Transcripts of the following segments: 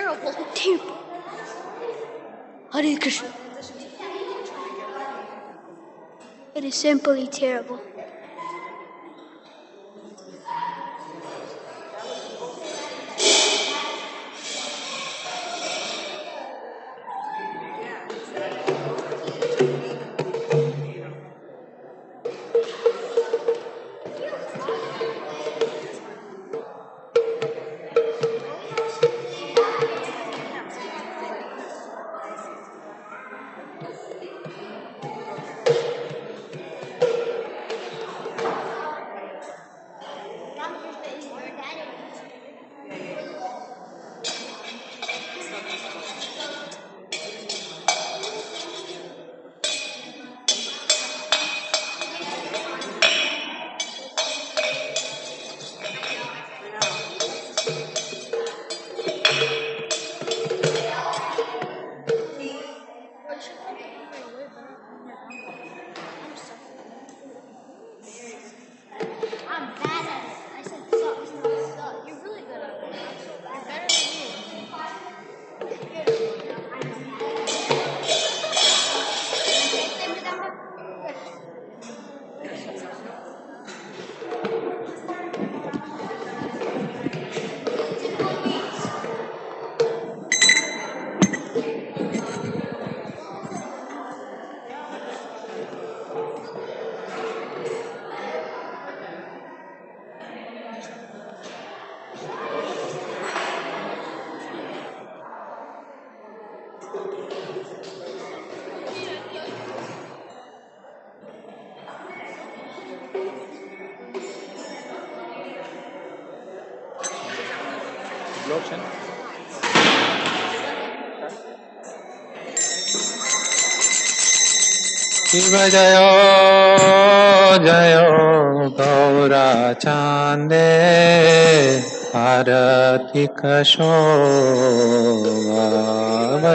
terrible. Terrible. Hare Krishna. It is simply terrible. I'm bad at it. I said sucks, not suck. You're really good at it. I'm so bad. You're better than me. Shiv जय जय गौरा चांदे आरती कशोभा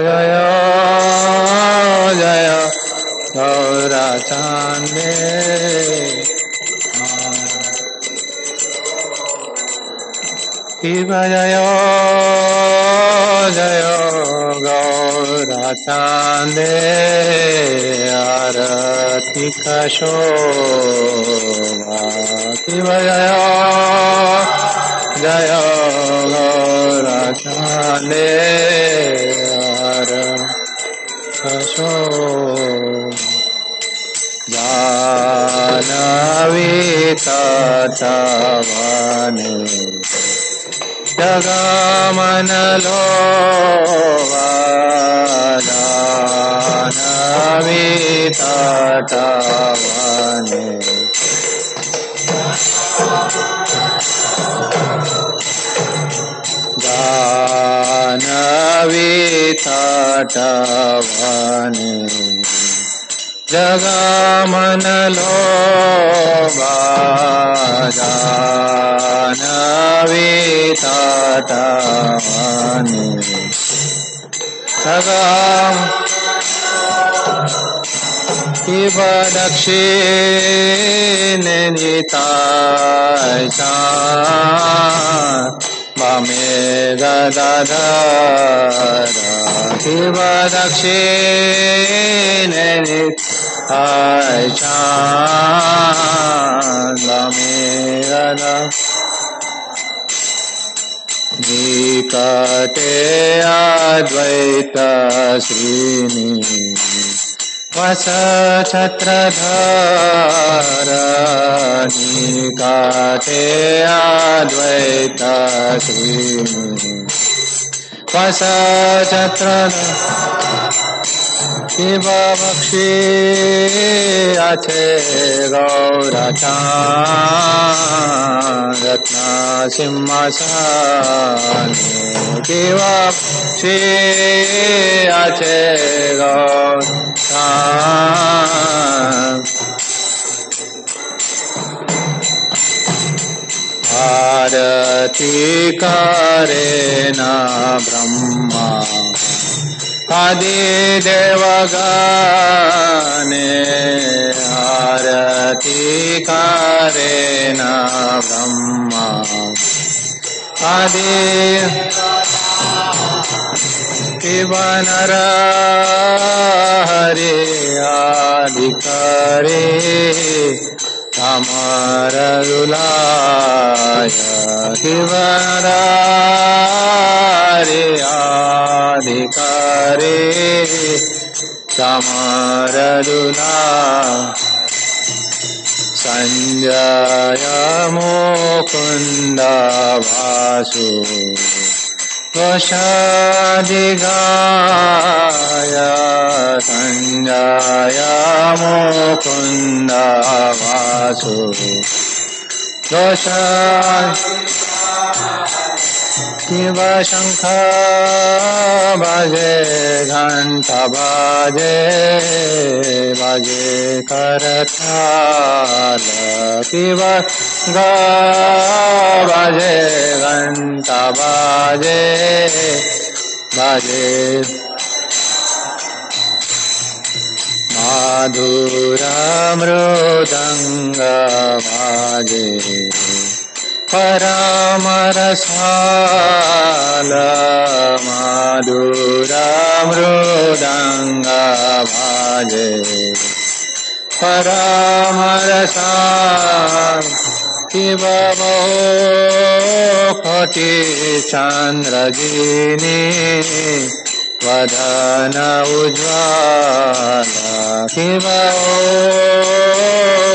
जय जय गौरा चांदे शिव जय जय गौरा चांदे आरती कशोभा शिव जय जय गौरा चांदे आरती कशोभा जानवी तटवने जगमनलो जानवी तटवने जानवी तटवने जगमनलो जानवी तटवने शिव दक्षिणे निताय वामे गदाधर शिव दक्षिणे निताय वामे गदाधर निकटे अद्वैत श्रीनि वस छत्रधर निकटे अद्वैत श्रीनि वस छत्रधर शिव बक्षी আছে গৌরচাঁদ রত্ন সিংহাসনে শিব বক্ষী আছে গৌরচাঁদ आरती करे न ब्रह्मा आदि देवगणे आरती करे न ब्रह्मा आदि किव नरहरि अधिकारी समरदुलाय किव नरहरि अधिकारी समरदुलाय संजय मुकुंद वासु वशादिगाय संजय मुकुंद वासु शिव शंख बाजे घंट बाजे बाजे करताल शिव गा बाजे घंट बाजे बाजे माधुर मृदंग बाजे परमरसाल माधुर मृदंग बाजे परमरसाल शिव कोटि चंद्रजिनी वदन उज्ज्वल शिव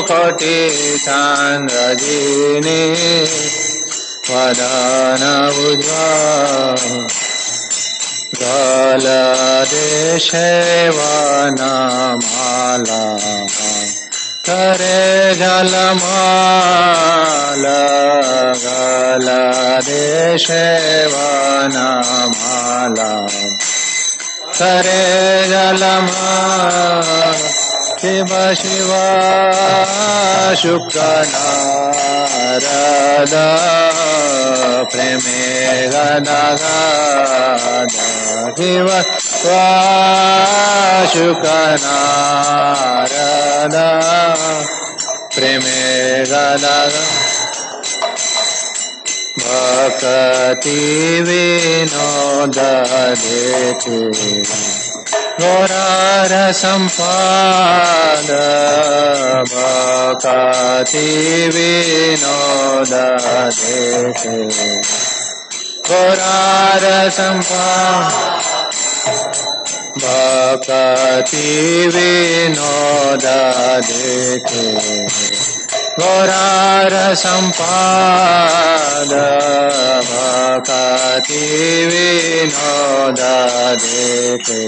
कोटि चंद्रजिनी वदन उज्ज्वल गलदेशे वनमाला करे जलमाला गलदेशे वनमाला करे जलमाला शिव शिव शुक्र नारद प्रेमे गदा गदा शिव शुक्र नारद प्रेमे गदा भक्ति विनोद देखे गौरार संपाद भक्ति विनोद देखे गौरार संपाद भक्ति विनोद देखे गौरार संपाद भक्ति विनोद देखे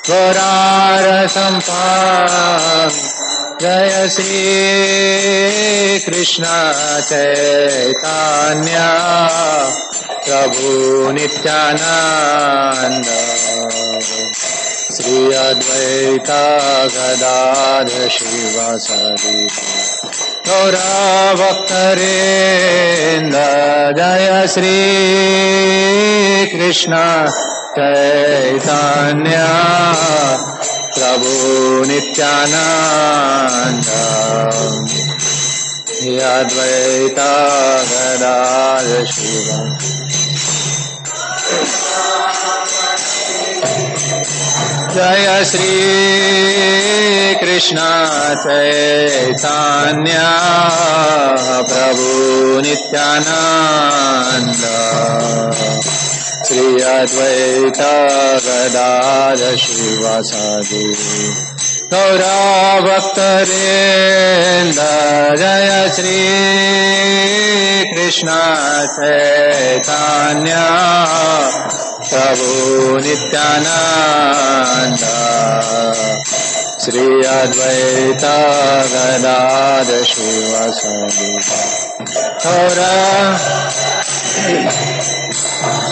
गौरार संपाद जय श्री कृष्ण चैतन्य प्रभु नित्यानंद श्री अद्वैत गदाधर शिवासादि गौरा भक्तवृंद जय श्री कृष्ण चैतन्य प्रभु नित्यानंद श्री अद्वैत गदाधर शिवासादि जय श्री कृष्ण चैतन्य प्रभु नित्यानंद श्री अद्वैत गदाधर शिवासादि गौरा भक्तवृंद जय श्री कृष्ण चैतन्य प्रभु नित्यानंद श्री अद्वैत गदाधर शिवासादि गौरा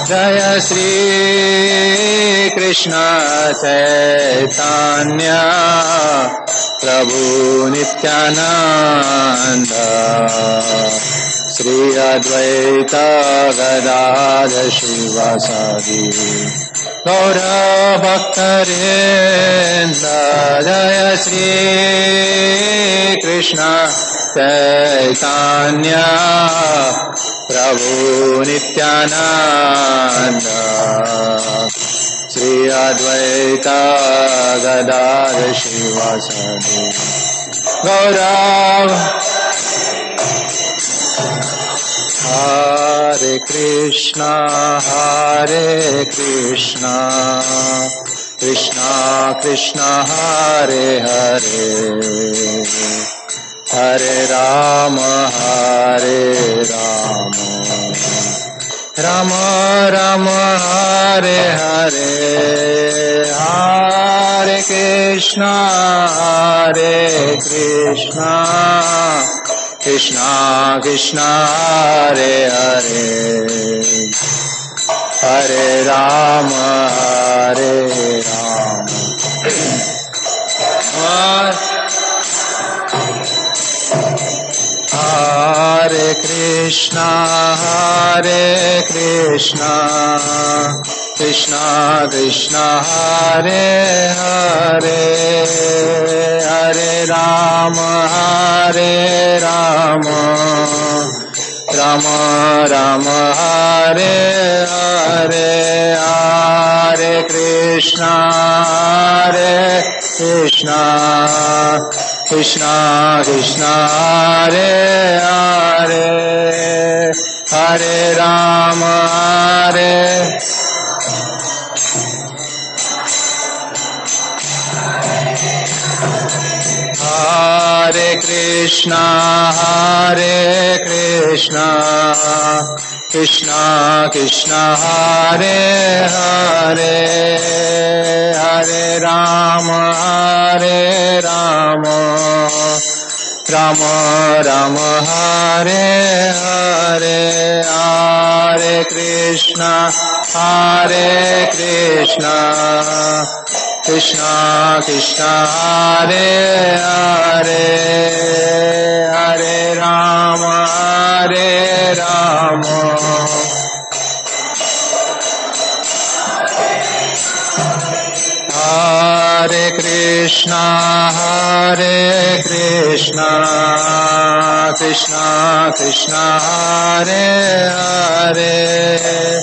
जय श्री कृष्ण चैतन्य प्रभु नित्यानंद श्री अद्वैत गदाधर शिवासादि गौरा भक्तवृंद जय श्री कृष्ण चैतन्य प्रभु Nityanand Advaita Gadadhar Srivasadi Gaurav Hare Krishna Krishna Krishna Hare Hare Hare Rama Rama Rama Hare Hare Hare Krishna Krishna Krishna Hare Hare Hare Rama Hare Krishna Krishna Krishna Hare Hare Hare Rama Rama Rama Hare Hare Hare Krishna Krishna Krishna Hare Hare Hare Rama Hare Krishna Krishna Krishna Hare Hare Hare Rama Rama Rama Hare Hare Hare Krishna Krishna Krishna Hare Hare Hare Rama Hare Krishna Krishna Krishna Hare Hare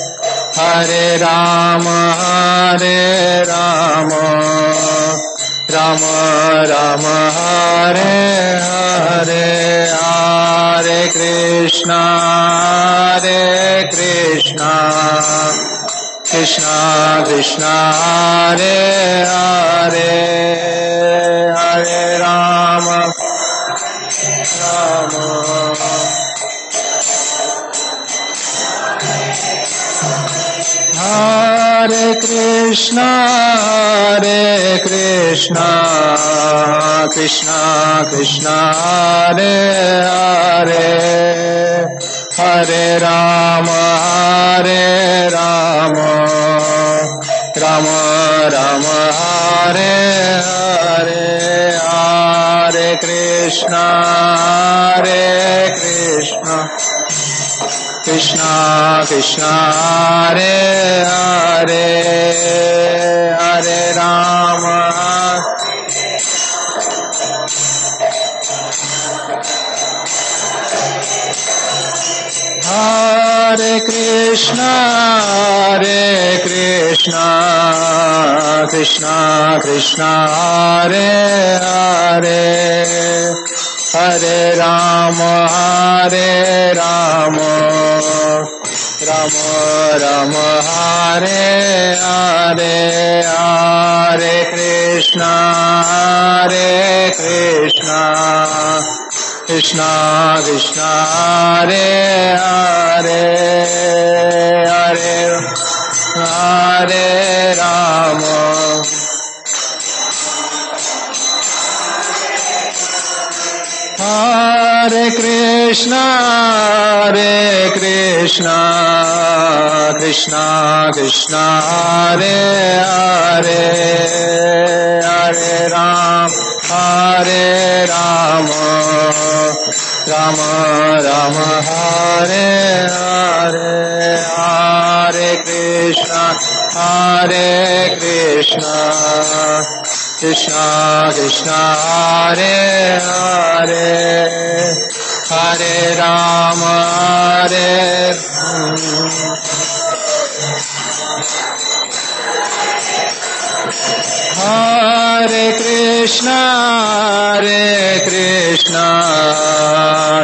Hare Rama Rama Rama Hare Hare Hare Krishna Krishna Krishna Hare Hare Hare Rama Hare Krishna Krishna Krishna Hare Hare Hare Rama Rama Rama Hare Hare Hare Krishna Krishna Krishna Hare Hare Hare Rama Hare Krishna Krishna Krishna Hare Hare Hare Rama Rama Rama Hare Hare Hare Krishna Krishna Krishna Hare Hare Hare Rama Hare Krishna Krishna Krishna Hare Hare Hare Rama Rama Hare Hare Hare Krishna Krishna Krishna Hare Hare Hare Rama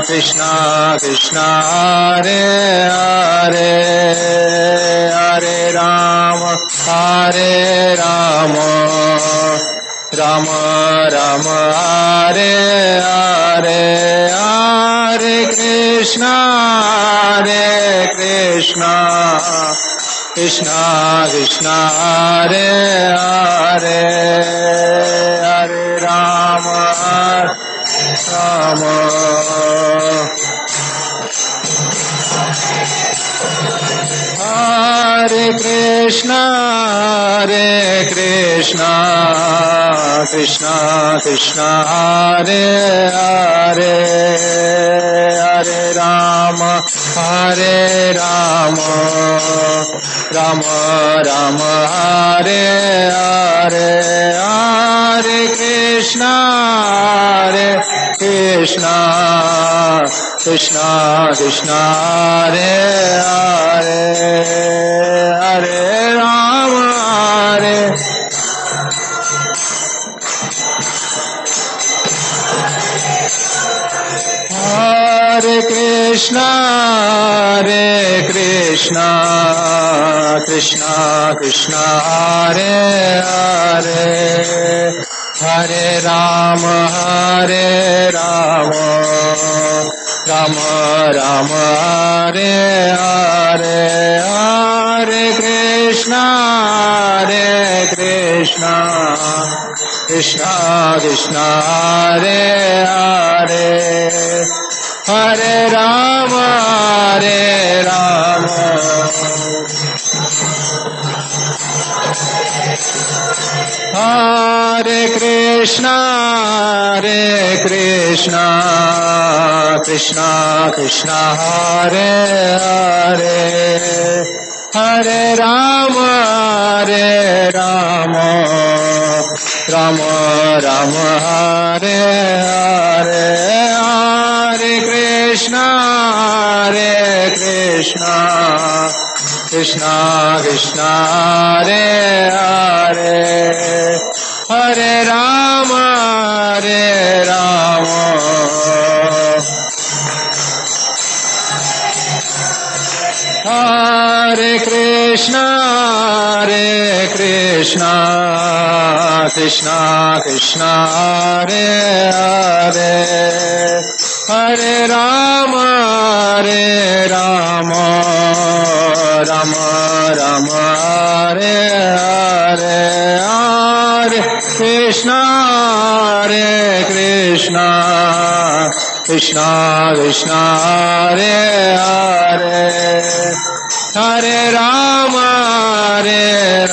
Krishna Krishna Hare Hare Hare Rama Rama Rama Hare Hare Hare Krishna Krishna Krishna Hare Hare Hare Rama Rama Hare Krishna Krishna Krishna Hare Hare Hare Rama Rama Rama Hare Hare Hare Krishna Krishna Krishna Hare Hare Hare Rama Hare Krishna Krishna Krishna Hare Hare Hare Rama Rama Rama Hare Hare Hare Krishna Krishna Hare Hare Hare Rama Hare Krishna Krishna Hare Hare Hare Rama Rama Rama Hare Hare Hare Krishna Krishna Hare Hare Hare Rama Hare Krishna Krishna Hare Hare Hare Rama Rama Rama Hare Hare Hare Krishna Krishna Hare Hare Hare Rama Hare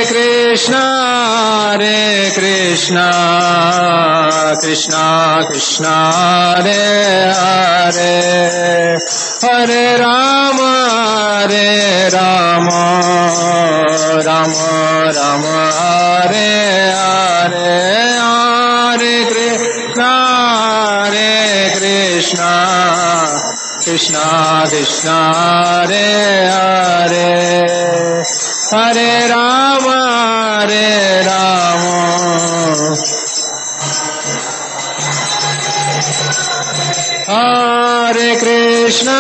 Krishna Krishna Hare Hare Hare Rama Rama Hare Hare Hare Krishna Krishna Hare Hare Hare Rama Hare Krishna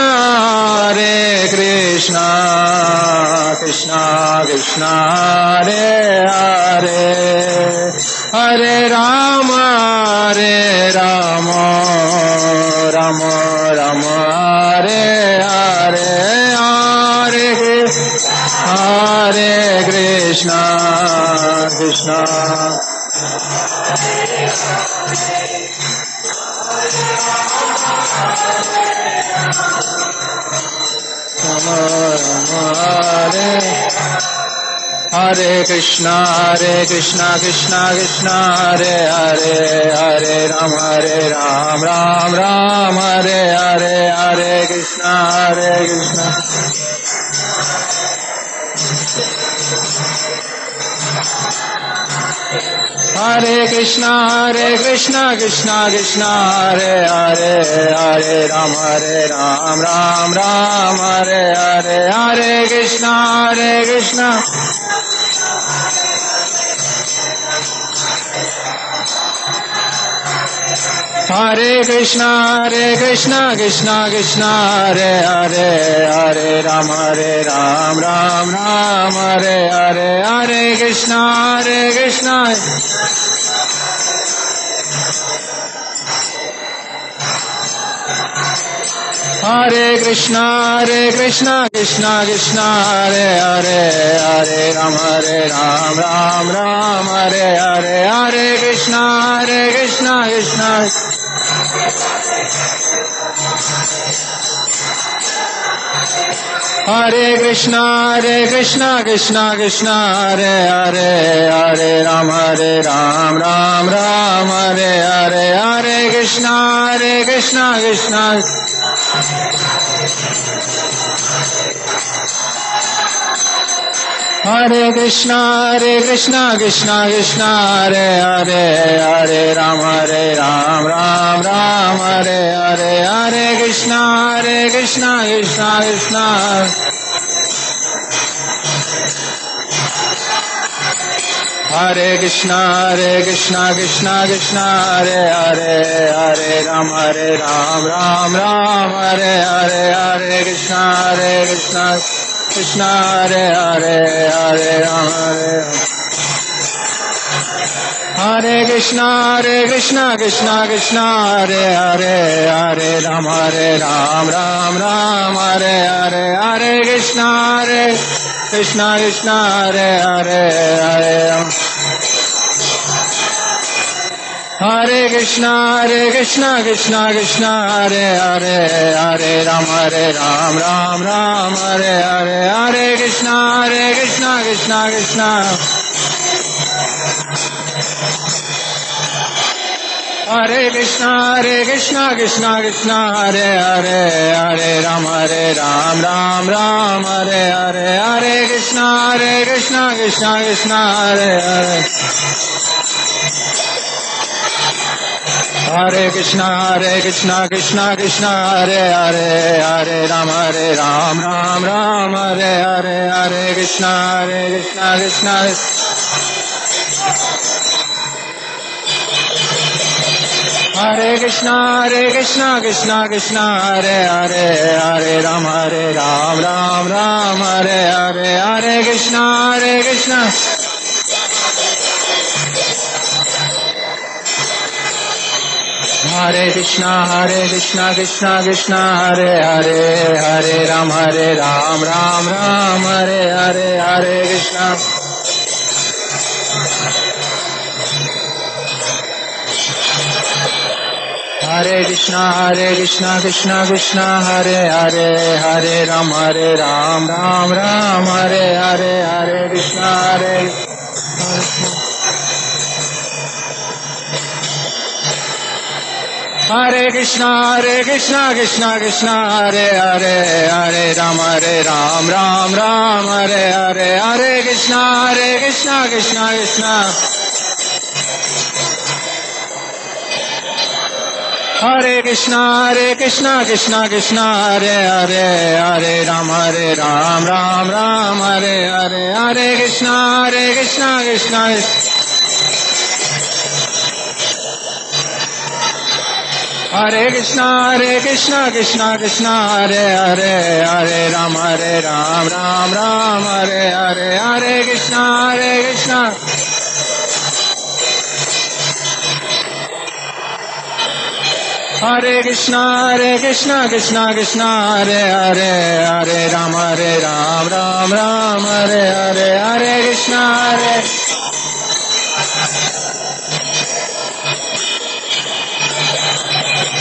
Krishna Hare Hare Hare Rama Rama Hare Hare Hare Krishna Hare Krishna Krishna Hare Hare Hare Rama Rama Hare Hare Krishna Hare Krishna Krishna Krishna Hare Hare Hare Rama Ram Ram Hare Hare Hare Krishna Hare Krishna Krishna Krishna Hare Hare Hare Rama Ram Ram Hare Hare Hare Krishna Hare Krishna Krishna Krishna Hare Hare Hare Rama Ram Hare Hare Hare Krishna Hare Krishna Krishna Krishna Hare Hare Hare Rama Ram Hare Hare Hare Krishna Hare Krishna Krishna Hare Hare Hare Rama Ram Hare Hare Hare Krishna Hare Krishna Krishna Hare Hare Hare Rama Ram Hare Hare Hare Krishna Hare Hare Hare Rama Hare Krishna Hare Hare Hare Rama Ram Hare Hare Hare Krishna Hare Hare Hare Hare Krishna Hare Hare Hare Rama Ram Hare Hare Hare Krishna Hare Krishna Hare Hare Hare Rama Ram Hare Hare Hare Krishna Hare Hare Hare Krishna Hare Hare Hare Rama Ram Hare Hare Hare Krishna Hare Krishna Hare Hare Hare Rama Ram Hare Hare Hare Krishna Hare Krishna Hare Hare Hare Rama Ram Hare Hare Hare Krishna Hare Krishna Hare Hare Hare Rama Ram Hare Hare Hare Krishna Hare Krishna Hare Hare Hare Rama Ram Hare Hare Hare Krishna Hare Krishna Hare Hare Hare Rama Ram Hare Hare Hare Krishna Hare Krishna Hare Hare Hare Rama Ram Hare Hare Hare Krishna Hare Krishna Hare Hare Hare Rama Ram Hare Hare Hare Krishna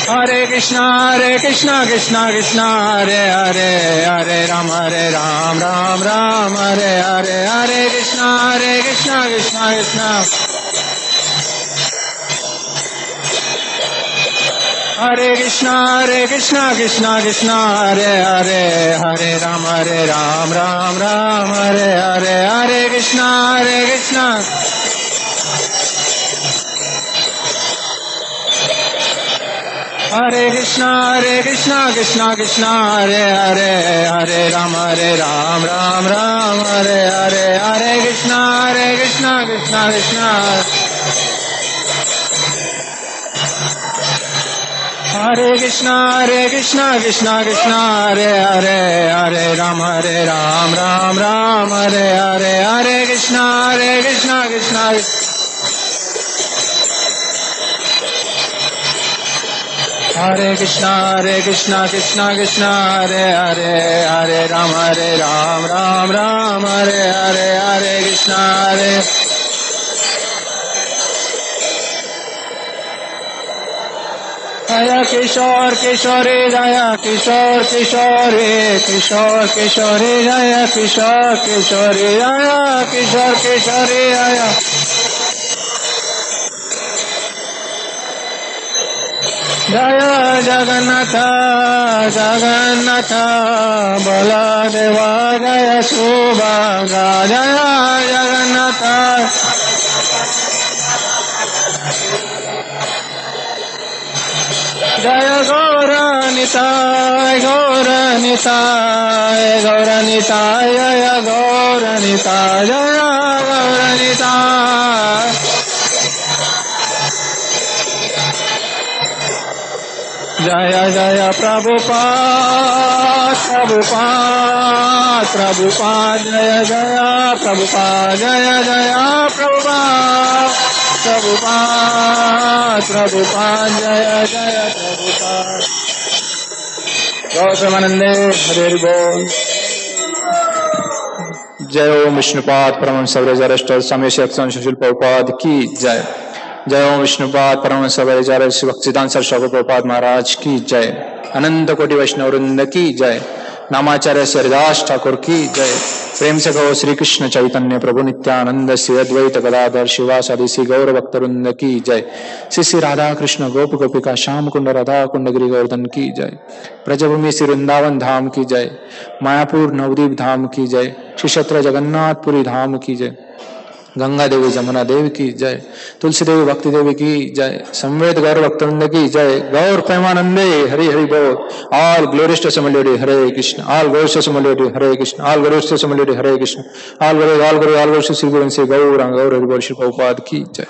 Hare Krishna Hare Hare Hare Rama Ram Hare Hare Hare Krishna Hare Krishna Hare Hare Hare Rama Ram Hare Hare Hare Krishna Hare Krishna Krishna Krishna Hare Hare Hare Ram Ram Ram Hare Hare Hare Krishna Krishna Krishna Hare Krishna Krishna Krishna Hare Hare Hare Ram Ram Hare Hare Hare Krishna Krishna Hare Krishna Krishna Hare Hare Hare Ram Ram Hare Hare Hare Krishna Jaya Kishore Kishore Jaya Kishore Kishore Kishore Kishore Jaya Kishore Kishore Jaya Kishore Kishore Jaya Jaya Jagannatha Jagannatha Baladeva Jaya Subhaga Jaya Jagannatha Jaya Gauranitai Gauranitai Gauranitai Jaya Gauranitai Jaya Gauranitai Jaya Jaya Prabhupada Prabhupada Prabhupada Jaya Jaya Prabhupada Jaya Jaya Prabhupada Prabhupada Prabhupada Jaya Jaya Prabhupada Gaur Premanande Hare Hare Bol Jai Om Vishnupad Paramahansa Savarajara Swami Shri Prabhupada की जय जय ओम विष्णुपाद परमहंस परिचार्य श्री भक्तिदान सरस्वती प्रभुपाद महाराज की जय अनंत कोटि वैष्णव वृंद की जय नामाचार्य श्री हरिदास ठाकुर की जय प्रेम से कहो श्री कृष्ण चैतन्य प्रभु नित्यानंद श्री अद्वैत गदाधर शिवासादि श्री गौर भक्त वृंद की जय श्री श्री राधा कृष्ण गोप गोपिका श्याम कुंड राधा कुंड गिरि गोवर्धन की जय ब्रजभूमि श्री वृंदावन धाम की जय मायापुर नवदीप धाम की जय श्री क्षेत्र जगन्नाथपुरी धाम की जय गंगा देवी जमुना देवी की जय तुलसी देवी भक्ति देवी की जय संवेद गौर भक्तवृंद की जय गौर प्रेमानंदे हरि हरि बोल ऑल ग्लोरीज टू समलेडी Hare Krishna all glories to समलेडी Hare Krishna all glories to समलेडी हरे कृष्ण ऑल ग्लोरीज श्री गुरु से गौर हरि बोल श्री प्रभुपाद की जय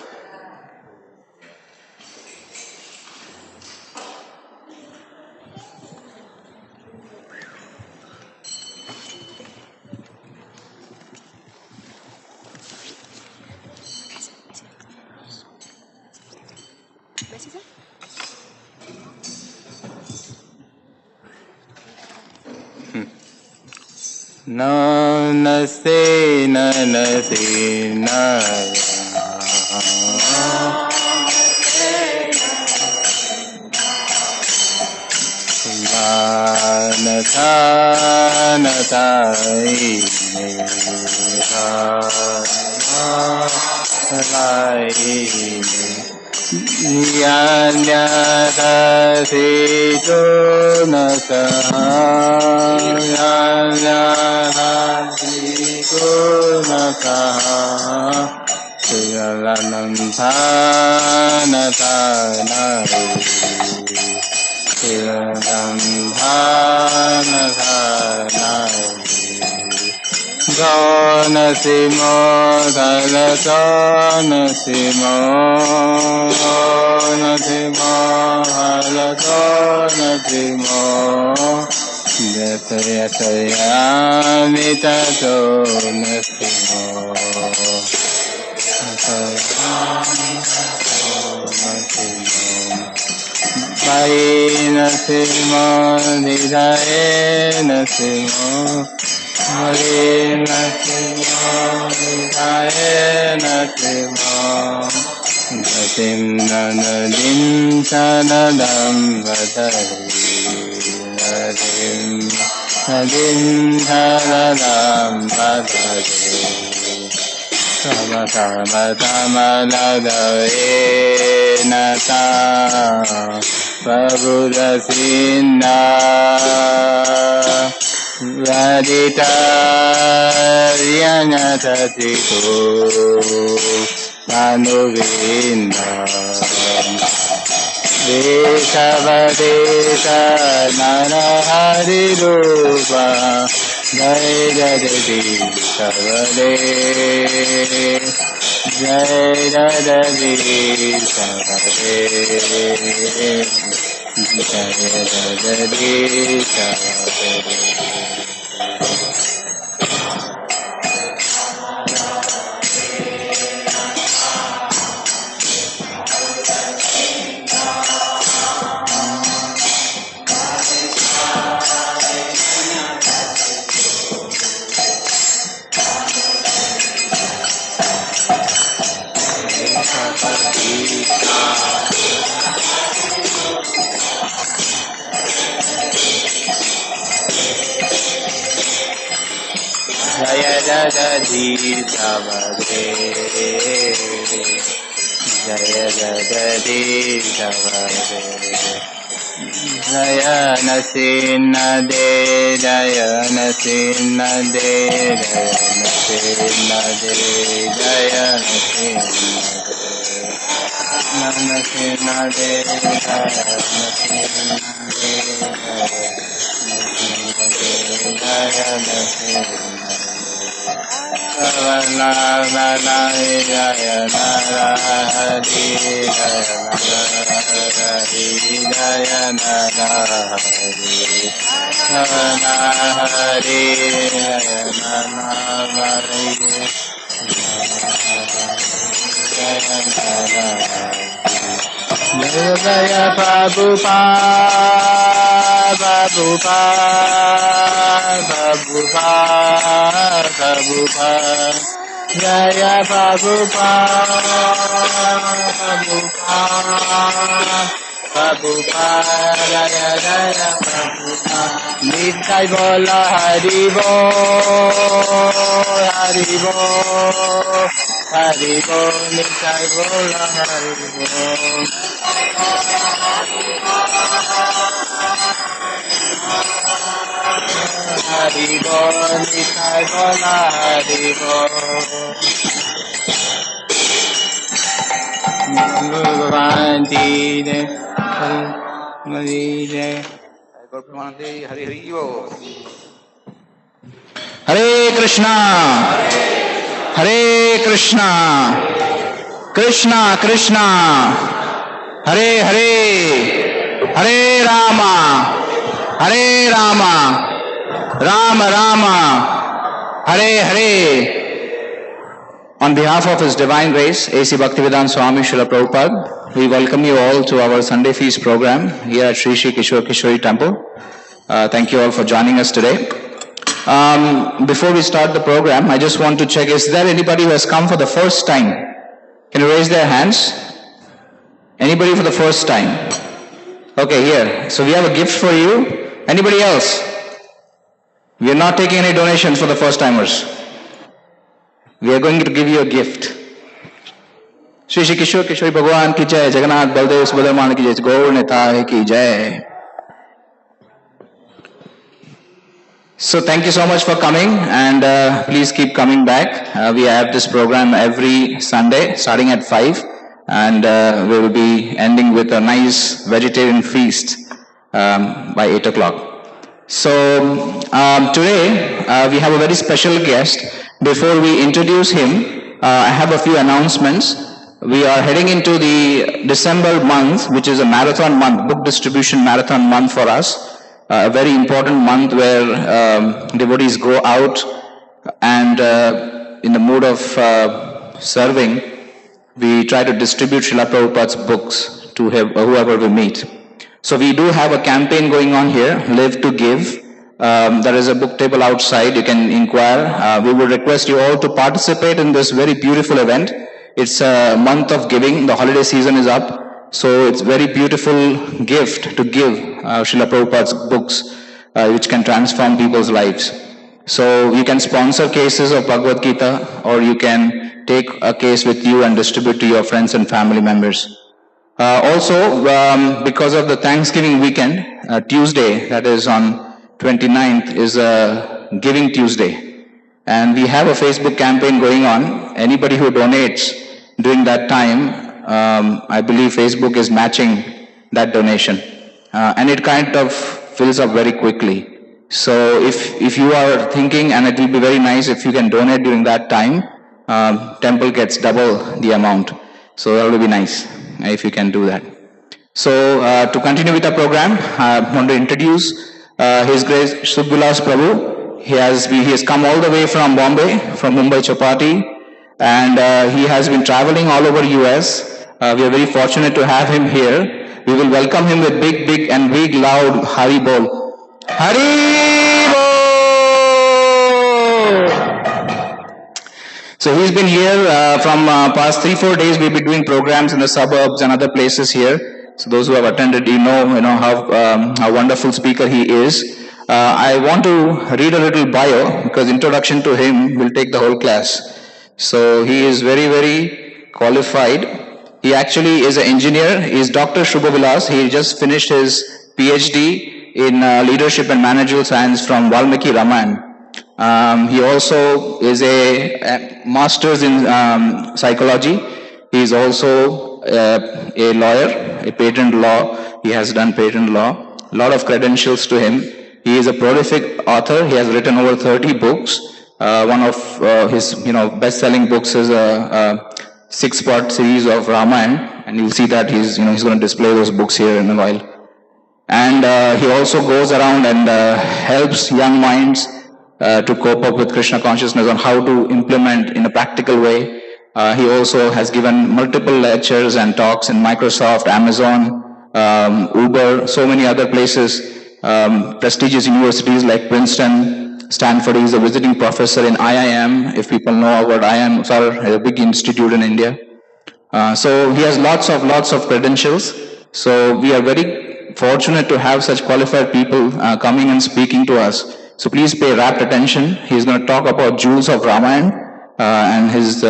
Namaste Namaste Simo Dhalata Nasimo Nasimo Halata Nasimo Jataya Sayami Tato Nasimo Bhai Nasimo Nidaye Nasimo Hare Nasimo Hare Nasimo Nasim Nanadim Sanadam Vadari Nadim Nadim Sanadam Vadari Sama Sama Tamaladare Nata Prabhudasinna Radita Yanatatiku Manuvinda Deshavadesha Narahari Rupa Jai Jagdishavade Jai Jagdishavade Jai Jagdishavade Jaya Jagadishavade Jaya Jagadishavade Jaya Nasinade Jaya Nasinade Jaya Nasinade Jaya Nasinade Jaya Nasinade Narahari Jaya Narahari Jaya Narahari Jaya Narahari Narahari Jaya Narahari Jaya Narahari Jaya Jaya Prabhupada Prabhupada Jaya Prabhupada Jaya Jaya Prabhupada Nitai Bola Hari Bol Hari Bol Hari Bol Nitai Bola Hari Bol Hari Bol Nitai Bola Hari Bol Bhagavan Ji Jai Hari Jai Hare Krishna, Hare Krishna, Krishna Krishna, Hare Hare, Hare Rama, Hare Rama, Rama Rama, Hare Hare. On behalf of His Divine Grace, A.C. Bhaktivedanta Swami Srila Prabhupada, we welcome you all to our Sunday Feast program here at Sri Sri Kishore Kishori Temple. Thank you all for joining us today. Before we start the program, I just want to check, is there anybody who has come for the first time? Can you raise their hands? Anybody for the first time? Okay, here. So we have a gift for you. Anybody else? We are not taking any donations for the first timers. We are going to give you a gift. Shri Shri Kishore Kishori Bhagwan ki jai, Jagannath Baldev Subhadraman ki jai, Gaur Nitai ki jai. So thank you so much for coming, and please keep coming back. We have this program every Sunday starting at 5, and we will be ending with a nice vegetarian feast by 8 o'clock. So today we have a very special guest. Before we introduce him, I have a few announcements. We are heading into the December month, which is a marathon month, book distribution marathon month for us. A very important month where devotees go out and in the mood of serving, we try to distribute Srila Prabhupada's books to whoever we meet. So we do have a campaign going on here, Live to Give. There is a book table outside, you can inquire. We would request you all to participate in this very beautiful event. It's a month of giving, the holiday season is up. So it's very beautiful gift to give Srila Prabhupada's books, which can transform people's lives. So you can sponsor cases of Bhagavad Gita, or you can take a case with you and distribute to your friends and family members. Also, because of the Thanksgiving weekend, Tuesday, that is on 29th, is a Giving Tuesday. And we have a Facebook campaign going on. Anybody who donates during that time, I believe Facebook is matching that donation. And it kind of fills up very quickly. So if you are thinking, and it will be very nice if you can donate during that time, temple gets double the amount. So that will be nice if you can do that. So to continue with the program, I want to introduce His Grace Subbilas Prabhu. He has come all the way from Bombay, from Mumbai Chapati, and he has been traveling all over US. We are very fortunate to have him here. We will welcome him with big loud Hari Bol. Hari Bol! So he's been here from past 3-4 days. We've been doing programs in the suburbs and other places here. So those who have attended, you know how wonderful speaker he is. I want to read a little bio because introduction to him will take the whole class. So he is very qualified. He actually is an engineer. He is Dr. Shubha Vilas. He just finished his PhD in leadership and managerial science from Valmiki Ramayana. He also is a master's in psychology. He is also a lawyer, a patent law. He has done patent law. A lot of credentials to him. He is a prolific author. He has written over 30 books. One of his best-selling books is a 6-part series of Ramayana, and you'll see that he's going to display those books here in a while. And he also goes around and helps young minds to cope up with Krishna consciousness on how to implement in a practical way. He also has given multiple lectures and talks in Microsoft, Amazon, Uber, so many other places, prestigious universities like Princeton, Stanford. He's a visiting professor in IIM. If people know about IIM, it's a big institute in India. So he has lots of credentials. So we are very fortunate to have such qualified people coming and speaking to us. So please pay rapt attention. He's going to talk about jewels of Ramayana. And his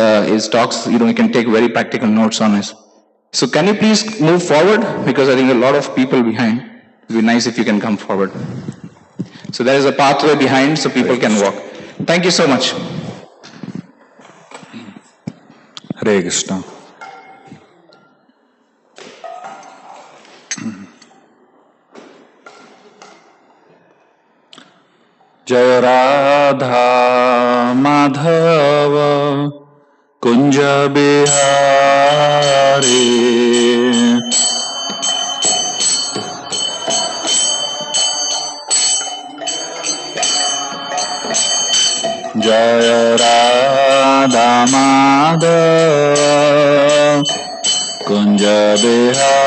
talks, you can take very practical notes on this. So can you please move forward? Because I think a lot of people behind. It would be nice if you can come forward. So there is a pathway behind so people can walk. Thank you so much. Hare Krishna. Jaya Radha Madhava Kunja Bihari Jaya Radha Madhava Kunja Bihari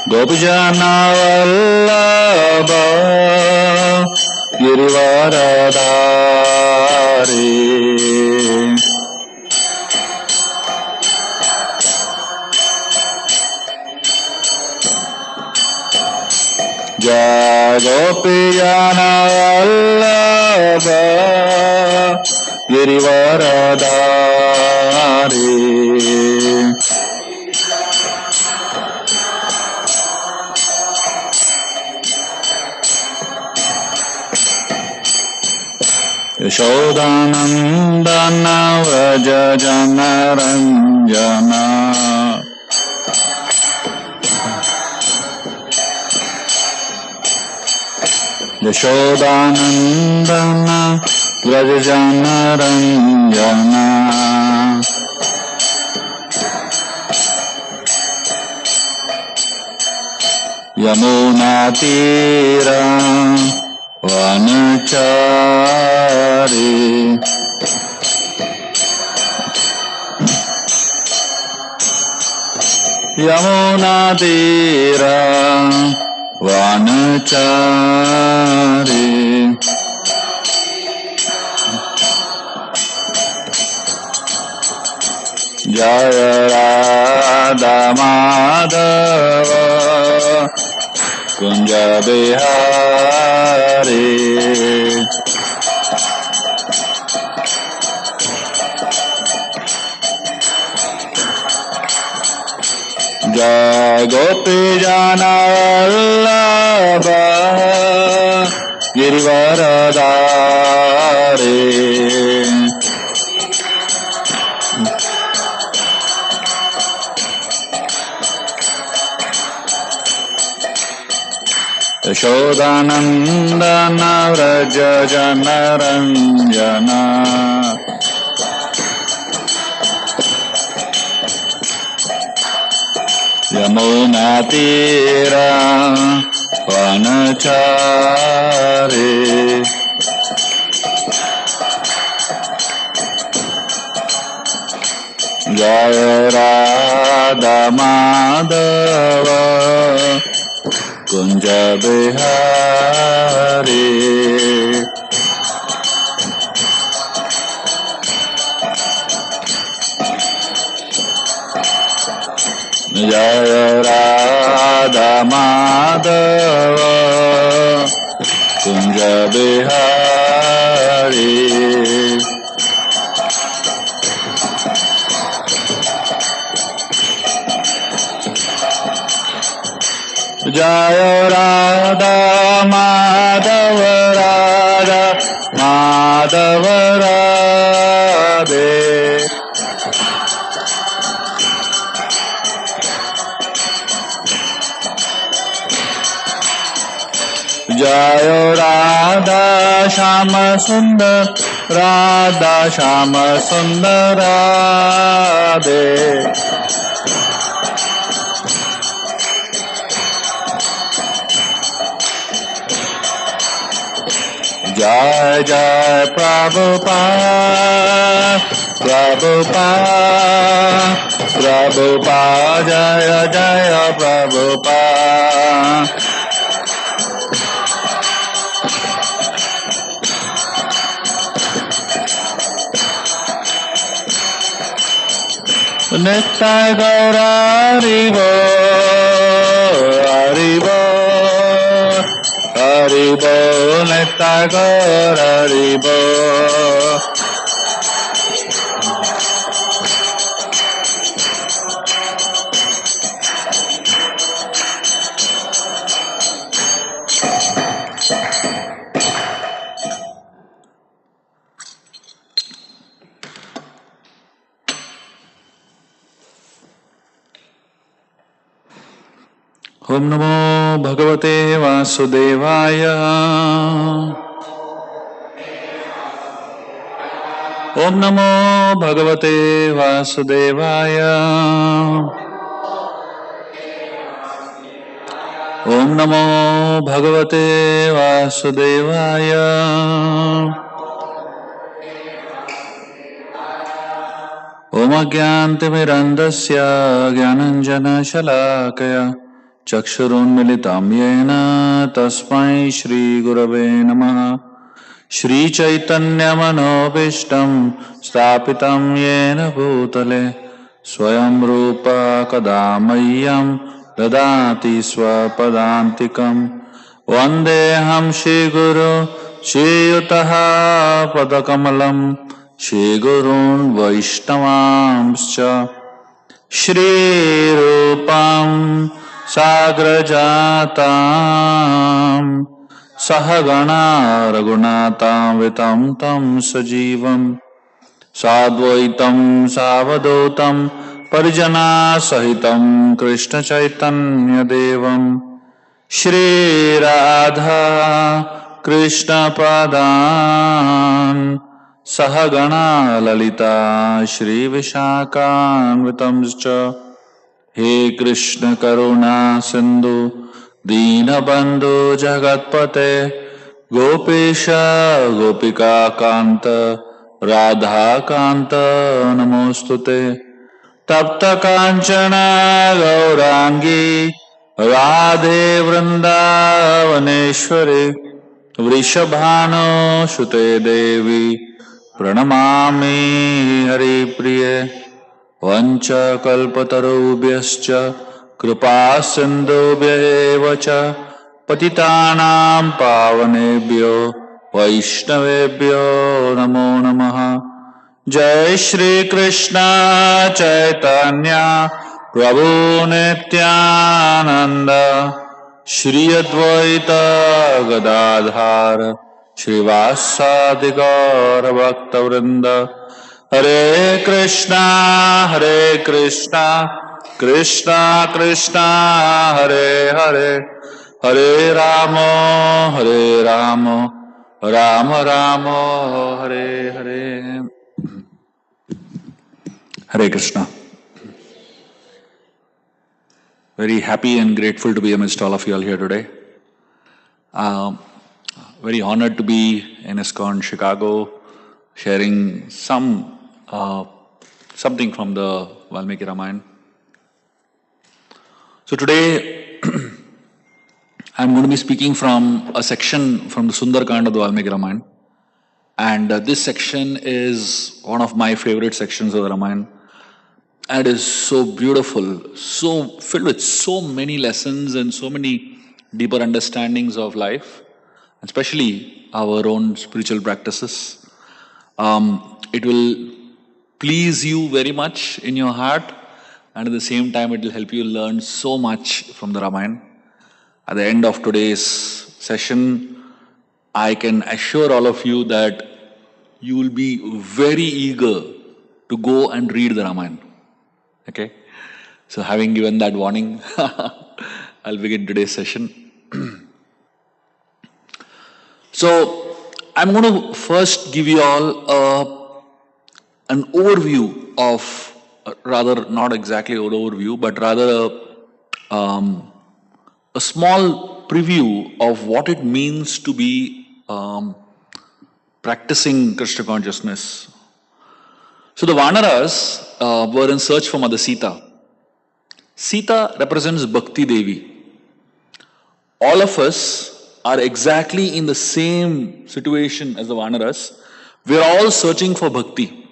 Gopijana Vallabha Girivaradhari Jai Gopijana Vallabha Girivaradhari Yashodanandana Vraja Janaranjana Yashodanandana Vraja Janaranjana Yamuna Tira Vanachari Yamuna Tira Vanachari Jaya Radha Madhava Kunja Bihari Jai Gopijana Vallabha गिरिवरदारे Yashodanandan Vraj जनरञ्जन यमुनातीरा वनचारे जय राधा माधव कुंज बिहारी जय राधा माधव कुंज बिहारी जय राधा माधव राधा माधव राधे जय राधा श्याम सुंदर राधा श्याम सुंदर राधे जय जय प्रभुपाद प्रभुपाद प्रभुपाद जय जय प्रभुपाद नित्य गौरा हरिबो हरिबो हरिबो नित्य गौरा हरिबो ओम नमो भगवते वासुदेवाय ओम नमो भगवते वासुदेवाय ओम नमो भगवते वासुदेवाय ओम अज्ञानतिमिरन्धस्य ज्ञानाञ्जनशलाकया चक्षुरुन्मिलितं येन तस्मै श्रीगुरवे नमः। श्रीचैतन्यमनोभीष्टं स्थापितं येन भूतले स्वयं रूप कदा मह्यं ददाति स्वपदान्तिकं। वन्देऽहं श्रीगुरो श्रीयुतः पदकमलं श्रीगुरून् वैष्णवांश्च श्रीरूपं साग्रजातां सहगणा रघुनाथान्वितं तं सजीवं साद्वैतं सावधूतं परिजनासहितं कृष्णचैतन्यदेवं श्रीराधा कृष्णपदान् सहगणा ललिता श्रीविशाखान्वितं च। हे कृष्ण करुणा सिंधु दीनबंधु जगत्पते गोपेश गोपिका कांत राधा कांत नमोस्तुते। तप्त कांचन गौरांगी राधे वृंदावनेश्वरी वृषभानुसुते देवी प्रणमामि हरिप्रिये। वंशकल्पतरुभ्यश्च कृपा सिन्धुभ्येव च पतितानां पावनेभ्यो वैष्णवेभ्यो नमो नमः। जय श्री कृष्ण चैतन्य प्रभु Nityanand Shri Advaita Gadadhar Shrivasadi Gaura Bhakta Vrinda Hare Krishna Krishna Krishna Hare Hare Hare Rama Rama Rama Hare Hare. Hare Krishna. Very happy and grateful to be amidst all of you all here today. Very honored to be in ISKCON Chicago, sharing something from the Valmiki Ramayana. So today, I'm going to be speaking from a section from the Sundarkand of the Valmiki Ramayana. And this section is one of my favorite sections of the Ramayana. And it is so beautiful, so filled with so many lessons and so many deeper understandings of life, especially our own spiritual practices. It will please you very much in your heart, and at the same time it will help you learn so much from the Ramayana. At the end of today's session, I can assure all of you that you will be very eager to go and read the Ramayana. Okay? So having given that warning, I'll begin today's session. So I'm going to first give you all an overview of, rather not exactly an overview, but rather a small preview of what it means to be practicing Krishna consciousness. So the Vanaras were in search for Mother Sita. Sita represents Bhakti Devi. All of us are exactly in the same situation as the Vanaras. We are all searching for Bhakti.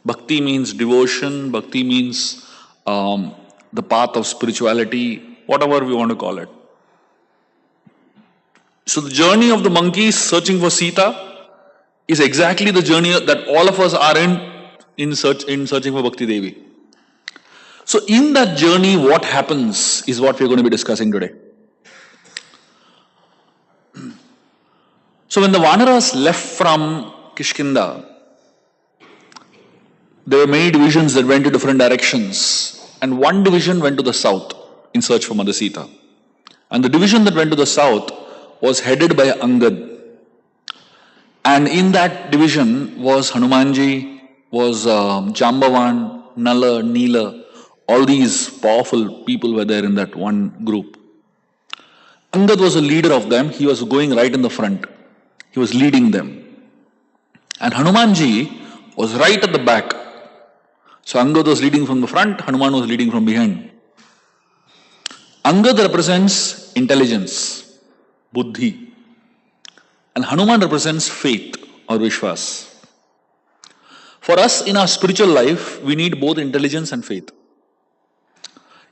Bhakti means devotion. Bhakti means the path of spirituality, whatever we want to call it. So the journey of the monkeys searching for Sita is exactly the journey that all of us are in searching for Bhakti Devi. So in that journey, what happens is what we're going to be discussing today. So when the Vanaras left from Kishkinda, there were many divisions that went to different directions, and one division went to the south in search for Mother Sita. And the division that went to the south was headed by Angad. And in that division was Hanumanji, was Jambavan, Nala, Neela. All these powerful people were there in that one group. Angad was a leader of them. He was going right in the front. He was leading them. And Hanumanji was right at the back. So Angad was leading from the front, Hanuman was leading from behind. Angad represents intelligence, buddhi. And Hanuman represents faith or Vishwas. For us in our spiritual life, we need both intelligence and faith.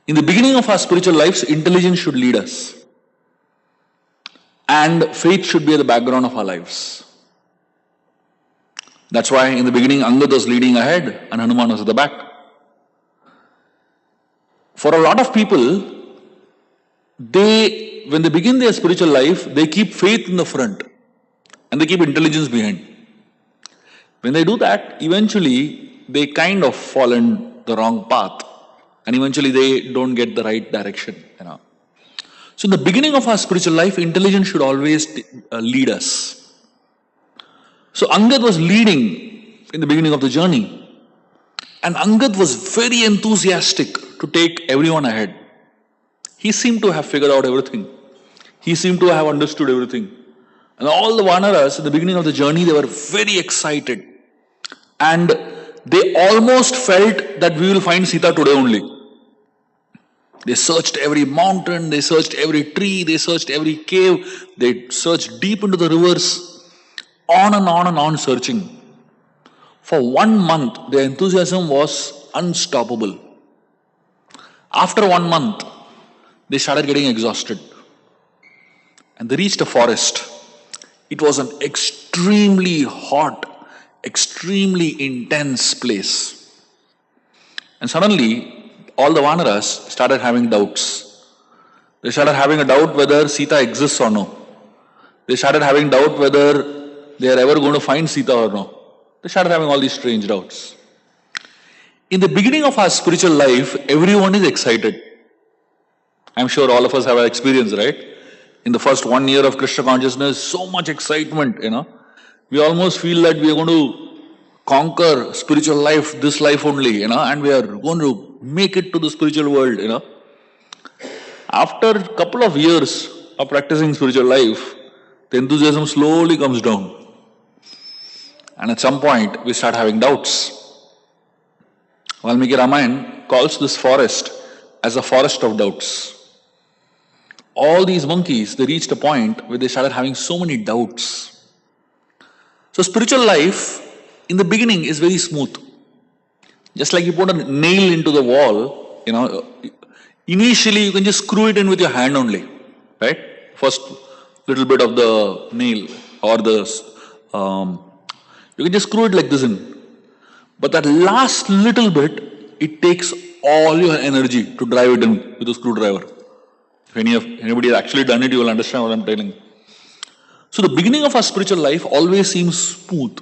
In the beginning of our spiritual lives, intelligence should lead us. And faith should be at the background of our lives. That's why in the beginning, Angad was leading ahead and Hanuman was at the back. For a lot of people, when they begin their spiritual life, they keep faith in the front and they keep intelligence behind. When they do that, eventually they kind of fall in the wrong path and eventually they don't get the right direction. So in the beginning of our spiritual life, intelligence should always lead us. So Angad was leading in the beginning of the journey, and Angad was very enthusiastic to take everyone ahead. He seemed to have figured out everything. He seemed to have understood everything. And all the Vanaras in the beginning of the journey, they were very excited. And they almost felt that we will find Sita today only. They searched every mountain, they searched every tree, they searched every cave, they searched deep into the rivers, on and on searching. For 1 month, their enthusiasm was unstoppable. After 1 month, they started getting exhausted. And they reached a forest. It was an extremely hot, extremely intense place. And suddenly, all the Vanaras started having doubts. They started having a doubt whether Sita exists or no. They started having doubt whether they are ever going to find Sita or no. They started having all these strange doubts. In the beginning of our spiritual life, everyone is excited. I'm sure all of us have an experience, right? In the first 1 year of Krishna consciousness, so much excitement, We almost feel that we are going to conquer spiritual life, this life only, and we are going to make it to the spiritual world, After a couple of years of practicing spiritual life, the enthusiasm slowly comes down. And at some point, we start having doubts. Valmiki Ramayana calls this forest as a forest of doubts. All these monkeys, they reached a point where they started having so many doubts. So spiritual life, in the beginning, is very smooth. Just like you put a nail into the wall, initially you can just screw it in with your hand only, right? First little bit of the nail or you can just screw it like this in. But that last little bit, it takes all your energy to drive it in with a screwdriver. If anybody has actually done it, you will understand what I'm telling. So the beginning of our spiritual life always seems smooth.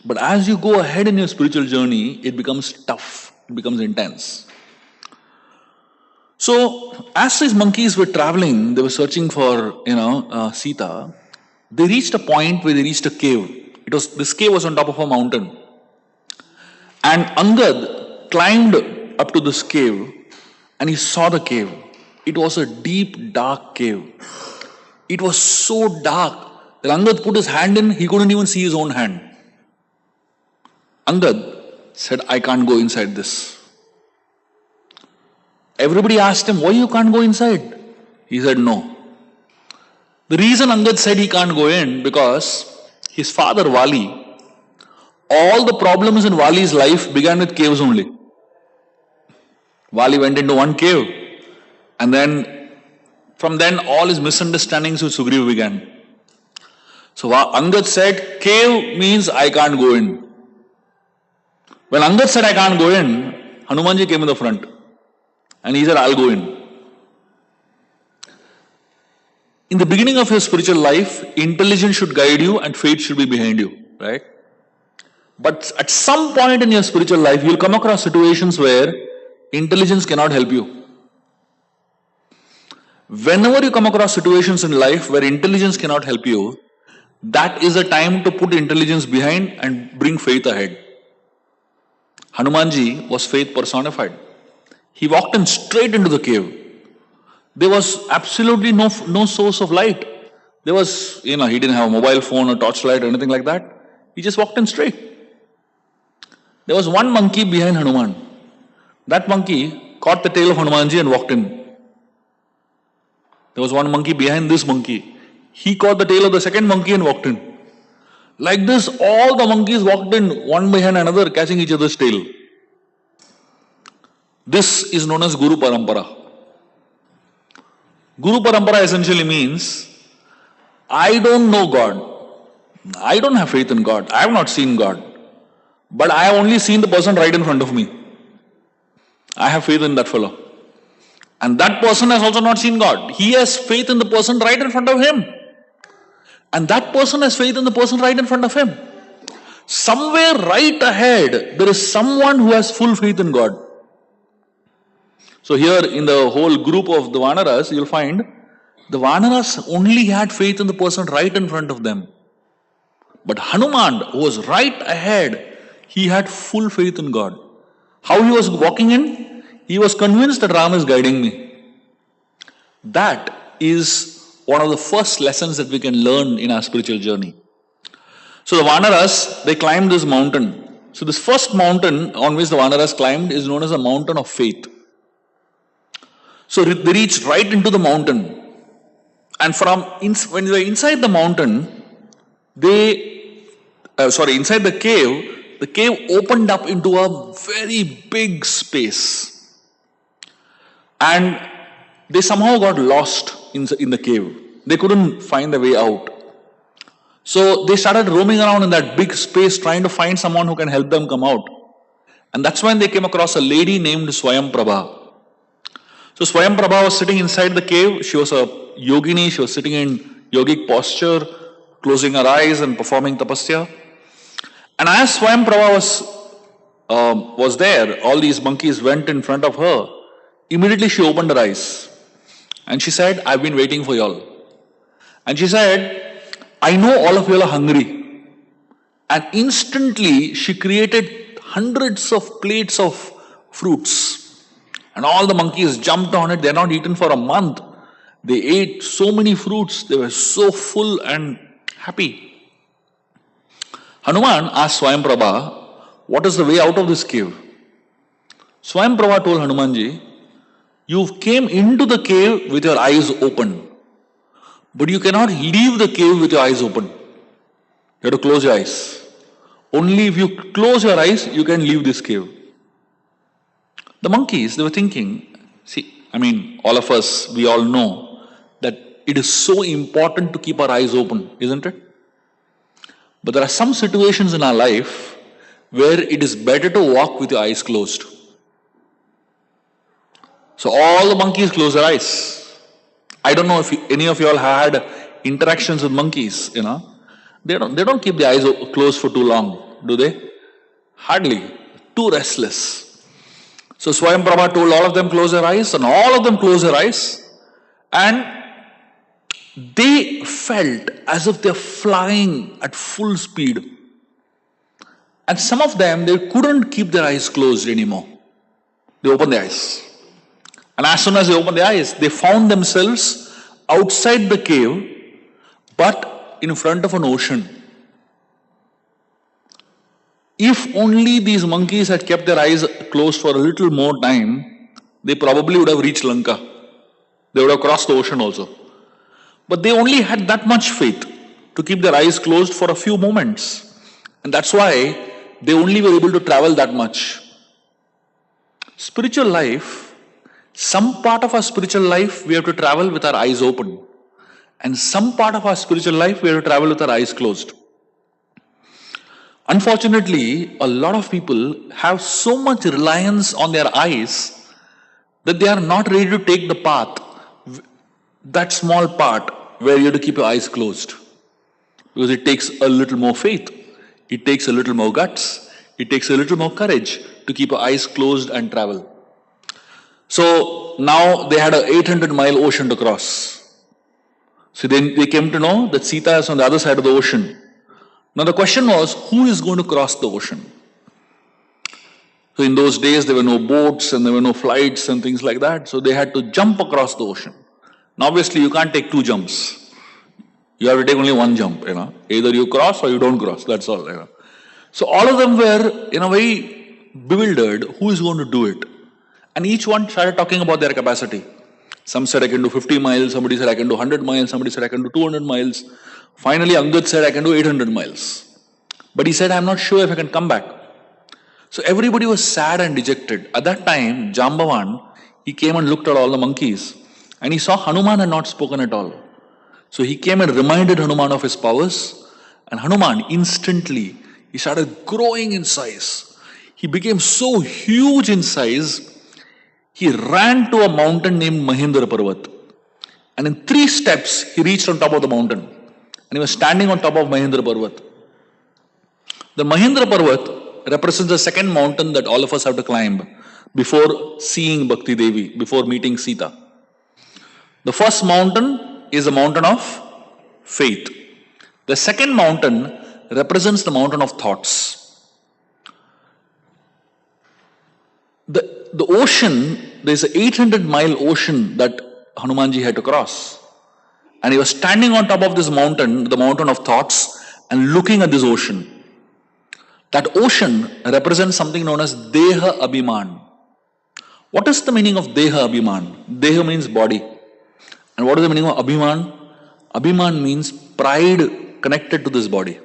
But as you go ahead in your spiritual journey, it becomes tough, it becomes intense. So as these monkeys were traveling, they were searching for, Sita. They reached a point where they reached a cave. This cave was on top of a mountain. And Angad climbed up to this cave and he saw the cave. It was a deep, dark cave. It was so dark that Angad put his hand in, he couldn't even see his own hand. Angad said, I can't go inside this. Everybody asked him, why you can't go inside? He said, no. The reason Angad said he can't go in, because his father Vali, all the problems in Vali's life began with caves only. Vali went into one cave, and then from then all his misunderstandings with Sugriva began. So Angad said, cave means I can't go in. When Angad said I can't go in, Hanumanji came in the front and he said, I'll go in. In the beginning of your spiritual life, intelligence should guide you and faith should be behind you, right? But at some point in your spiritual life, you'll come across situations where intelligence cannot help you. Whenever you come across situations in life where intelligence cannot help you, that is a time to put intelligence behind and bring faith ahead. Hanumanji was faith personified. He walked in straight into the cave. There was absolutely no source of light. There was, he didn't have a mobile phone or torchlight or anything like that. He just walked in straight. There was one monkey behind Hanuman. That monkey caught the tail of Hanumanji and walked in. There was one monkey behind this monkey. He caught the tail of the second monkey and walked in. Like this, all the monkeys walked in, one behind another, catching each other's tail. This is known as Guru Parampara. Guru Parampara essentially means, I don't know God. I don't have faith in God. I have not seen God. But I have only seen the person right in front of me. I have faith in that fellow. And that person has also not seen God. He has faith in the person right in front of him. And that person has faith in the person right in front of him. Somewhere right ahead, there is someone who has full faith in God. So here in the whole group of the Vanaras, you'll find the Vanaras only had faith in the person right in front of them. But Hanuman, who was right ahead, he had full faith in God. How he was walking in? He was convinced that Ram is guiding me. That is one of the first lessons that we can learn in our spiritual journey. So the Vanaras, they climbed this mountain. So this first mountain on which the Vanaras climbed is known as a mountain of faith. So they reached right into the mountain. And when they were inside the mountain, inside the cave opened up into a very big space. And they somehow got lost in the cave. They couldn't find their way out. So they started roaming around in that big space trying to find someone who can help them come out. And that's when they came across a lady named Swayamprabha. So Swayamprabha was sitting inside the cave. She was a yogini. She was sitting in yogic posture, closing her eyes and performing tapasya. And as Swayamprabha was there, all these monkeys went in front of her. Immediately she opened her eyes. And she said, I've been waiting for y'all. And she said, I know all of y'all are hungry. And instantly she created hundreds of plates of fruits. And all the monkeys jumped on it. They're not eaten for a month. They ate so many fruits. They were so full and happy. Hanuman asked Swayamprabha, what is the way out of this cave? Swayamprabha told Hanumanji, you came into the cave with your eyes open. But you cannot leave the cave with your eyes open. You have to close your eyes. Only if you close your eyes, you can leave this cave. The monkeys, they were thinking, all of us, we all know that it is so important to keep our eyes open, isn't it? But there are some situations in our life where it is better to walk with your eyes closed. So all the monkeys close their eyes. I don't know if any of you all had interactions with monkeys, They don't keep their eyes closed for too long, do they? Hardly. Too restless. So Swayamprabha told all of them close their eyes, and all of them closed their eyes. And they felt as if they're flying at full speed. And some of them, they couldn't keep their eyes closed anymore. They opened their eyes. And as soon as they opened their eyes, they found themselves outside the cave, but in front of an ocean. If only these monkeys had kept their eyes closed for a little more time, they probably would have reached Lanka. They would have crossed the ocean also. But they only had that much faith to keep their eyes closed for a few moments. And that's why they only were able to travel that much. Spiritual life, some part of our spiritual life we have to travel with our eyes open. And some part of our spiritual life we have to travel with our eyes closed. Unfortunately, a lot of people have so much reliance on their eyes that they are not ready to take the path, that small part where you have to keep your eyes closed. Because it takes a little more faith, it takes a little more guts, it takes a little more courage to keep your eyes closed and travel. So now they had an 800-mile ocean to cross. So then they came to know that Sita is on the other side of the ocean. Now the question was, who is going to cross the ocean? So in those days there were no boats and there were no flights and things like that. So they had to jump across the ocean. Now obviously you can't take two jumps. You have to take only one jump, Either you cross or you don't cross, that's all, So all of them were in a way bewildered, who is going to do it? And each one started talking about their capacity. Some said I can do 50 miles, somebody said I can do 100 miles, somebody said I can do 200 miles. Finally, Angad said, I can do 800 miles. But he said, I'm not sure if I can come back. So everybody was sad and dejected. At that time, Jambavan, he came and looked at all the monkeys. And he saw Hanuman had not spoken at all. So he came and reminded Hanuman of his powers. And Hanuman, instantly, he started growing in size. He became so huge in size, he ran to a mountain named Mahendra Parvat. And in 3 steps, he reached on top of the mountain. And he was standing on top of Mahendra Parvat. The Mahendra Parvat represents the second mountain that all of us have to climb before seeing Bhakti Devi, before meeting Sita. The first mountain is the mountain of faith. The second mountain represents the mountain of thoughts. The ocean, there's an 800-mile ocean that Hanumanji had to cross. And he was standing on top of this mountain, the mountain of thoughts, and looking at this ocean. That ocean represents something known as Deha Abhiman. What is the meaning of Deha Abhiman? Deha means body. And what is the meaning of Abhiman? Abhiman means pride connected to this body.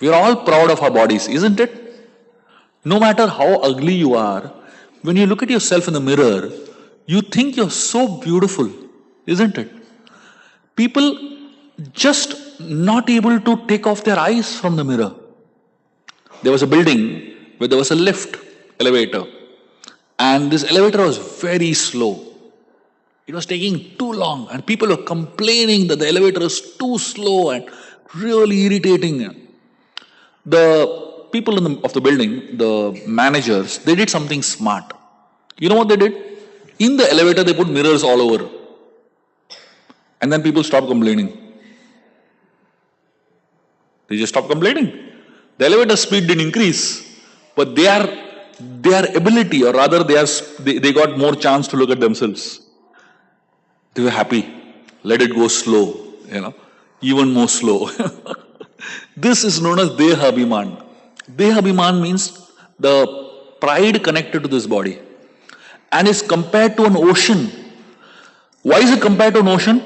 We are all proud of our bodies, isn't it? No matter how ugly you are, when you look at yourself in the mirror, you think you're so beautiful, isn't it? People just not able to take off their eyes from the mirror. There was a building where there was a lift elevator, and this elevator was very slow. It was taking too long, and people were complaining that the elevator is too slow and really irritating. The people of the building, the managers, they did something smart. You know what they did? In the elevator, they put mirrors all over. And then people stopped complaining. They just stopped complaining. The elevator speed didn't increase, but their ability, or rather they got more chance to look at themselves. They were happy. Let it go slow, even more slow. This is known as Deha Abhiman. Deha Abhiman means the pride connected to this body, and is compared to an ocean. Why is it compared to an ocean?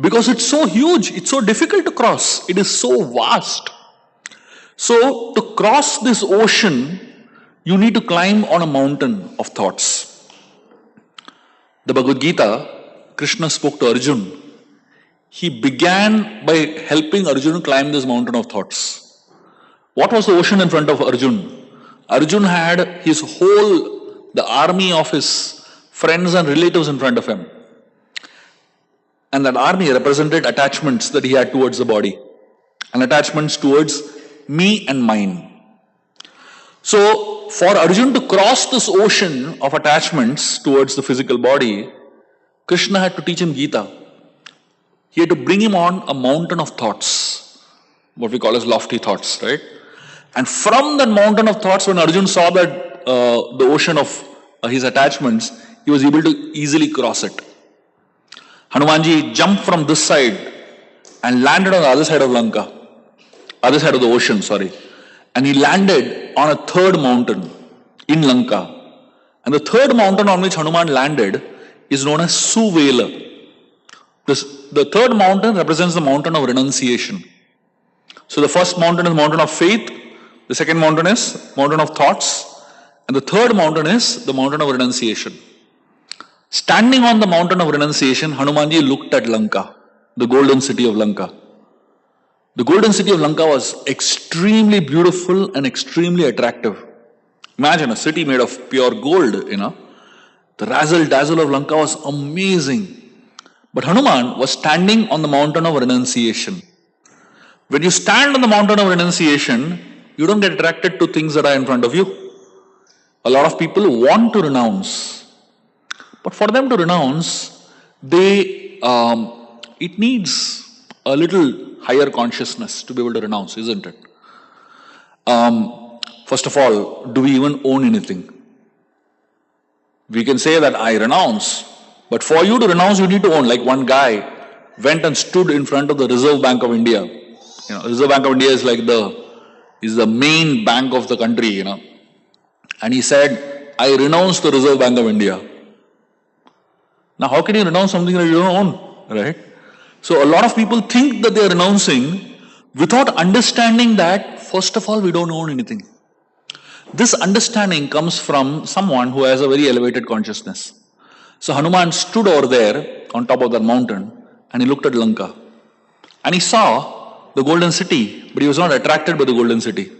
Because it's so huge, it's so difficult to cross, it is so vast. So, to cross this ocean, you need to climb on a mountain of thoughts. The Bhagavad Gita, Krishna spoke to Arjuna. He began by helping Arjuna climb this mountain of thoughts. What was the ocean in front of Arjuna? Arjuna had the army of his friends and relatives in front of him. And that army represented attachments that he had towards the body, and attachments towards me and mine. So, for Arjuna to cross this ocean of attachments towards the physical body, Krishna had to teach him Gita. He had to bring him on a mountain of thoughts, what we call as lofty thoughts, right? And from that mountain of thoughts, when Arjuna saw that the ocean of his attachments, he was able to easily cross it. Hanumanji jumped from this side and landed on the other side of Lanka, other side of the ocean, and he landed on a third mountain in Lanka. And the third mountain on which Hanuman landed is known as Suvela. The third mountain represents the mountain of renunciation. So the first mountain is mountain of faith, the second mountain is mountain of thoughts, and the third mountain is the mountain of renunciation. Standing on the mountain of renunciation, Hanumanji looked at Lanka, the golden city of Lanka. The golden city of Lanka was extremely beautiful and extremely attractive. Imagine a city made of pure gold, The razzle-dazzle of Lanka was amazing. But Hanuman was standing on the mountain of renunciation. When you stand on the mountain of renunciation, you don't get attracted to things that are in front of you. A lot of people want to renounce. But for them to renounce, it needs a little higher consciousness to be able to renounce, isn't it? First of all, do we even own anything? We can say that I renounce, but for you to renounce, you need to own. Like one guy went and stood in front of the Reserve Bank of India. Reserve Bank of India is like the main bank of the country, And he said, I renounce the Reserve Bank of India. Now, how can you renounce something that you don't own, right? So, a lot of people think that they are renouncing without understanding that, first of all, we don't own anything. This understanding comes from someone who has a very elevated consciousness. So, Hanuman stood over there on top of that mountain and he looked at Lanka. And he saw the golden city, but he was not attracted by the golden city.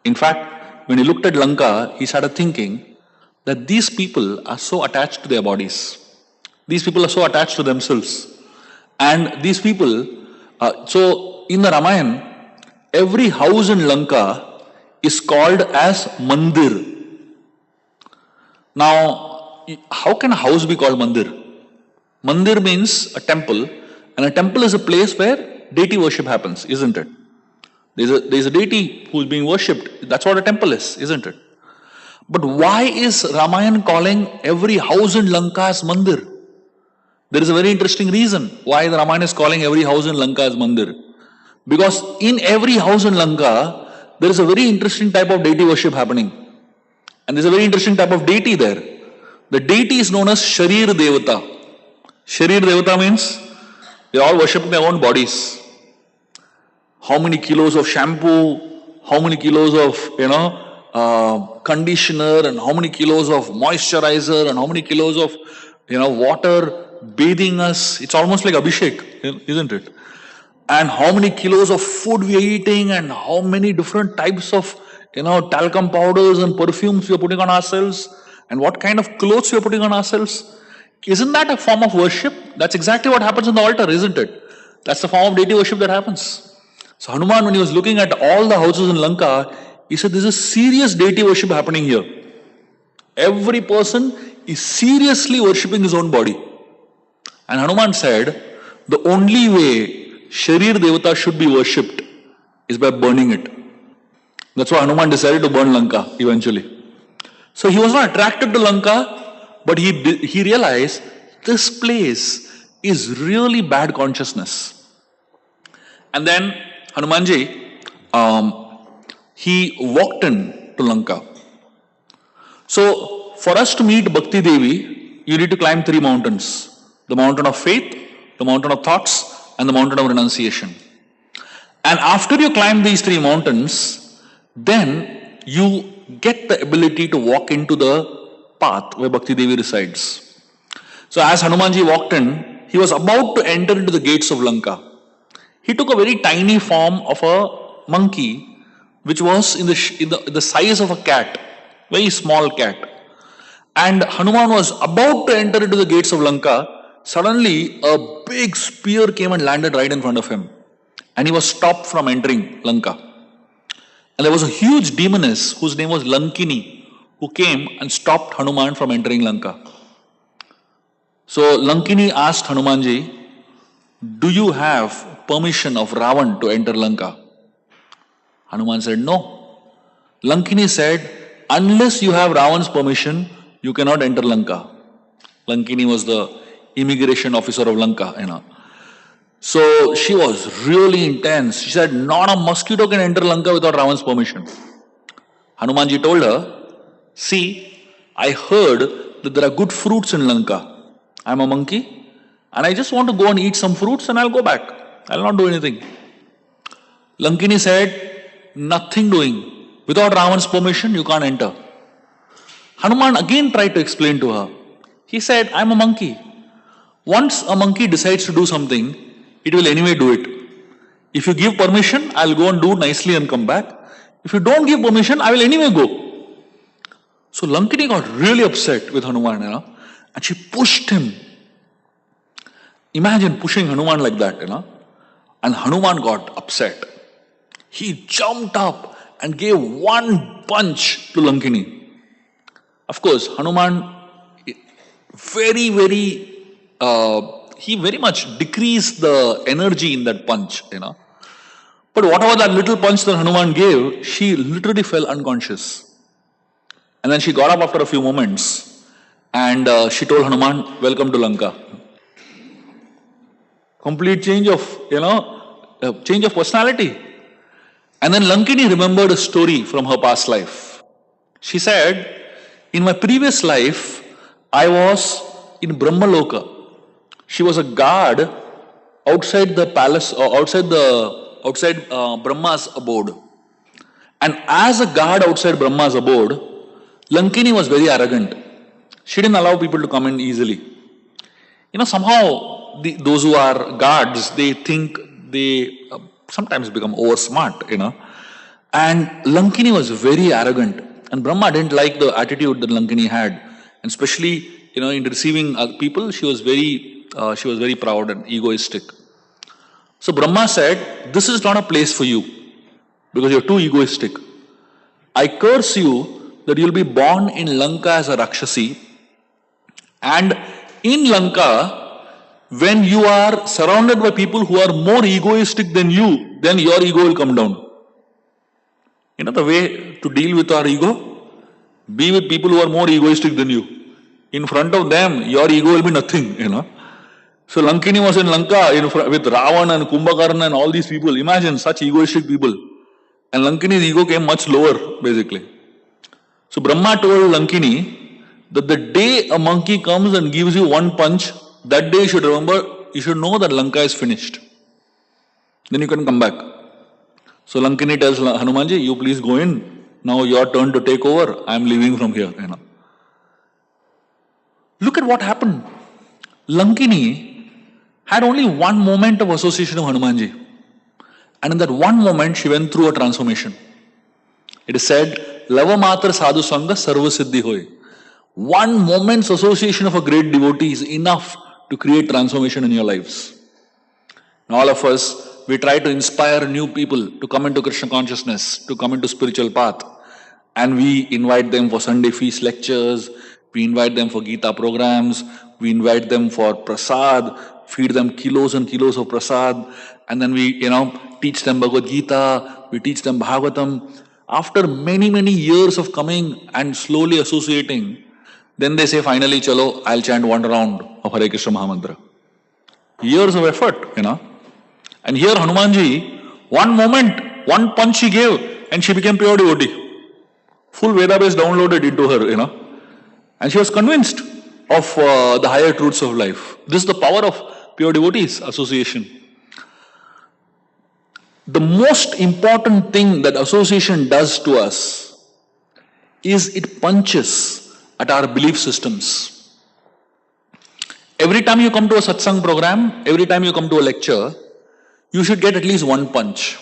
In fact, when he looked at Lanka, he started thinking that these people are so attached to their bodies. These people are so attached to themselves. And these people, so in the Ramayana, every house in Lanka is called as Mandir. Now, how can a house be called Mandir? Mandir means a temple, and a temple is a place where deity worship happens, isn't it? There's a deity who's being worshipped. That's what a temple is, isn't it? But why is Ramayana calling every house in Lanka as Mandir? There is a very interesting reason why the Ramayana is calling every house in Lanka as Mandir. Because in every house in Lanka, there is a very interesting type of deity worship happening. And there's a very interesting type of deity there. The deity is known as Sharir Devata. Sharir Devata means they all worship their own bodies. How many kilos of shampoo, how many kilos of, conditioner, and how many kilos of moisturizer, and how many kilos of, water bathing us. It's almost like Abhishek, isn't it? And how many kilos of food we are eating, and how many different types of, talcum powders and perfumes we are putting on ourselves, and what kind of clothes we are putting on ourselves. Isn't that a form of worship? That's exactly what happens on the altar, isn't it? That's the form of deity worship that happens. So Hanuman, when he was looking at all the houses in Lanka, he said, "This is serious deity worship happening here. Every person is seriously worshipping his own body." And Hanuman said, the only way Sharir Devata should be worshipped is by burning it. That's why Hanuman decided to burn Lanka eventually. So he was not attracted to Lanka, but he realized this place is really bad consciousness. And then Hanumanji, he walked in to Lanka. So for us to meet Bhakti Devi, you need to climb 3 mountains. The mountain of faith, the mountain of thoughts, and the mountain of renunciation. And after you climb these 3 mountains, then you get the ability to walk into the path where Bhakti Devi resides. So as Hanumanji walked in, he was about to enter into the gates of Lanka. He took a very tiny form of a monkey, which was in the size of a cat, very small cat. And Hanuman was about to enter into the gates of Lanka. Suddenly, a big spear came and landed right in front of him. And he was stopped from entering Lanka. And there was a huge demoness whose name was Lankini, who came and stopped Hanuman from entering Lanka. So Lankini asked Hanumanji, "Do you have permission of Ravan to enter Lanka?" Hanuman said, "No." Lankini said, "Unless you have Ravan's permission, you cannot enter Lanka." Lankini was the immigration officer of Lanka, So she was really intense. She said, "Not a mosquito can enter Lanka without Ravan's permission." Hanumanji told her, "See, I heard that there are good fruits in Lanka. I'm a monkey and I just want to go and eat some fruits and I'll go back. I'll not do anything." Lankini said, "Nothing doing. Without Ravan's permission, you can't enter." Hanuman again tried to explain to her. He said, "I'm a monkey. Once a monkey decides to do something, it will anyway do it. If you give permission, I'll go and do nicely and come back. If you don't give permission, I will anyway go." So Lankini got really upset with Hanuman, and she pushed him. Imagine pushing Hanuman like that, and Hanuman got upset. He jumped up and gave one punch to Lankini. Of course, Hanuman very much decreased the energy in that punch, But whatever that little punch that Hanuman gave, she literally fell unconscious. And then she got up after a few moments and she told Hanuman, "Welcome to Lanka." Complete change of, change of personality. And then Lankini remembered a story from her past life. She said, "In my previous life, I was in Brahmaloka." She was a guard outside the palace, or outside Brahma's abode. And as a guard outside Brahma's abode, Lankini was very arrogant. She didn't allow people to come in easily. Somehow those who are guards, they think they sometimes become over smart, And Lankini was very arrogant. And Brahma didn't like the attitude that Lankini had. And especially, in receiving people, she was very proud and egoistic. So Brahma said, "This is not a place for you because you're too egoistic. I curse you that you'll be born in Lanka as a Rakshasi. And in Lanka, when you are surrounded by people who are more egoistic than you, then your ego will come down." The way to deal with our ego? Be with people who are more egoistic than you. In front of them, your ego will be nothing, So Lankini was in Lanka with Ravan and Kumbhakarna and all these people. Imagine such egoistic people. And Lankini's ego came much lower, basically. So Brahma told Lankini that the day a monkey comes and gives you one punch, that day you should know that Lanka is finished. Then you can come back. So Lankini tells Hanumanji, "You please go in. Now your turn to take over. I am leaving from here." Look at what happened. Lankini had only one moment of association of Hanumanji. And in that one moment, she went through a transformation. It is said, "Lava matra sadhu sangha sarva siddhi hoy." One moment's association of a great devotee is enough to create transformation in your lives. And all of us, we try to inspire new people to come into Krishna consciousness, to come into spiritual path. And we invite them for Sunday feast lectures, we invite them for Gita programs, we invite them for prasad, feed them kilos and kilos of prasad, and then we, teach them Bhagavad Gita, we teach them Bhagavatam. After many, many years of coming and slowly associating, then they say finally, chalo, I'll chant one round of Hare Krishna Mahamantra. Years of effort, And here Hanumanji, one moment, one punch he gave, and she became pure devotee. Full Veda base downloaded into her, And she was convinced of the higher truths of life. This is the power of pure devotees association. The most important thing that association does to us is it punches at our belief systems. Every time you come to a satsang program, every time you come to a lecture, you should get at least one punch.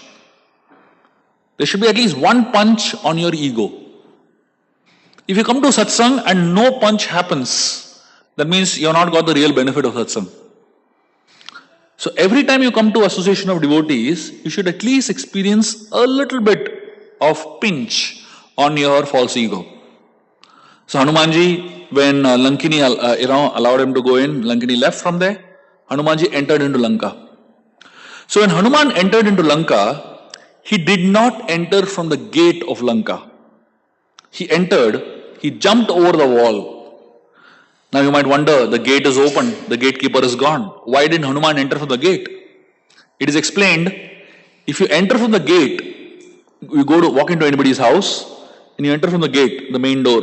There should be at least one punch on your ego. If you come to satsang and no punch happens, that means you have not got the real benefit of satsang. So every time you come to association of devotees, you should at least experience a little bit of pinch on your false ego. So Hanumanji, when Lankini allowed him to go in, Lankini left from there. Hanumanji entered into Lanka. So when Hanuman entered into Lanka, he did not enter from the gate of Lanka. He entered, he jumped over the wall. Now you might wonder, the gate is open, the gatekeeper is gone. Why didn't Hanuman enter from the gate? It is explained, if you enter from the gate, you go to walk into anybody's house, and you enter from the gate, the main door,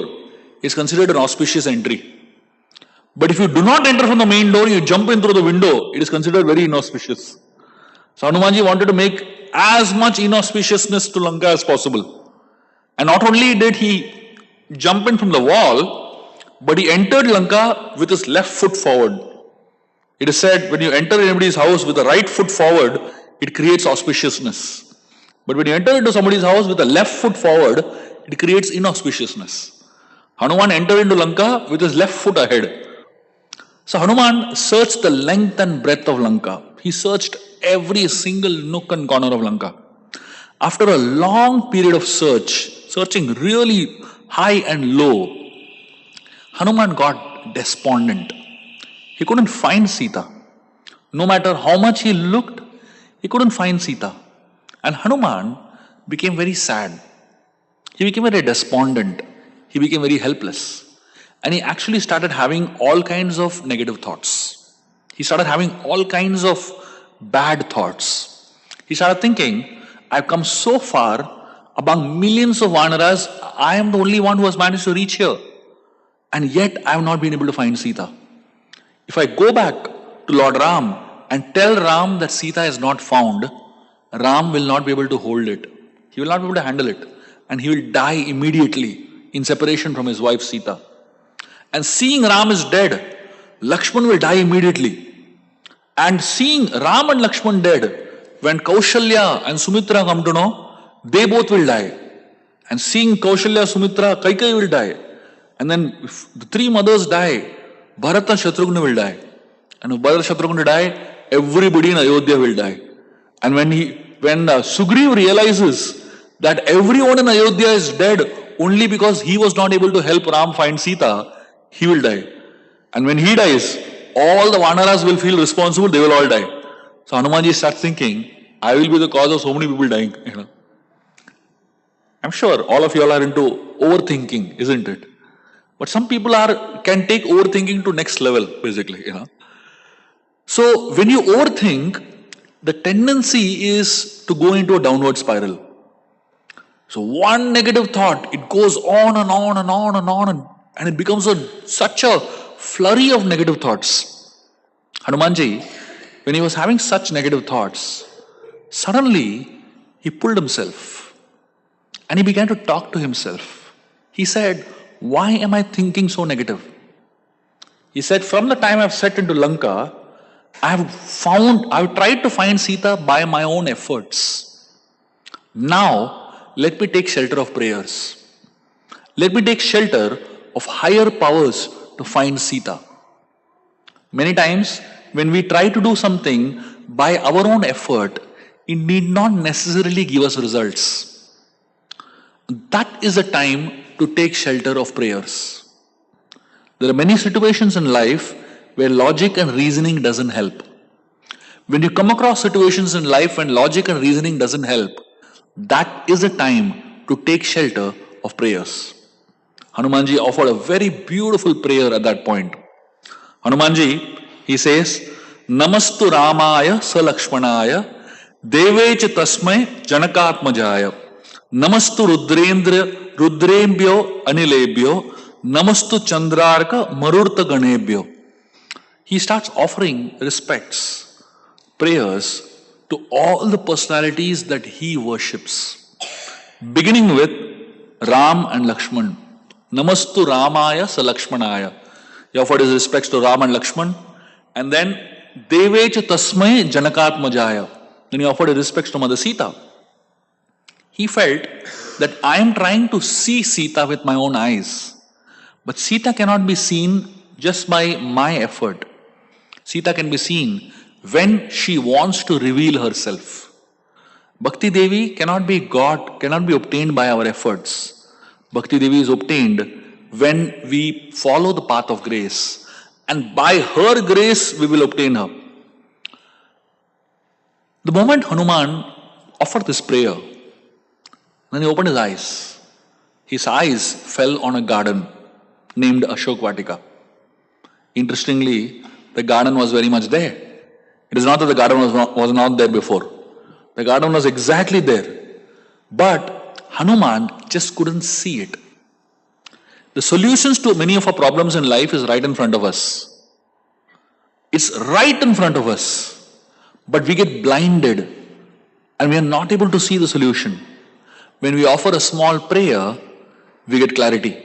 is considered an auspicious entry. But if you do not enter from the main door, you jump in through the window, it is considered very inauspicious. So Hanumanji wanted to make as much inauspiciousness to Lanka as possible. And not only did he jump in from the wall, but he entered Lanka with his left foot forward. It is said, when you enter anybody's house with the right foot forward, it creates auspiciousness. But when you enter into somebody's house with the left foot forward, it creates inauspiciousness. Hanuman entered into Lanka with his left foot ahead. So Hanuman searched the length and breadth of Lanka. He searched every single nook and corner of Lanka. After a long period of searching really high and low, Hanuman got despondent. He couldn't find Sita. No matter how much he looked, he couldn't find Sita. And Hanuman became very sad. He became very despondent. He became very helpless. And he actually started having all kinds of negative thoughts. He started having all kinds of bad thoughts. He started thinking, I've come so far among millions of Vanaras, I am the only one who has managed to reach here. And yet I have not been able to find Sita. If I go back to Lord Ram and tell Ram that Sita is not found, Ram will not be able to hold it. He will not be able to handle it. And he will die immediately in separation from his wife Sita. And seeing Ram is dead, Lakshman will die immediately. And seeing Ram and Lakshman dead, when Kaushalya and Sumitra come to know, they both will die. And seeing Kaushalya, Sumitra, Kaikeyi will die. And then if the three mothers die, Bharata and Shatrugna will die. And if Bharata and Shatrugna die, everybody in Ayodhya will die. And when Sugriv realizes that everyone in Ayodhya is dead only because he was not able to help Ram find Sita, he will die. And when he dies, all the Vanaras will feel responsible, they will all die. So Hanumanji starts thinking, I will be the cause of so many people dying. I'm sure all of you all are into overthinking, isn't it? But some people can take overthinking to next level, basically. So when you overthink, the tendency is to go into a downward spiral. So one negative thought, it goes on and on and on and on, and it becomes such a flurry of negative thoughts. Hanumanji, when he was having such negative thoughts, suddenly he pulled himself and he began to talk to himself. He said, why am I thinking so negative? He said, from the time I've set into Lanka, I've tried to find Sita by my own efforts. Now, let me take shelter of prayers. Let me take shelter of higher powers to find Sita. Many times, when we try to do something by our own effort, it need not necessarily give us results. That is a time to take shelter of prayers. There are many situations in life where logic and reasoning doesn't help. When you come across situations in life when logic and reasoning doesn't help, that is a time to take shelter of prayers. Hanumanji offered a very beautiful prayer at that point. Hanumanji, he says, Namastu Ramaya Salakshmanaya Devech Tasmai Janakatmajaya Namastu Rudrembhyo Anilebhyo Namastu Chandrarka Marurta Ganebhyo. He starts offering respects, prayers to all the personalities that he worships. Beginning with Ram and Lakshman. Namastu Ramaya Salakshmanaya. He offered his respects to Ram and Lakshman. And then Devecha Tasmai Janakatmajaya. Then he offered his respects to Mother Sita. He felt that I am trying to see Sita with my own eyes. But Sita cannot be seen just by my effort. Sita can be seen when she wants to reveal herself. Bhakti Devi cannot be God, cannot be obtained by our efforts. Bhakti Devi is obtained when we follow the path of grace. And by her grace, we will obtain her. The moment Hanuman offered this prayer, then he opened his eyes fell on a garden named Ashok Vatika. Interestingly, the garden was very much there. It is not that the garden was not there before. The garden was exactly there. But Hanuman just couldn't see it. The solutions to many of our problems in life is right in front of us. It's right in front of us. But we get blinded and we are not able to see the solution. When we offer a small prayer, we get clarity.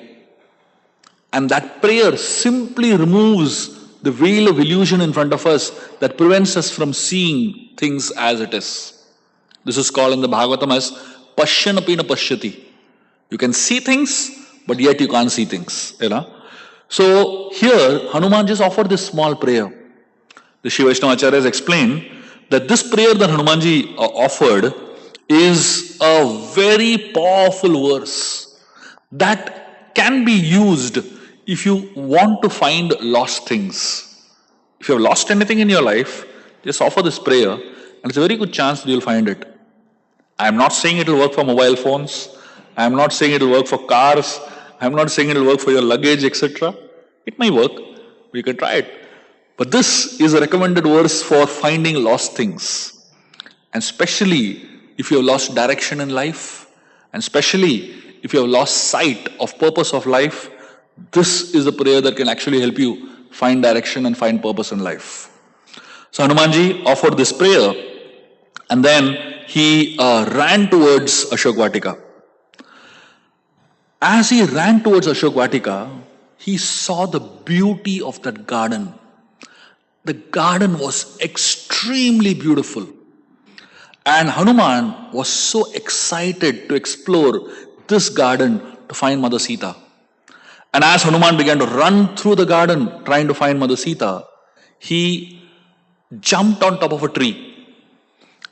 And that prayer simply removes the veil of illusion in front of us that prevents us from seeing things as it is. This is called in the Bhagavatam as Pashyanapina Pashyati. You can see things, but yet you can't see things. So here, Hanuman just offered this small prayer. The Shiva Vaishnavacharyas explain that this prayer that Hanumanji offered is a very powerful verse that can be used if you want to find lost things. If you have lost anything in your life, just offer this prayer and it's a very good chance that you'll find it. I am not saying it will work for mobile phones. I am not saying it will work for cars. I am not saying it will work for your luggage, etc. It may work. You can try it. But this is a recommended verse for finding lost things. And especially if you have lost direction in life, and especially if you have lost sight of purpose of life, this is a prayer that can actually help you find direction and find purpose in life. So Hanumanji offered this prayer and then he ran towards Ashok Vatika. As he ran towards Ashok Vatika, he saw the beauty of that garden. The garden was extremely beautiful. And Hanuman was so excited to explore this garden to find Mother Sita. And as Hanuman began to run through the garden trying to find Mother Sita, he jumped on top of a tree.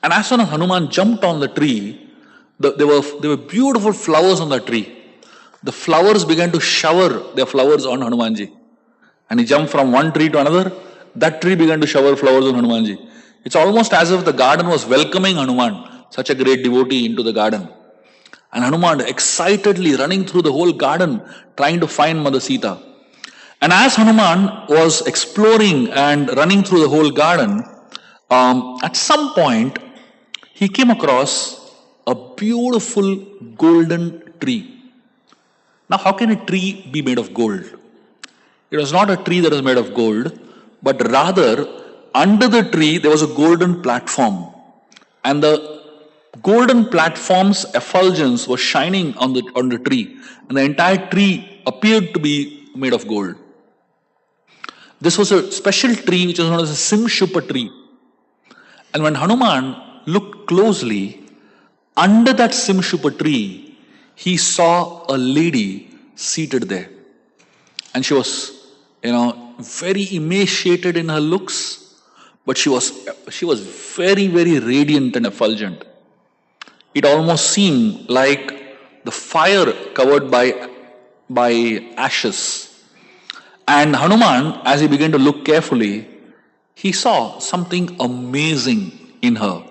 And as soon as Hanuman jumped on the tree, there were beautiful flowers on the tree. The flowers began to shower their flowers on Hanumanji. And he jumped from one tree to another. That tree began to shower flowers on Hanumanji. It's almost as if the garden was welcoming Hanuman, such a great devotee, into the garden. And Hanuman excitedly running through the whole garden, trying to find Mother Sita. And as Hanuman was exploring and running through the whole garden, at some point, he came across a beautiful golden tree. Now, how can a tree be made of gold? It was not a tree that was made of gold, but rather, under the tree, there was a golden platform. And the golden platform's effulgence was shining on the tree. And the entire tree appeared to be made of gold. This was a special tree which was known as a Simshupa tree. And when Hanuman looked closely, under that Simshupa tree, he saw a lady seated there. And she was, very emaciated in her looks, but she was very, very radiant and effulgent. It almost seemed like the fire covered by ashes. And Hanuman, as he began to look carefully, he saw something amazing in her.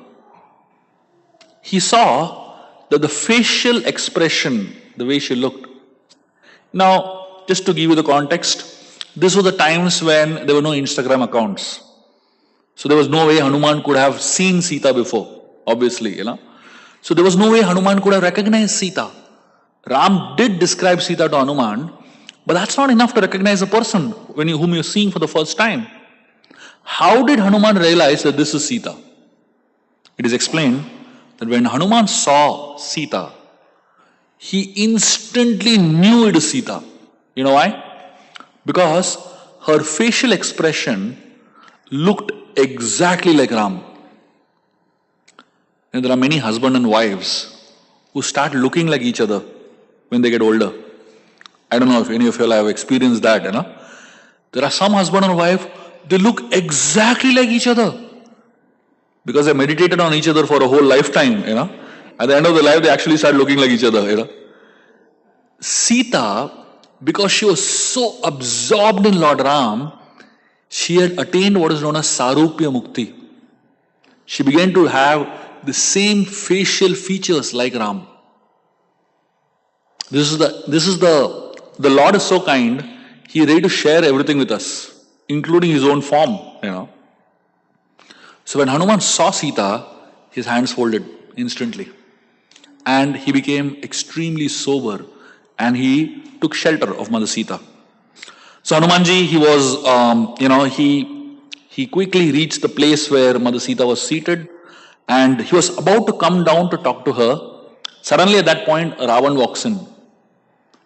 He saw that the facial expression, the way she looked. Now, just to give you the context, this was the times when there were no Instagram accounts. So there was no way Hanuman could have seen Sita before, obviously, So there was no way Hanuman could have recognized Sita. Ram did describe Sita to Hanuman, but that's not enough to recognize a person whom you're seeing for the first time. How did Hanuman realize that this is Sita? It is explained that when Hanuman saw Sita, he instantly knew it is Sita. You know why? Because her facial expression looked exactly like Ram. And there are many husband and wives who start looking like each other when they get older. I don't know if any of you have experienced that, There are some husband and wife, they look exactly like each other. Because they meditated on each other for a whole lifetime, At the end of their life, they actually start looking like each other, Sita, because she was so absorbed in Lord Ram, she had attained what is known as Sarupya Mukti. She began to have the same facial features like Ram. This is the Lord is so kind, He is ready to share everything with us, including His own form, So when Hanuman saw Sita, his hands folded instantly. And he became extremely sober and he took shelter of Mother Sita. So Hanumanji, he was, he quickly reached the place where Mother Sita was seated and he was about to come down to talk to her. Suddenly at that point, Ravan walks in.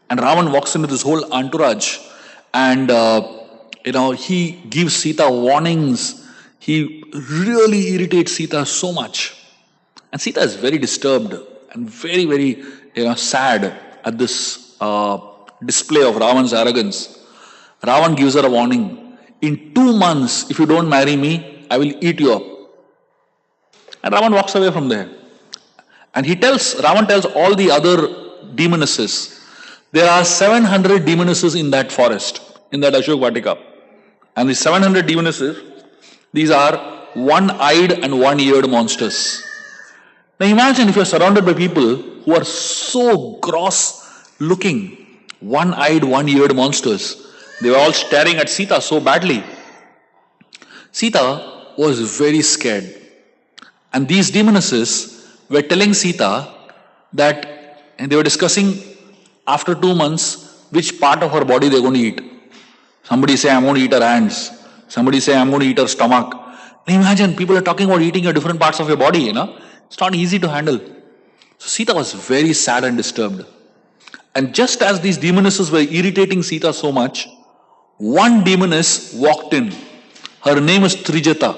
And Ravan walks in with his whole entourage and, he gives Sita warnings. He really irritates Sita so much. And Sita is very disturbed and very, very, sad at this display of Ravan's arrogance. Ravan gives her a warning. In 2 months, if you don't marry me, I will eat you up. And Ravan walks away from there. And Ravan tells all the other demonesses, there are 700 demonesses in that forest, in that Ashok Vatika. And the 700 demonesses, these are one-eyed and one-eared monsters. Now imagine if you're surrounded by people who are so gross-looking, one-eyed, one-eared monsters. They were all staring at Sita so badly. Sita was very scared. And these demonesses were telling Sita that, and they were discussing after 2 months which part of her body they're going to eat. Somebody say, I'm going to eat her hands. Somebody say, I'm going to eat her stomach. Now imagine, people are talking about eating your different parts of your body, It's not easy to handle. So Sita was very sad and disturbed. And just as these demonesses were irritating Sita so much, one demoness walked in. Her name is Trijata.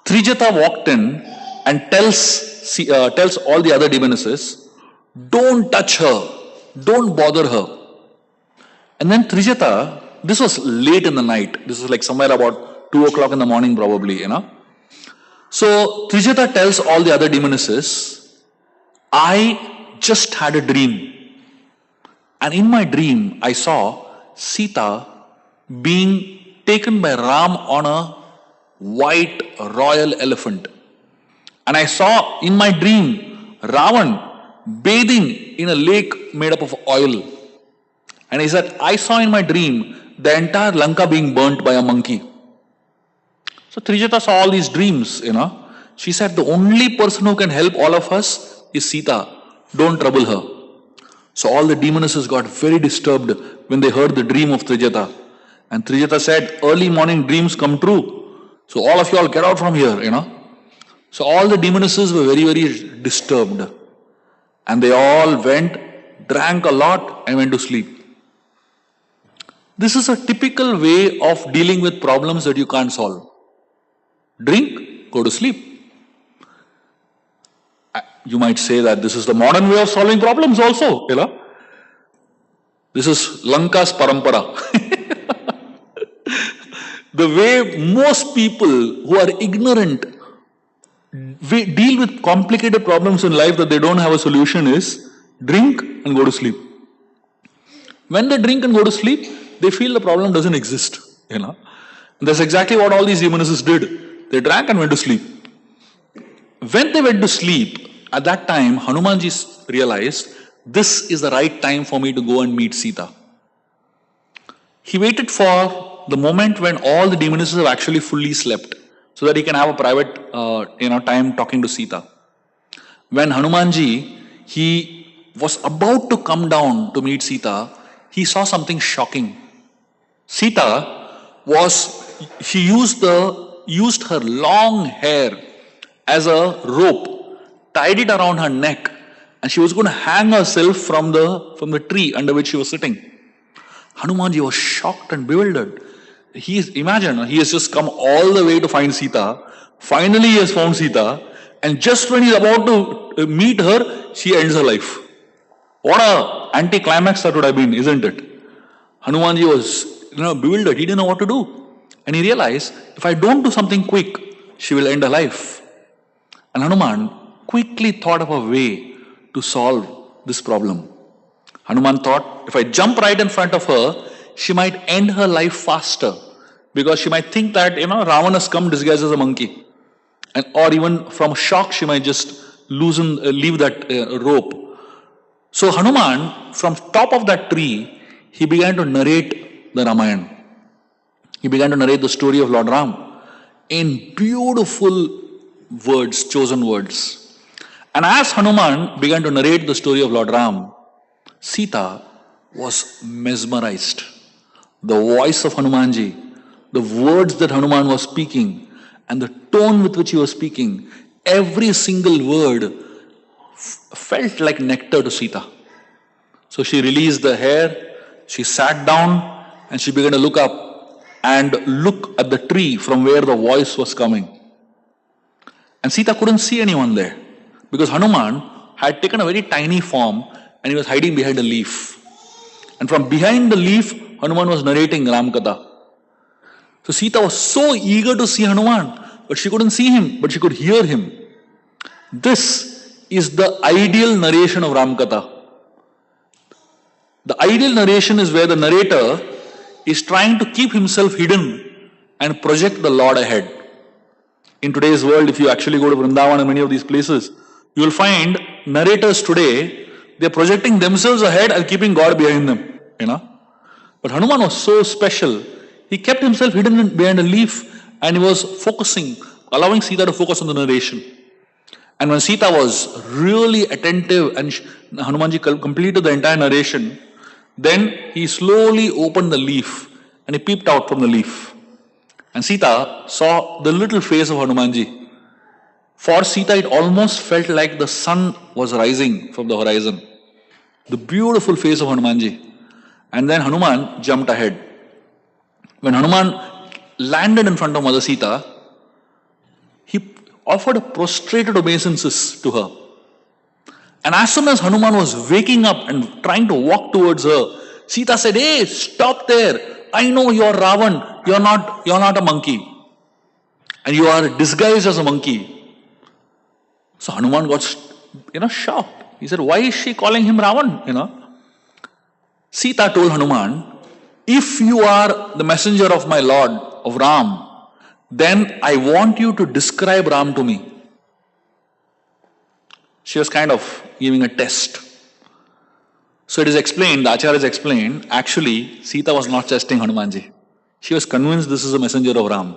Trijata walked in and tells all the other demonesses, don't touch her, don't bother her. And then Trijata, this was late in the night, this was like somewhere about 2 o'clock in the morning probably, So Trijata tells all the other demonesses, I just had a dream. And in my dream, I saw Sita being taken by Ram on a white royal elephant. And I saw in my dream Ravan bathing in a lake made up of oil. And he said, I saw in my dream the entire Lanka being burnt by a monkey. So Trijata saw all these dreams, She said, the only person who can help all of us is Sita. Don't trouble her. So all the demonesses got very disturbed when they heard the dream of Trijata. And Trijata said, early morning dreams come true. So all of you all get out from here, So all the demonesses were very, very disturbed. And they all went, drank a lot and went to sleep. This is a typical way of dealing with problems that you can't solve. Drink, go to sleep. You might say that this is the modern way of solving problems also, This is Lanka's parampara. The way most people who are ignorant deal with complicated problems in life that they don't have a solution is drink and go to sleep. When they drink and go to sleep, they feel the problem doesn't exist. And that's exactly what all these demonists did. They drank and went to sleep. When they went to sleep, at that time, Hanumanji realized, this is the right time for me to go and meet Sita. He waited for the moment when all the demonists have actually fully slept, so that he can have a private time talking to Sita. When Hanumanji, he was about to come down to meet Sita, he saw something shocking. Sita she used her long hair as a rope, tied it around her neck, and she was going to hang herself from the tree under which she was sitting. Hanumanji was shocked and bewildered. Imagine, he has just come all the way to find Sita. Finally, he has found Sita, and just when he is about to meet her, she ends her life. What a anticlimax that would have been, isn't it? Hanumanji was bewildered. He didn't know what to do. And he realized, if I don't do something quick, she will end her life. And Hanuman quickly thought of a way to solve this problem. Hanuman thought, if I jump right in front of her, she might end her life faster, because she might think that Ravan has come disguised as a monkey, or even from shock she might just leave that rope. So Hanuman, from top of that tree, he began to narrate the Ramayana. He began to narrate the story of Lord Ram in beautiful words, chosen words. And as Hanuman began to narrate the story of Lord Ram, Sita was mesmerized. The voice of Hanumanji, the words that Hanuman was speaking, and the tone with which he was speaking, every single word felt like nectar to Sita. So she released the hair, she sat down, and she began to look up and look at the tree from where the voice was coming. And Sita couldn't see anyone there, because Hanuman had taken a very tiny form and he was hiding behind a leaf. And from behind the leaf, Hanuman was narrating Ram Katha. So Sita was so eager to see Hanuman, but she couldn't see him, but she could hear him. This is the ideal narration of Ram Katha. The ideal narration is where the narrator is trying to keep himself hidden and project the Lord ahead. In today's world, if you actually go to Vrindavan and many of these places, you will find narrators today, they are projecting themselves ahead and keeping God behind them. But Hanuman was so special. He kept himself hidden behind a leaf and he was focusing, allowing Sita to focus on the narration. And when Sita was really attentive and Hanumanji completed the entire narration, then he slowly opened the leaf and he peeped out from the leaf. And Sita saw the little face of Hanumanji. For Sita, it almost felt like the sun was rising from the horizon. The beautiful face of Hanumanji. And then Hanuman jumped ahead. When Hanuman landed in front of Mother Sita, he offered a prostrated obeisances to her. And as soon as Hanuman was waking up and trying to walk towards her, Sita said, "Hey, stop there. I know you're Ravan. You're not a monkey. And you are disguised as a monkey." So Hanuman got, shocked. He said, "Why is she calling him Ravan?" Sita told Hanuman, "If you are the messenger of my Lord, of Ram, then I want you to describe Ram to me." She was kind of giving a test. So it is explained, the Acharyas explained, actually Sita was not testing Hanumanji. She was convinced this is a messenger of Ram.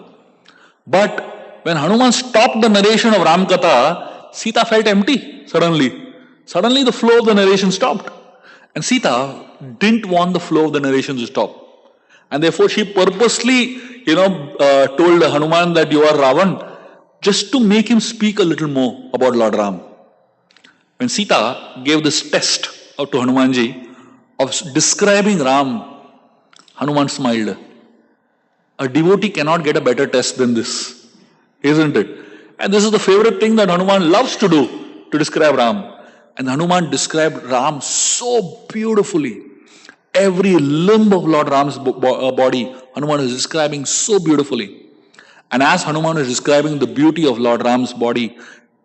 But when Hanuman stopped the narration of Ram Katha, Sita felt empty suddenly. Suddenly the flow of the narration stopped. And Sita didn't want the flow of the narration to stop. And therefore she purposely, told Hanuman that you are Ravan, just to make him speak a little more about Lord Ram. When Sita gave this test to Hanumanji of describing Ram, Hanuman smiled. A devotee cannot get a better test than this, isn't it? And this is the favorite thing that Hanuman loves to do, to describe Ram. And Hanuman described Ram so beautifully. Every limb of Lord Ram's body, Hanuman is describing so beautifully. And as Hanuman is describing the beauty of Lord Ram's body,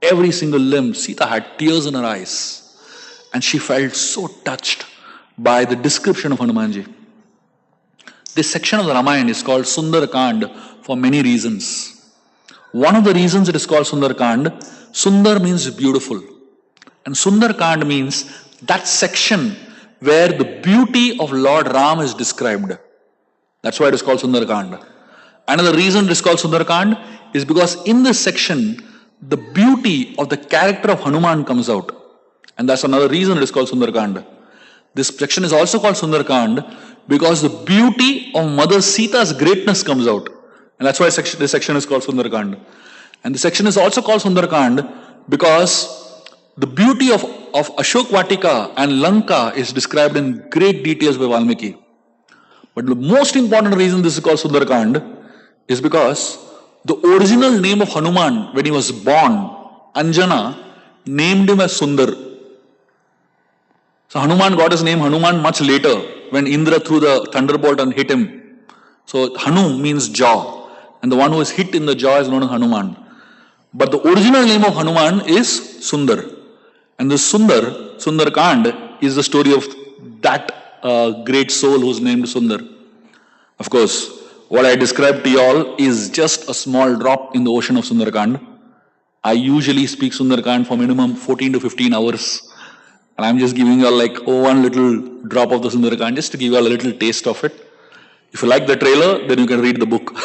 every single limb, Sita had tears in her eyes. And she felt so touched by the description of Hanumanji. This section of the Ramayana is called Sundar Kand for many reasons. One of the reasons it is called Sundar Kand, Sundar means beautiful. And Sundar Kand means that section where the beauty of Lord Ram is described. That's why it is called Sundar Kand. Another reason it is called Sundar Kand is because in this section, the beauty of the character of Hanuman comes out. And that's another reason it is called Sundar Kand. This section is also called Sundar Kand because the beauty of Mother Sita's greatness comes out. And that's why this section is called Sundar Kand. And the section is also called Sundar Kand because the beauty of Ashok Vatika and Lanka is described in great details by Valmiki. But the most important reason this is called Sundar Kand is because the original name of Hanuman when he was born, Anjana, named him as Sundar. So Hanuman got his name Hanuman much later when Indra threw the thunderbolt and hit him. So Hanu means jaw, and the one who is hit in the jaw is known as Hanuman. But the original name of Hanuman is Sundar. And the Sundar Kand, is the story of that great soul who is named Sundar. Of course, what I described to you all is just a small drop in the ocean of Sundar Kand. I usually speak Sundar Kand for minimum 14 to 15 hours. And I'm just giving you all like one little drop of the Sundar Kand just to give you all a little taste of it. If you like the trailer, then you can read the book.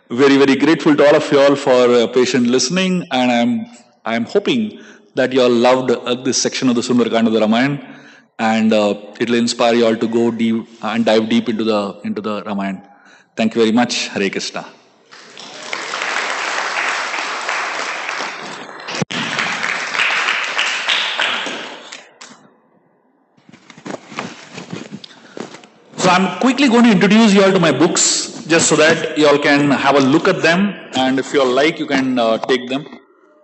Very, very grateful to all of you all for patient listening, and I'm hoping that you all loved this section of the Sundar Kand of the Ramayana, and it will inspire you all to go deep and dive deep into the Ramayana. Thank you very much. Hare Krishna. So I'm quickly going to introduce you all to my books, just so that you all can have a look at them, and if you all like, you can take them.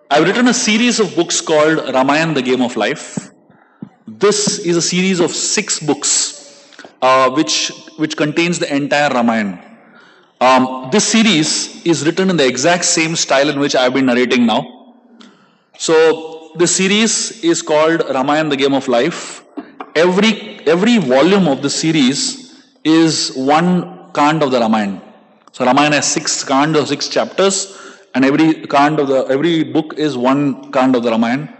I've written a series of books called Ramayana, the Game of Life. This is a series of 6 books, which contains the entire Ramayana. This series is written in the exact same style in which I've been narrating now. So this series is called Ramayana, the Game of Life. Every volume of the series is one Kand of the Ramayana. So Ramayana has 6 Kand or 6 chapters, and every book is one Kand of the Ramayana.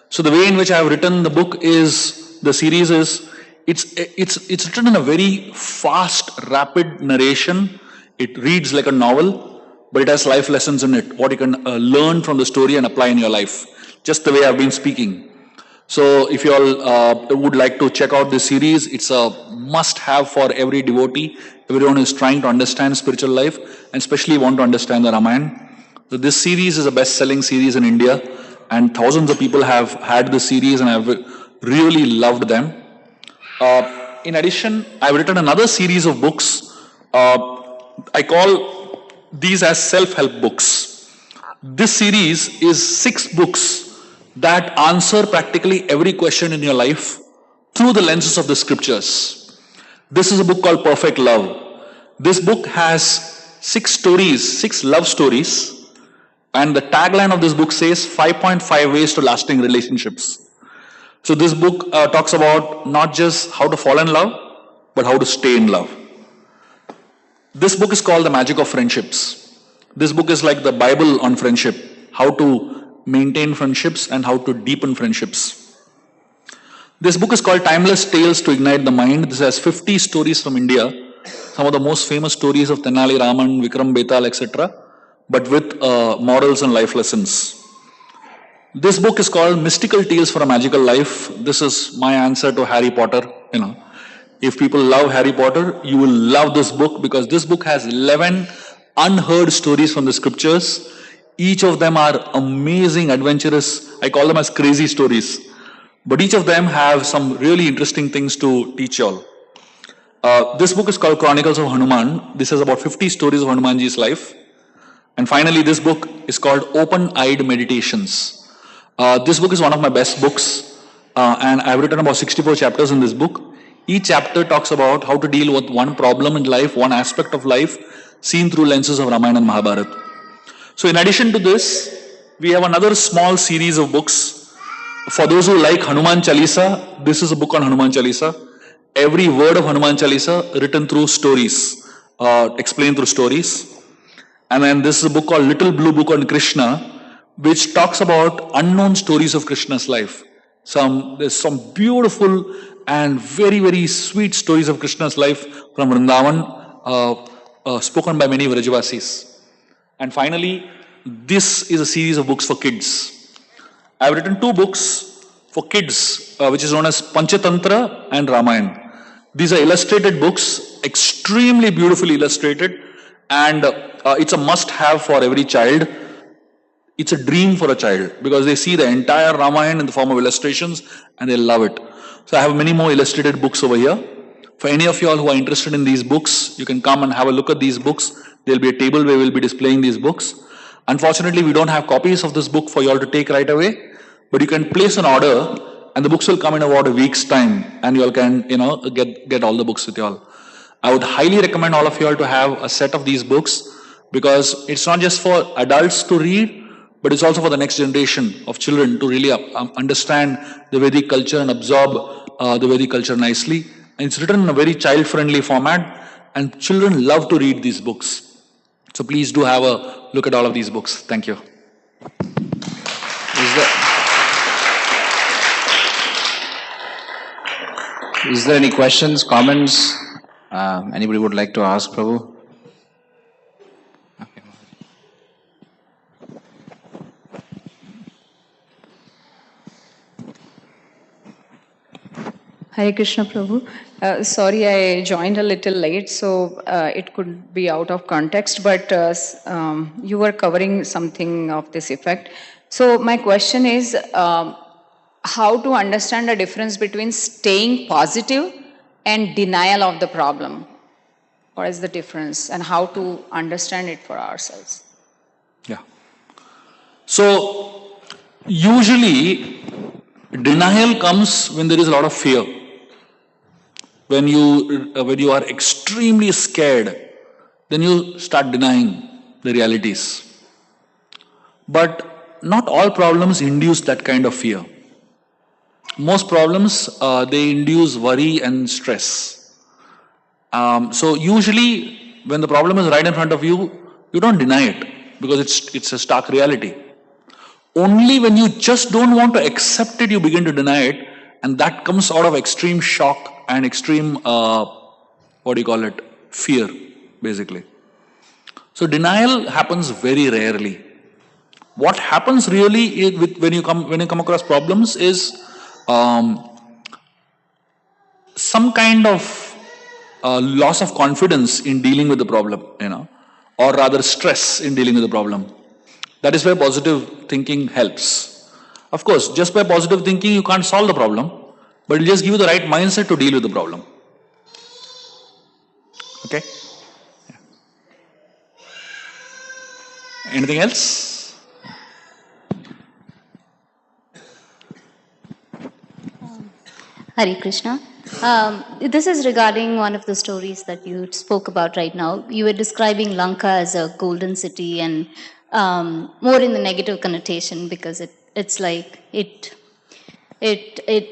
So the way in which I have written the series is it's written in a very fast, rapid narration. It reads like a novel, but it has life lessons in it, what you can learn from the story and apply in your life, just the way I've been speaking. So if you all would like to check out this series, it's a must-have for every devotee, everyone who is trying to understand spiritual life, and especially want to understand the Ramayana. So this series is a best-selling series in India, and thousands of people have had this series and have really loved them. In addition, I've written another series of books. I call these as self-help books. This series is 6 books that answer practically every question in your life through the lenses of the scriptures. This is a book called Perfect Love. This book has 6 love stories, and the tagline of this book says 5.5 ways to lasting relationships. So this book talks about not just how to fall in love, but how to stay in love. This book is called The Magic of Friendships. This book is like the Bible on friendship, how to maintain friendships and how to deepen friendships. This book is called Timeless Tales to Ignite the Mind. This has 50 stories from India, some of the most famous stories of Tenali Raman, Vikram Betal, etc., but with morals and life lessons. This book is called Mystical Tales for a Magical Life. This is my answer to Harry Potter. If people love Harry Potter, you will love this book, because this book has 11 unheard stories from the scriptures. Each of them are amazing, adventurous. I call them as crazy stories. But each of them have some really interesting things to teach you all. This book is called Chronicles of Hanuman. This is about 50 stories of Hanumanji's life. And finally, this book is called Open-Eyed Meditations. This book is one of my best books. and I've written about 64 chapters in this book. Each chapter talks about how to deal with one problem in life, one aspect of life, seen through lenses of Ramayana and Mahabharata. So in addition to this, we have another small series of books. For those who like Hanuman Chalisa, this is a book on Hanuman Chalisa. Every word of Hanuman Chalisa written through stories, explained through stories. And then this is a book called Little Blue Book on Krishna, which talks about unknown stories of Krishna's life. There's some beautiful and very, very sweet stories of Krishna's life from Vrindavan, spoken by many Vrajavasis. And finally, this is a series of books for kids. I've written 2 books for kids, which is known as Panchatantra and Ramayana. These are illustrated books, extremely beautifully illustrated, and it's a must-have for every child. It's a dream for a child because they see the entire Ramayana in the form of illustrations and they love it. So I have many more illustrated books over here. For any of you all who are interested in these books, you can come and have a look at these books. There'll be a table where we'll be displaying these books. Unfortunately, we don't have copies of this book for you all to take right away, but you can place an order and the books will come in about a week's time and you all can, get all the books with you all. I would highly recommend all of you all to have a set of these books because it's not just for adults to read, but it's also for the next generation of children to really understand the Vedic culture and absorb the Vedic culture nicely. And it's written in a very child-friendly format and children love to read these books. So please do have a look at all of these books. Thank you. Is there any questions, comments? Anybody would like to ask Prabhu? Hare Krishna Prabhu. Sorry, I joined a little late, so it could be out of context, but you were covering something of this effect. So my question is, how to understand the difference between staying positive and denial of the problem? What is the difference and how to understand it for ourselves? Yeah. So, usually, denial comes when there is a lot of fear. When you are extremely scared, then you start denying the realities. But not all problems induce that kind of fear. Most problems, they induce worry and stress. So usually, when the problem is right in front of you, you don't deny it because it's a stark reality. Only when you just don't want to accept it, you begin to deny it, and that comes out of extreme shock and extreme, fear, basically. So denial happens very rarely. What happens really is when you come across problems is some kind of loss of confidence in dealing with the problem, or rather stress in dealing with the problem. That is where positive thinking helps. Of course, just by positive thinking, you can't solve the problem, but it'll just give you the right mindset to deal with the problem. Okay? Yeah. Anything else? Hare Krishna. This is regarding one of the stories that you spoke about right now. You were describing Lanka as a golden city and more in the negative connotation because it's like it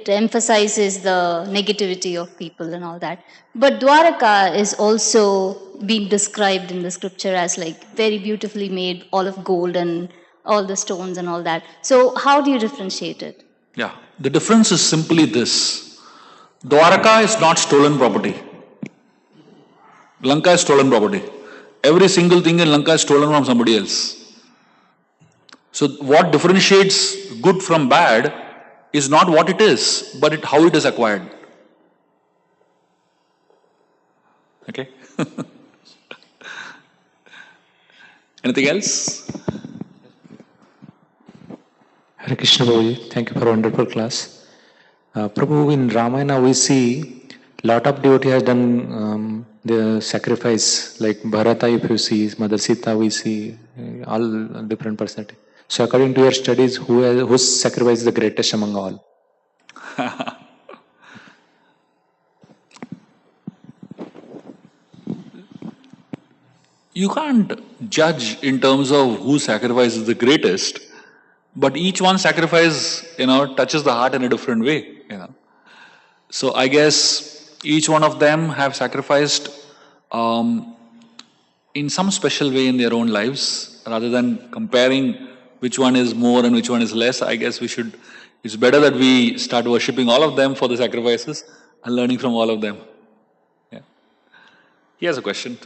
emphasizes the negativity of people and all that. But Dwaraka is also being described in the scripture as like very beautifully made, all of gold and all the stones and all that. So how do you differentiate it? Yeah, the difference is simply this. Dwaraka is not stolen property. Lanka is stolen property. Every single thing in Lanka is stolen from somebody else. So what differentiates good from bad is not what it is, but how it is acquired. Okay? Anything else? Hare Krishna Prabhuji, thank you for a wonderful class. Prabhu, in Ramayana we see lot of devotee has done the sacrifice, like Bharata if you see, Mother Sita we see, all different percentage. So according to your studies, whose sacrifice is the greatest among all? You can't judge in terms of whose sacrifice is the greatest, but each one sacrifice, touches the heart in a different way. So I guess each one of them have sacrificed um, in some special way in their own lives, rather than comparing which one is more and which one is less. I guess it's better that we start worshipping all of them for the sacrifices and learning from all of them. Yeah. He has a question.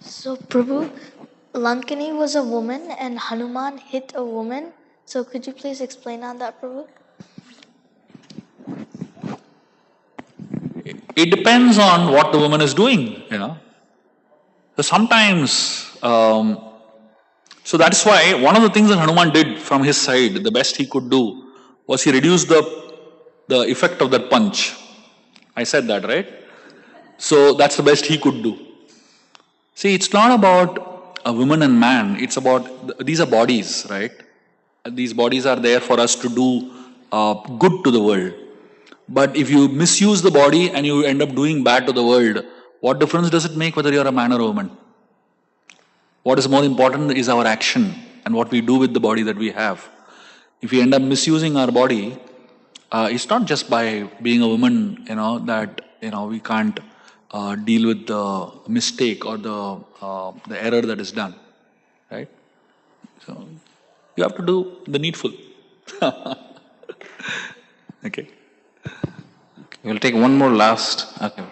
So, Prabhu, Lankani was a woman and Hanuman hit a woman. So, could you please explain on that, Prabhu? It depends on what the woman is doing. So sometimes, so that's why one of the things that Hanuman did from his side, the best he could do, was he reduced the effect of that punch. I said that, right? So that's the best he could do. See, it's not about a woman and man, it's about, these are bodies, right? These bodies are there for us to do good to the world. But if you misuse the body and you end up doing bad to the world, what difference does it make whether you're a man or a woman? What is more important is our action and what we do with the body that we have. If we end up misusing our body, it's not just by being a woman, that we can't deal with the mistake or the error that is done, right? So you have to do the needful. Okay. We'll take one more last. Okay.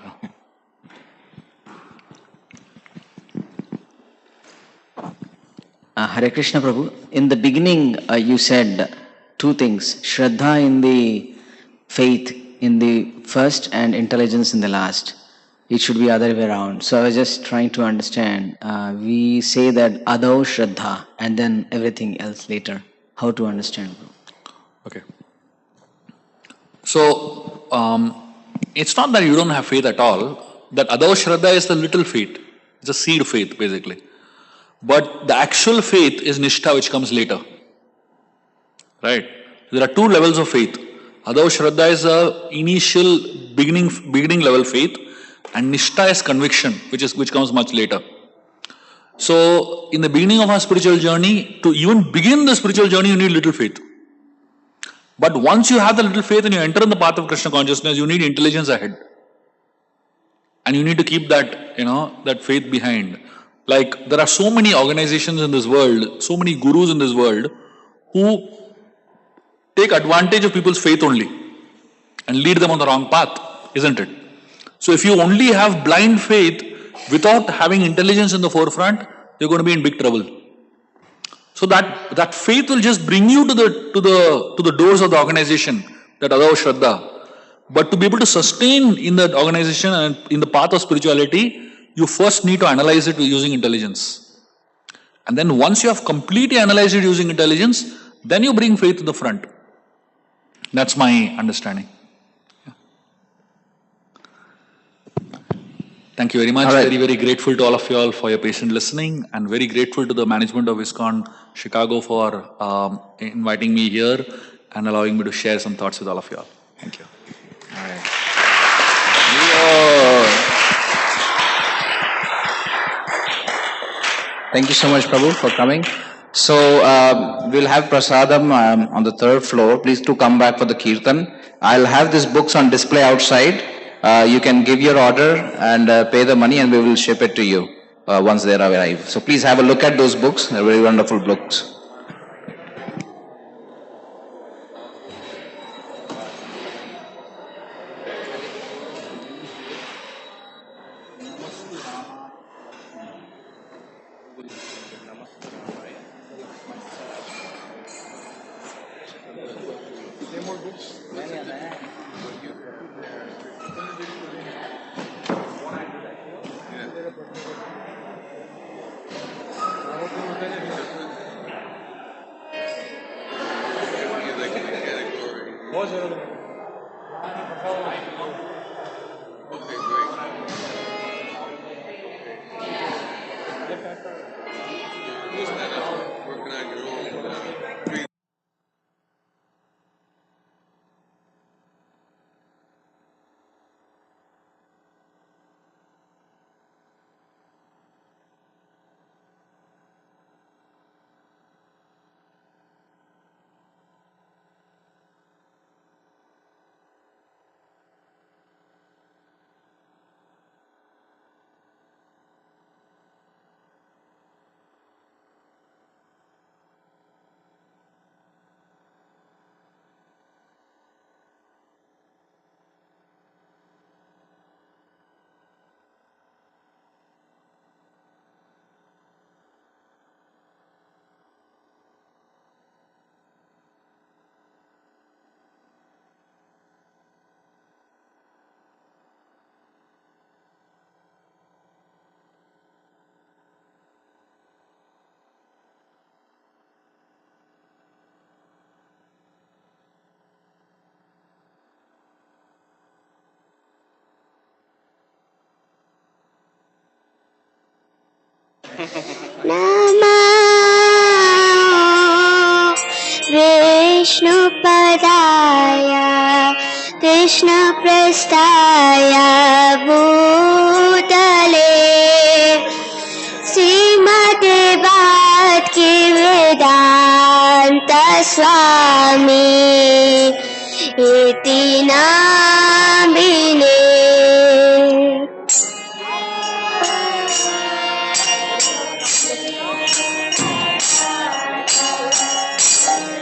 Hare Krishna Prabhu, in the beginning you said two things, Shraddha in the faith in the first and intelligence in the last. It should be other way around. So I was just trying to understand. We say that Adho Shraddha and then everything else later. How to understand? Okay. So, it's not that you don't have faith at all. That Adho Shraddha is the little faith. It's a seed faith, basically. But the actual faith is Nishtha, which comes later. Right? There are two levels of faith. Adho Shraddha is a initial beginning level faith, and Nishtha is conviction, which comes much later. So, in the beginning of our spiritual journey, to even begin the spiritual journey, you need little faith. But once you have the little faith and you enter in the path of Krishna consciousness, you need intelligence ahead. And you need to keep that, that faith behind. Like, there are so many organizations in this world, so many gurus in this world, who take advantage of people's faith only and lead them on the wrong path, isn't it? So if you only have blind faith without having intelligence in the forefront, you're going to be in big trouble. So that faith will just bring you to the doors of the organization, that Adho Shraddha. But to be able to sustain in that organization and in the path of spirituality, you first need to analyze it using intelligence. And then once you have completely analyzed it using intelligence, then you bring faith to the front. That's my understanding. Yeah. Thank you very much. Right. Very, very grateful to all of you all for your patient listening, and very grateful to the management of ISKCON Chicago for inviting me here and allowing me to share some thoughts with all of you all. Thank you. All right. Thank you so much, Prabhu, for coming. So, we'll have prasadam on the third floor. Please do come back for the kirtan. I'll have these books on display outside. You can give your order and pay the money, and we will ship it to you once they arrive. So please have a look at those books. They're very wonderful books. Namo Vishnupadaya Krishna Prasthaya Bhutale Srimate Bhakti Vedanta Swami Iti Namine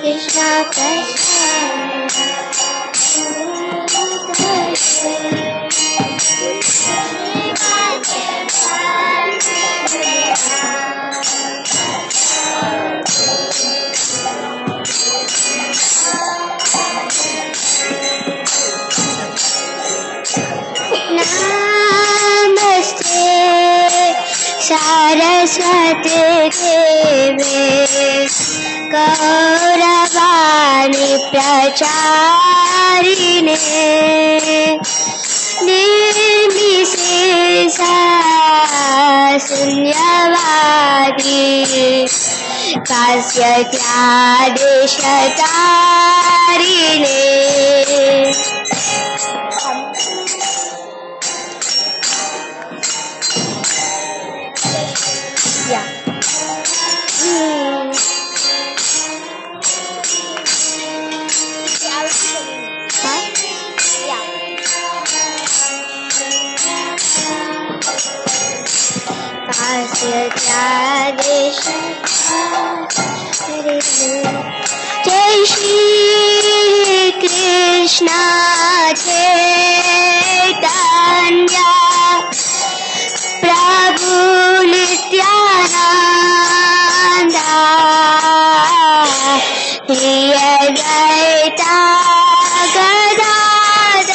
Krishna Namaste Saraswati Devi Gauravani Pracharine Nirvisesa Sunyavadi Kasya Tyadeshatarine Yeah. Jai Shri Krishna Chaitanya Prabhu Nityananda He Advaita Gadadhar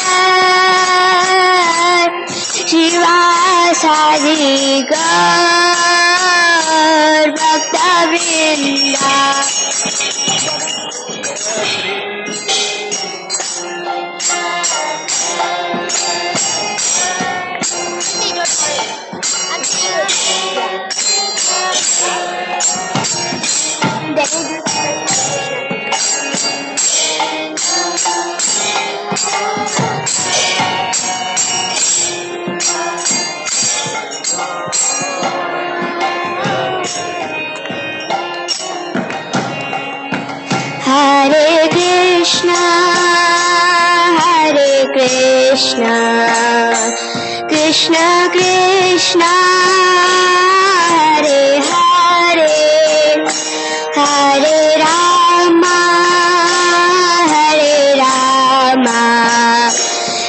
Shivasadi Gaur Bhakta Vrinda Hare Krishna, Krishna Krishna, Hare Hare, Hare Rama,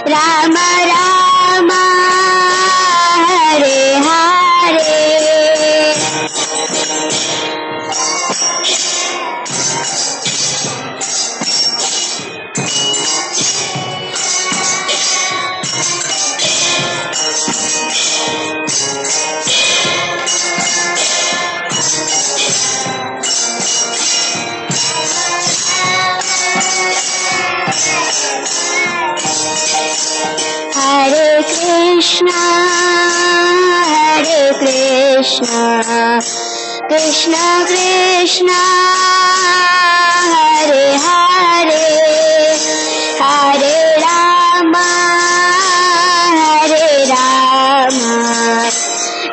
Rama Rama, Hare Hare. Hare Krishna, Krishna Krishna, Hare Hare, Hare Rama,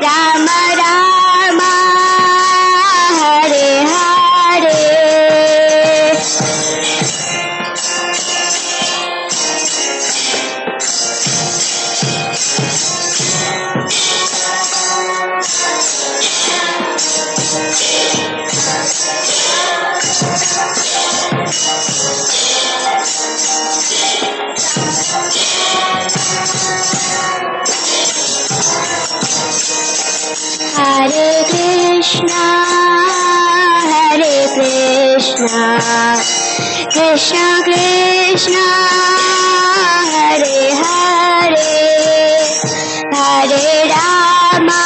Rama Rama, Hare Hare. Hare Krishna, Krishna Krishna, Hare Hare, Hare Rama,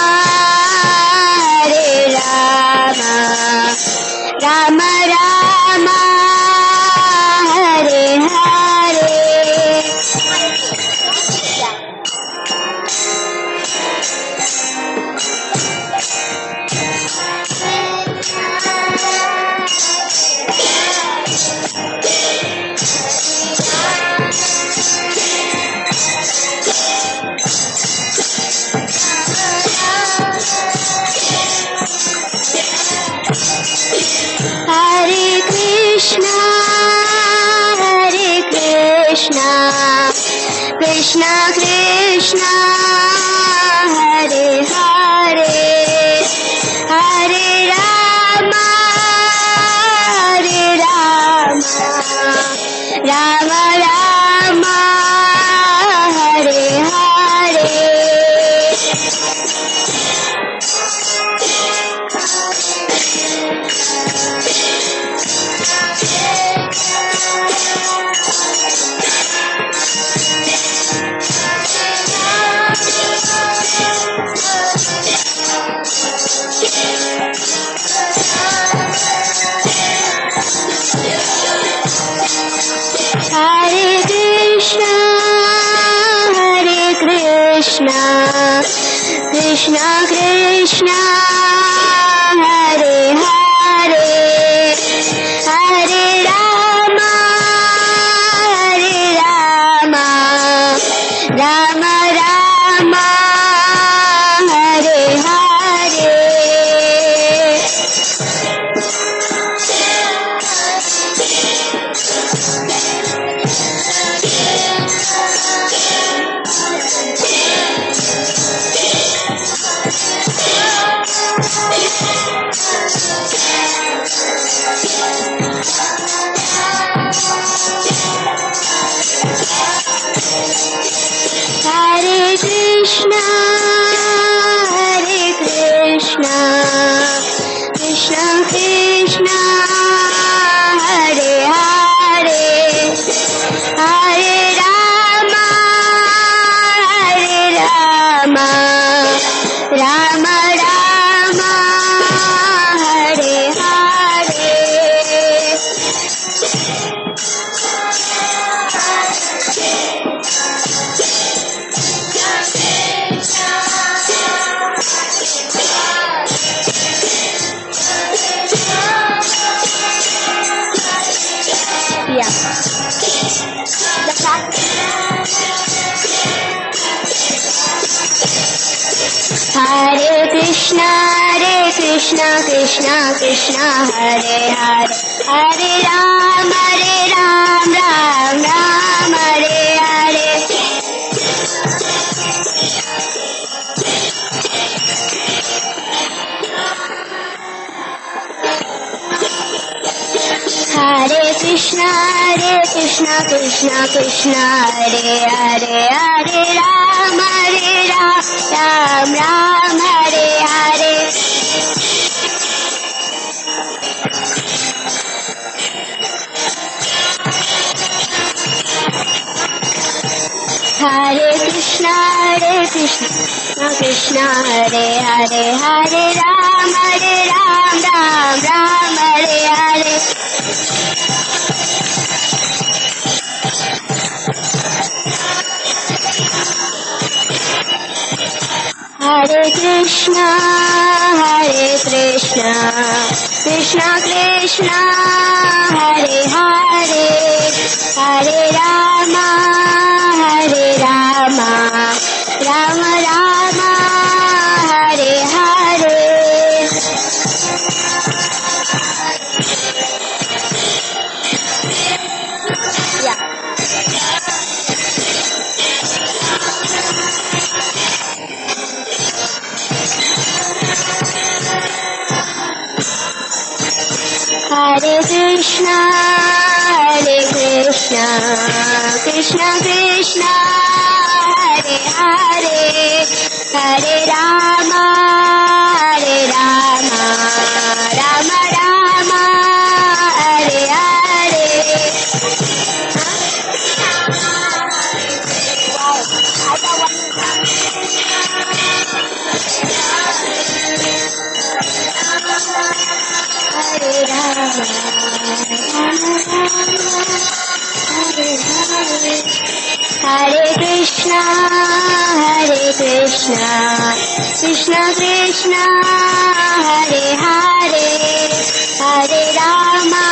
Rama Rama, Hare Hare. Krishna, Krishna Krishna, Hare Hare, Hare Rama, Hare Rama, Rama Rama, Hare Hare. Hare Krishna, Hare Krishna, Krishna Krishna, Hare Hare, Hare Rama, Hare Rama, Rama Rama, Hare Hare. Hare Krishna, Hare Krishna, Krishna Krishna, Hare Hare, Hare Rama, Hare Rama, Rama Rama, Hare Hare. Yeah. The fact. Hare Krishna, Krishna Krishna, Hare Hare, Hare Ram, Ram Ram, Hare Hare. Hare Krishna, Krishna Krishna, Hare Hare, Hare Ram, Ram Ram, Hare Hare. Hare Krishna, Krishna Hare Hare, Hare Ram, Ram Ram, Hare Hare. Hare Krishna, Krishna Krishna, Hare Hare, Hare Rama, Rama Rama, Hare Hare. Yeah. Hare Krishna, Krishna Krishna, Hare Hare, Hare Rama, Rama Rama, Hare Hare. Wow, I got one. Hare Rama, Hare Krishna, Krishna Krishna, Hare Hare, Hare Rama,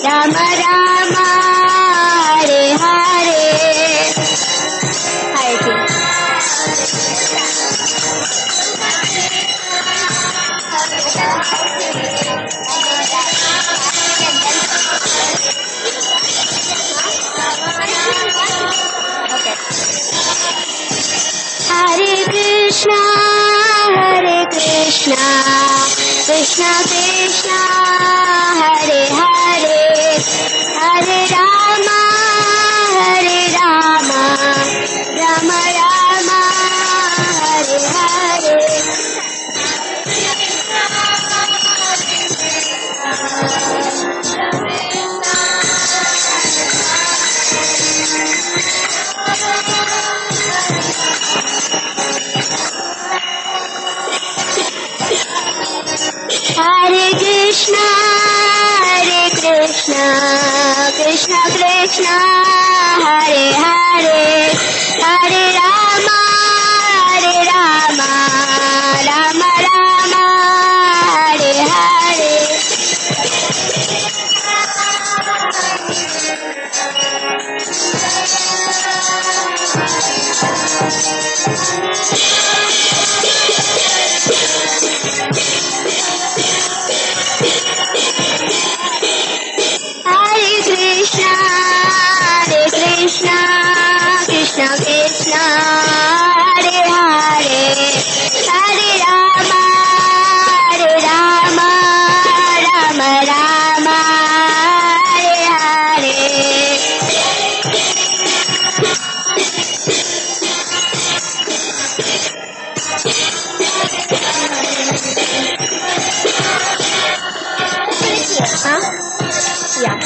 Rama Rama, Hare Hare. Hare Krishna. Krishna, Krishna Krishna, Hare Hare, Hare Rama, Hare Rama, Rama Rama, Hare Hare. Hare Krishna, Krishna Krishna, Hare Hare, Hare Rama, Rama Rama, Hare Hare. Hare Krishna, Krishna Krishna, Hare Hare, Hare Rama, Rama Rama, Hare Hare. Huh? Yeah.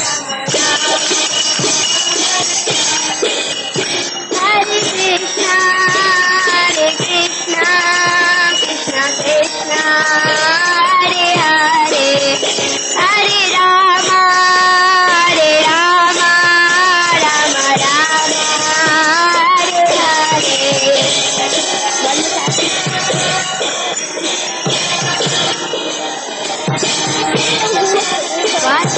Hare Krishna, Krishna Krishna, Hare Hare, Hare Rama, Rama Rama, Hare Hare. What?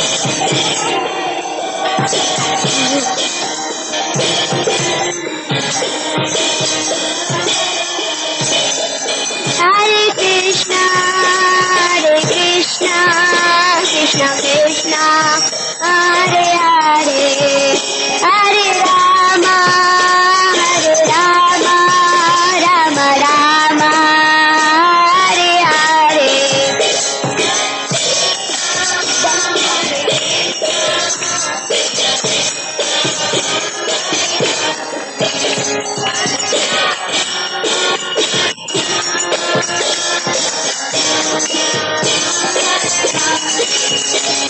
Hare Krishna, Krishna Krishna, Hare Hare, Hare Rama, Rama Rama, Hare Hare.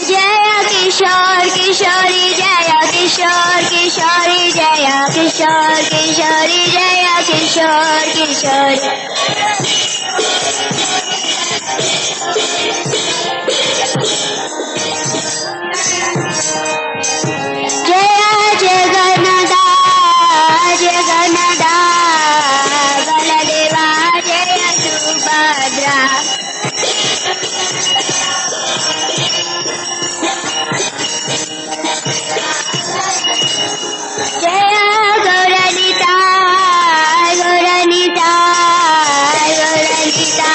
Jaya Kishore Kishori, Jaya Kishore Kishori, Jaya Kishore Kishori, Jaya Kishore Kishori. Jaya Jagannatha, Jagannatha, Baladeva, Jaya Subhadra. Jaya Gauranita, Gauranita, Gauranita,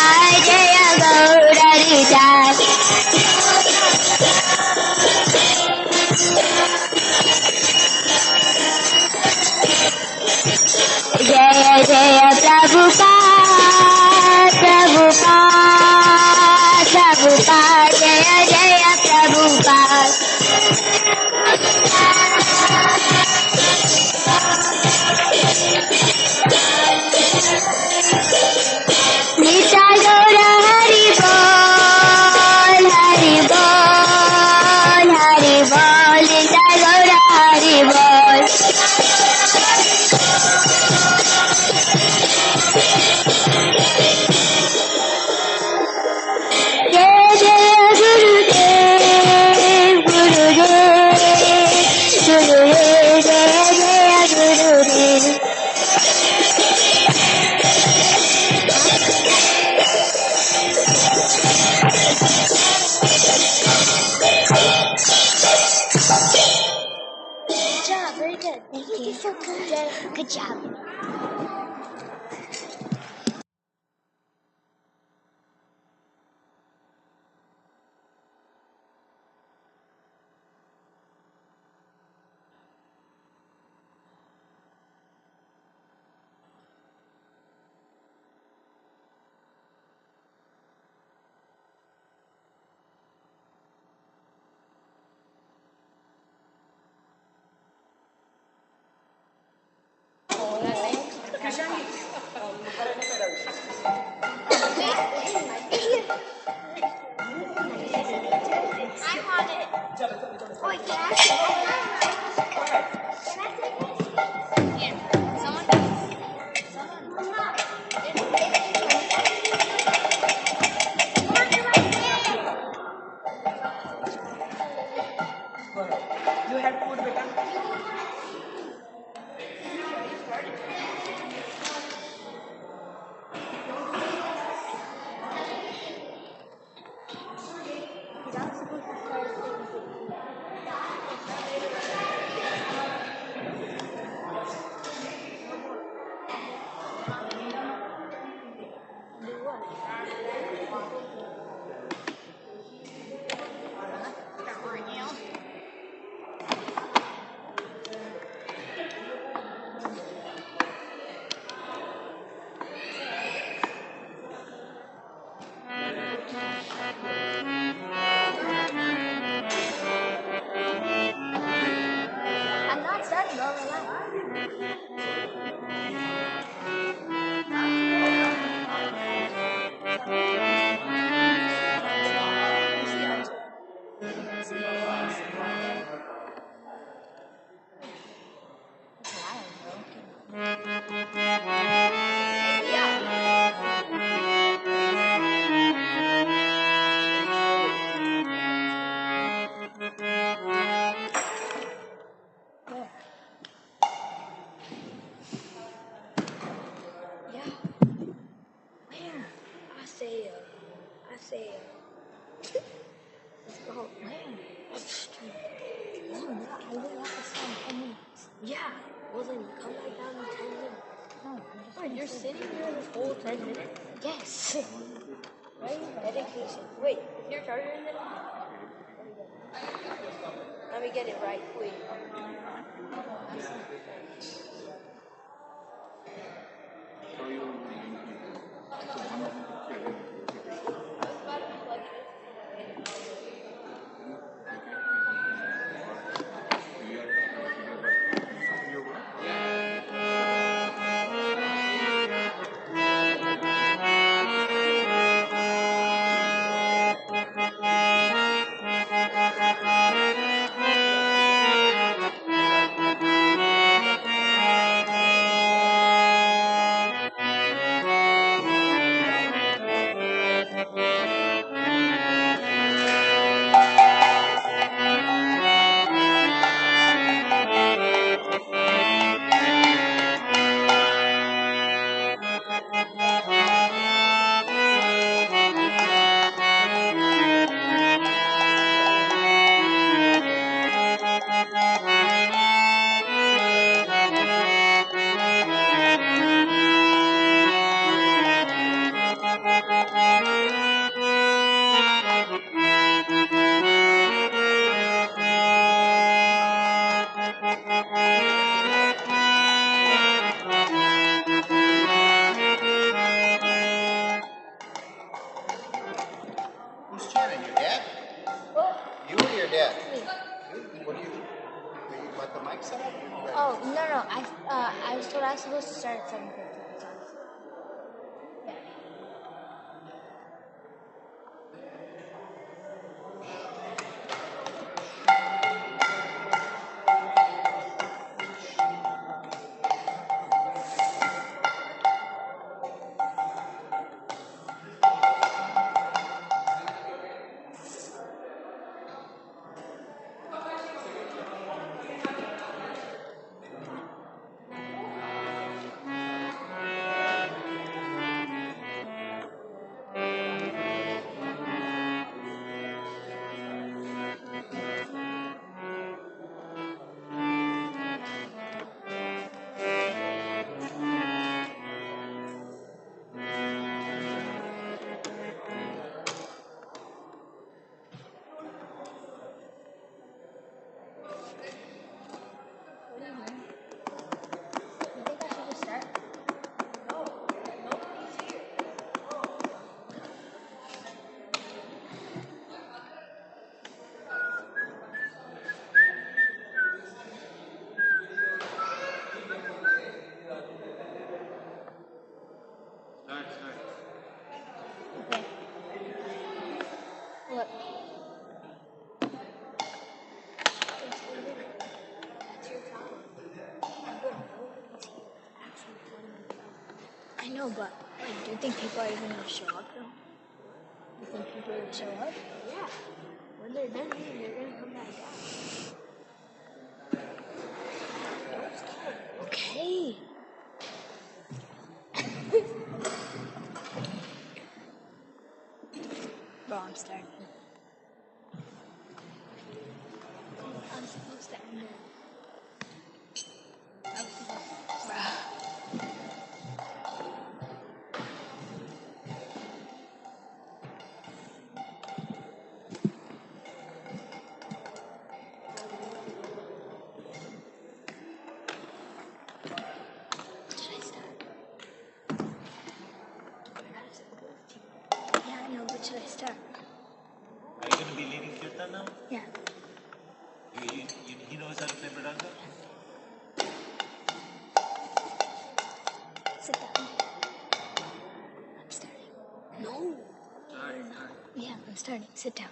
Jaya Gauranita. Jaya Jaya Prabhupada, Prabhupada, Prabhupada, Jaya Jaya Prabhupada. Nita Gaura Hari Bol, Hari Bol, Hari Bol, Nita Gaura Hari Bol. Jai Jai Gurudev, Gurudev, Gurudev, Jai Jai Gurudev. Good job, very good. Thank you. You're so good. Good job. I'm not starting, bro. Relax. Yeah. Well, then come back down in 10 minutes. No, wait, you're sitting here this whole 10 minutes? Yes. Right? Dedication. Wait, is your charger in there? Let me get it right. Wait. Who's chanting? Your dad? You or your dad? What do you? Let the mic set up? Oh, no. I was told I was supposed to start at 7:50. know, but like, do you think people are even gonna show up though? You think people are gonna show up? Yeah. When they're done here, they're gonna come back down. Don't start. Okay. Bro, I'm starting. I'm supposed to end it. Should I start? Yeah, I know, but should I start? Are you going to be leading Kirtan now? Yeah. He knows how to play Mridanga? Sit down. I'm starting. No. Yeah, I'm starting. Sit down.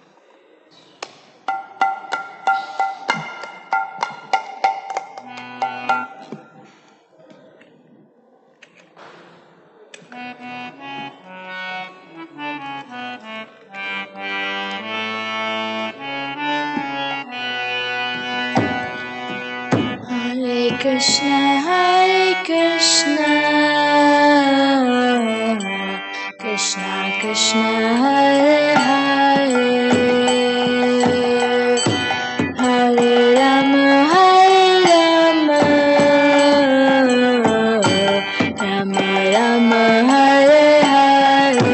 Hare Krishna, Krishna Krishna, Hare Hare, Hare Rama, Rama Rama, Hare Hare.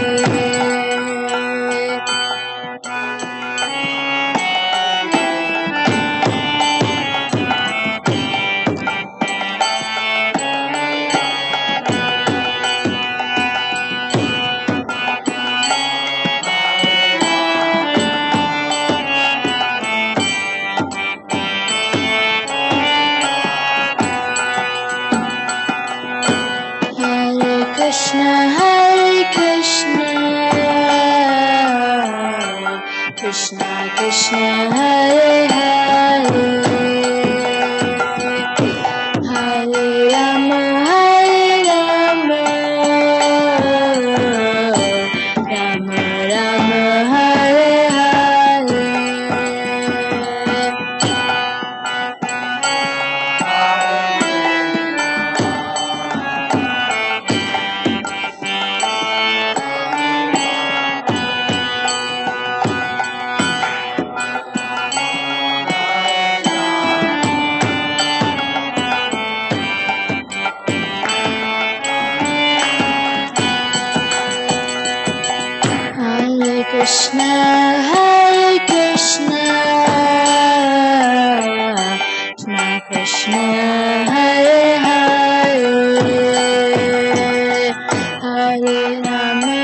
Hare Krishna, Krishna Krishna, Hare Hare, Hare Rama, Rama Rama, Hare Hare. Hare Krishna, Krishna Krishna, Hare Hare, Hare Rama,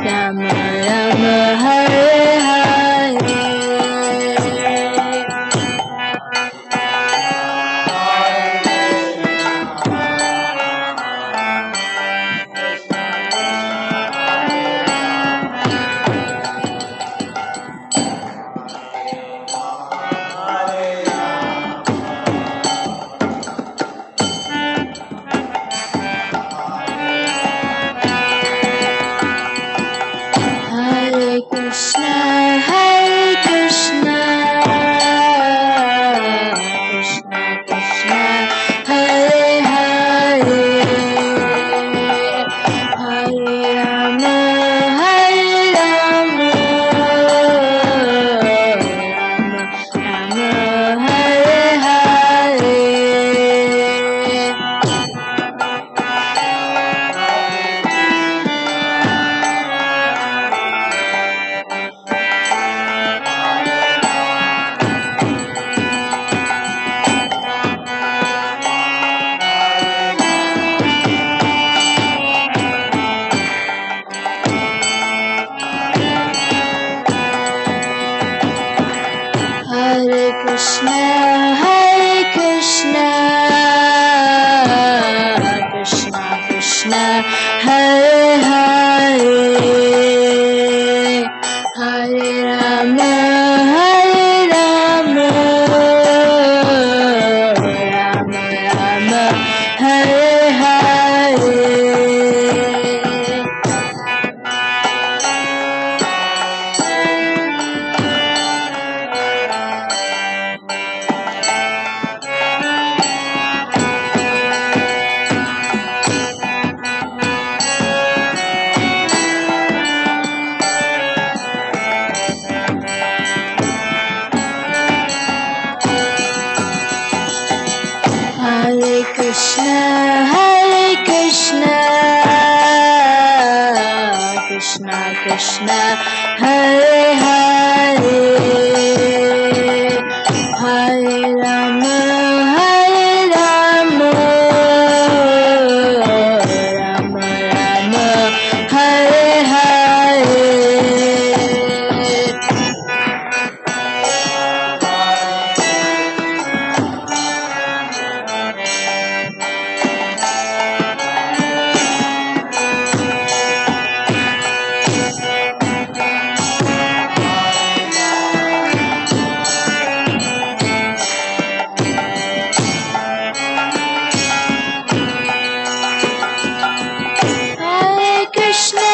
Rama Rama, Hare Hare. Hare Krishna, Krishna Krishna, Hare Hare, Hare Rama, Rama Rama, Hare Hare. Hare Krishna, Krishna Krishna, Hare Hare, Hare Rama, Rama Hare Hare, Hare Rama, Rama Rama, Hare Hare. Hare Krishna,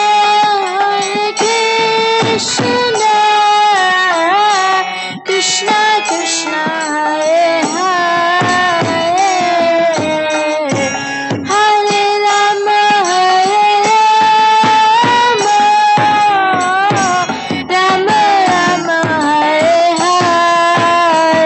Krishna Krishna, Hare Hare, Hare Rama, Rama Rama, Hare Hare.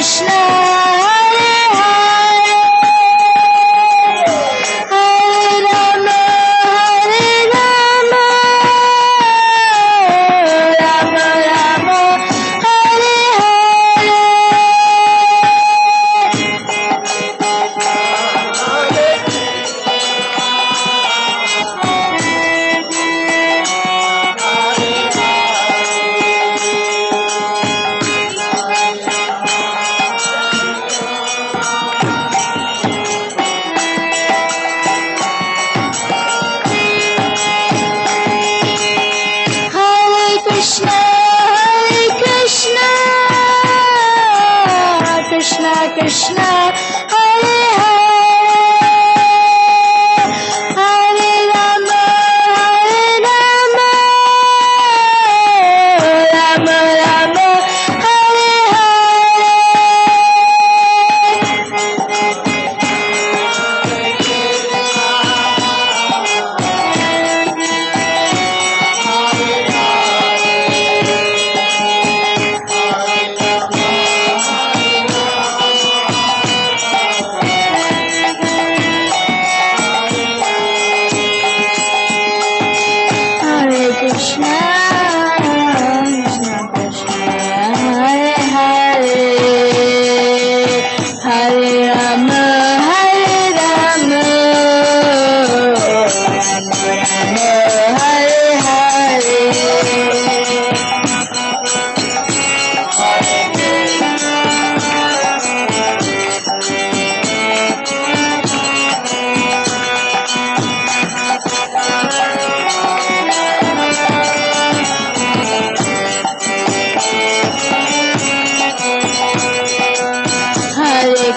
Krishna, Hare Hare, Hare Rama, Rama Rama, Hare Hare Krishna, Krishna Krishna, Hare Hare, Hare Rama, Rama Rama, Hare Hare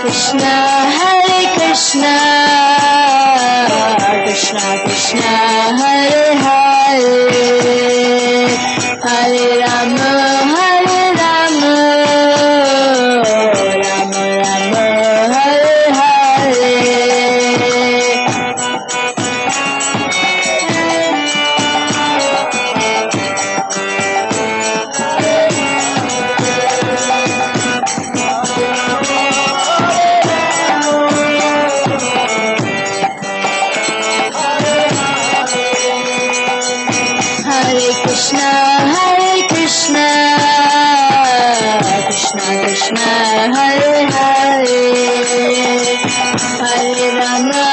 Krishna, Krishna Krishna, Hare Hare, Hare Rama, Rama Rama, Hare Hare. Hare Krishna, Krishna Krishna, Hare Hare, Hare Rama, Rama Rama, Hare Hare. Hare Krishna, Krishna Krishna, Hare Hare, Hare Rama,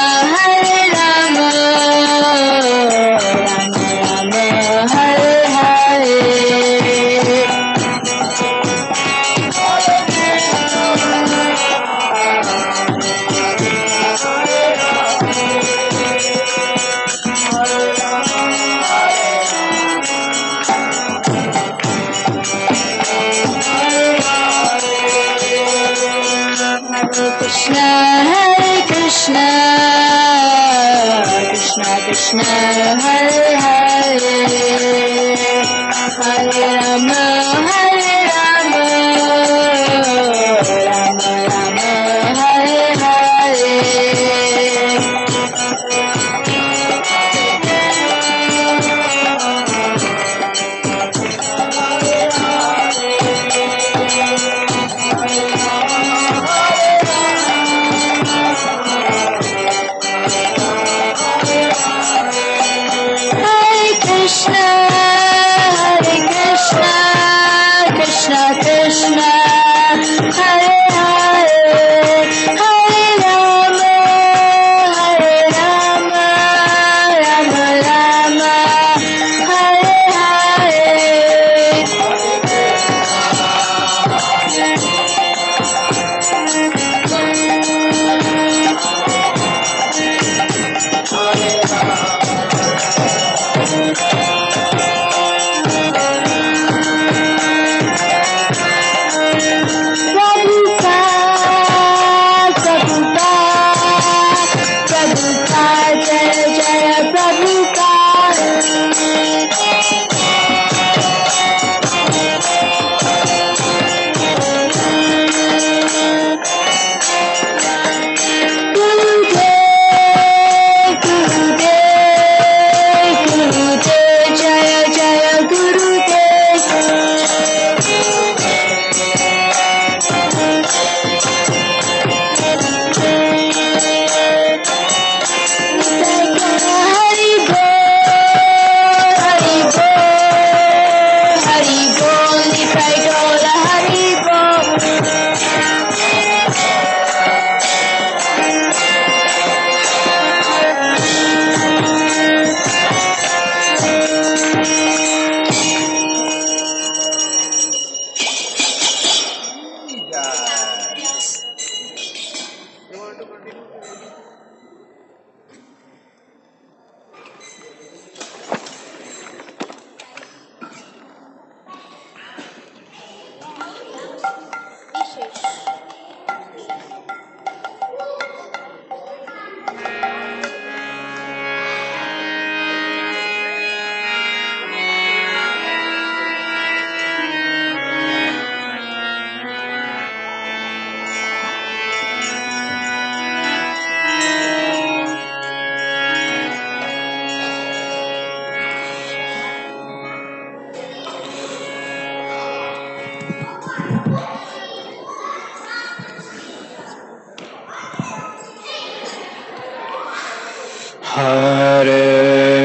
Rama Rama, Hare Hare. Hare Krishna, Krishna Krishna, Hare Hare, Hare Rama, Rama Rama, Hare Hare. Hare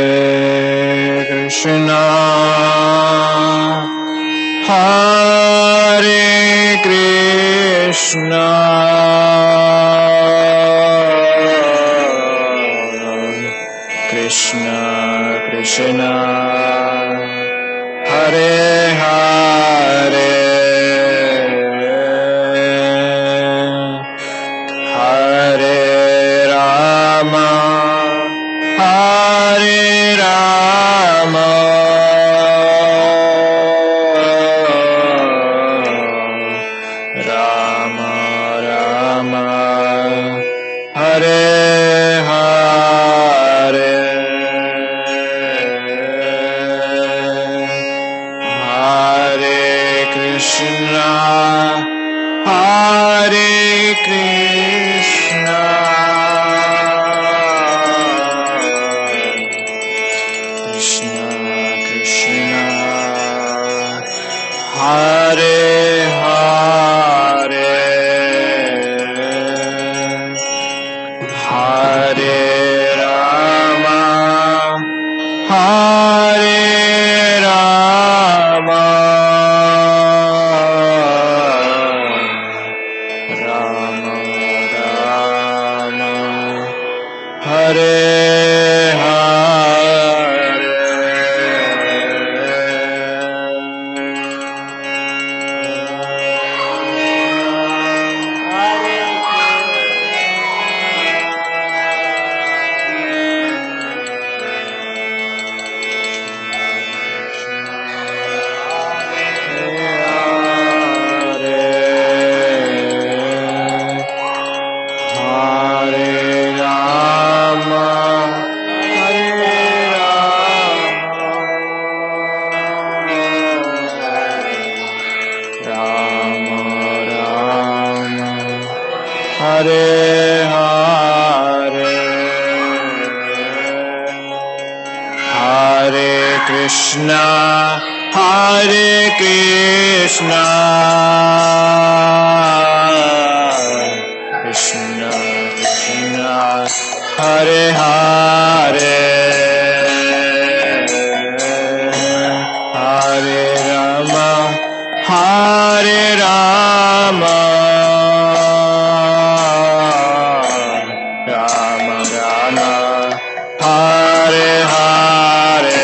Hare Krishna, Hare Krishna, Krishna Krishna, Hare Hare, Hare Rama, Hare Rama, Rama Rama, Hare Hare, Hare Krishna, Hare Krishna, Krishna Krishna, Hare Hare, Hare Rama, Hare Rama, Rama Rama, Hare Hare Rama, Hare Rama, Rama, Hare Hare, Hare Krishna, Hare Krishna, Krishna Krishna, Hare Hare, Hare Rama, Hare Rama, Rama Rama, Hare Hare.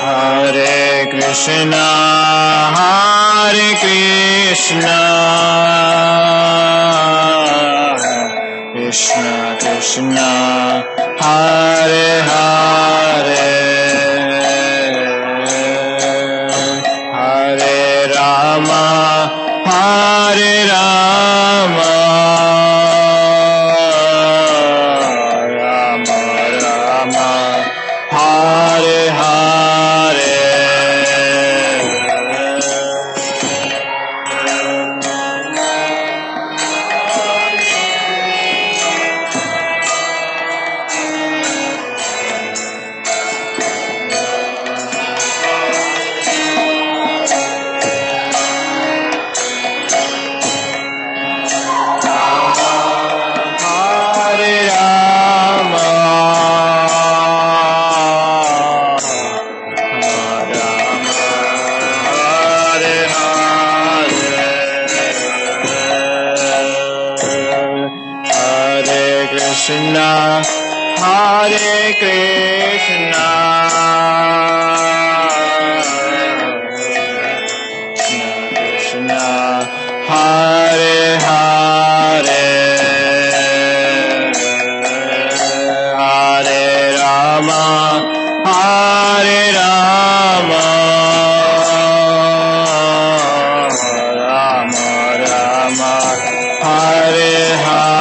Hare Krishna, Hare Krishna, Krishna Krishna, Hare Hare, Hare Rama, Hare Rama, Rama Rama, Hare Hare. Krishna, Krishna, Hare Hare, Hare Rama, Hare Rama, Rama Rama, Hare Hare.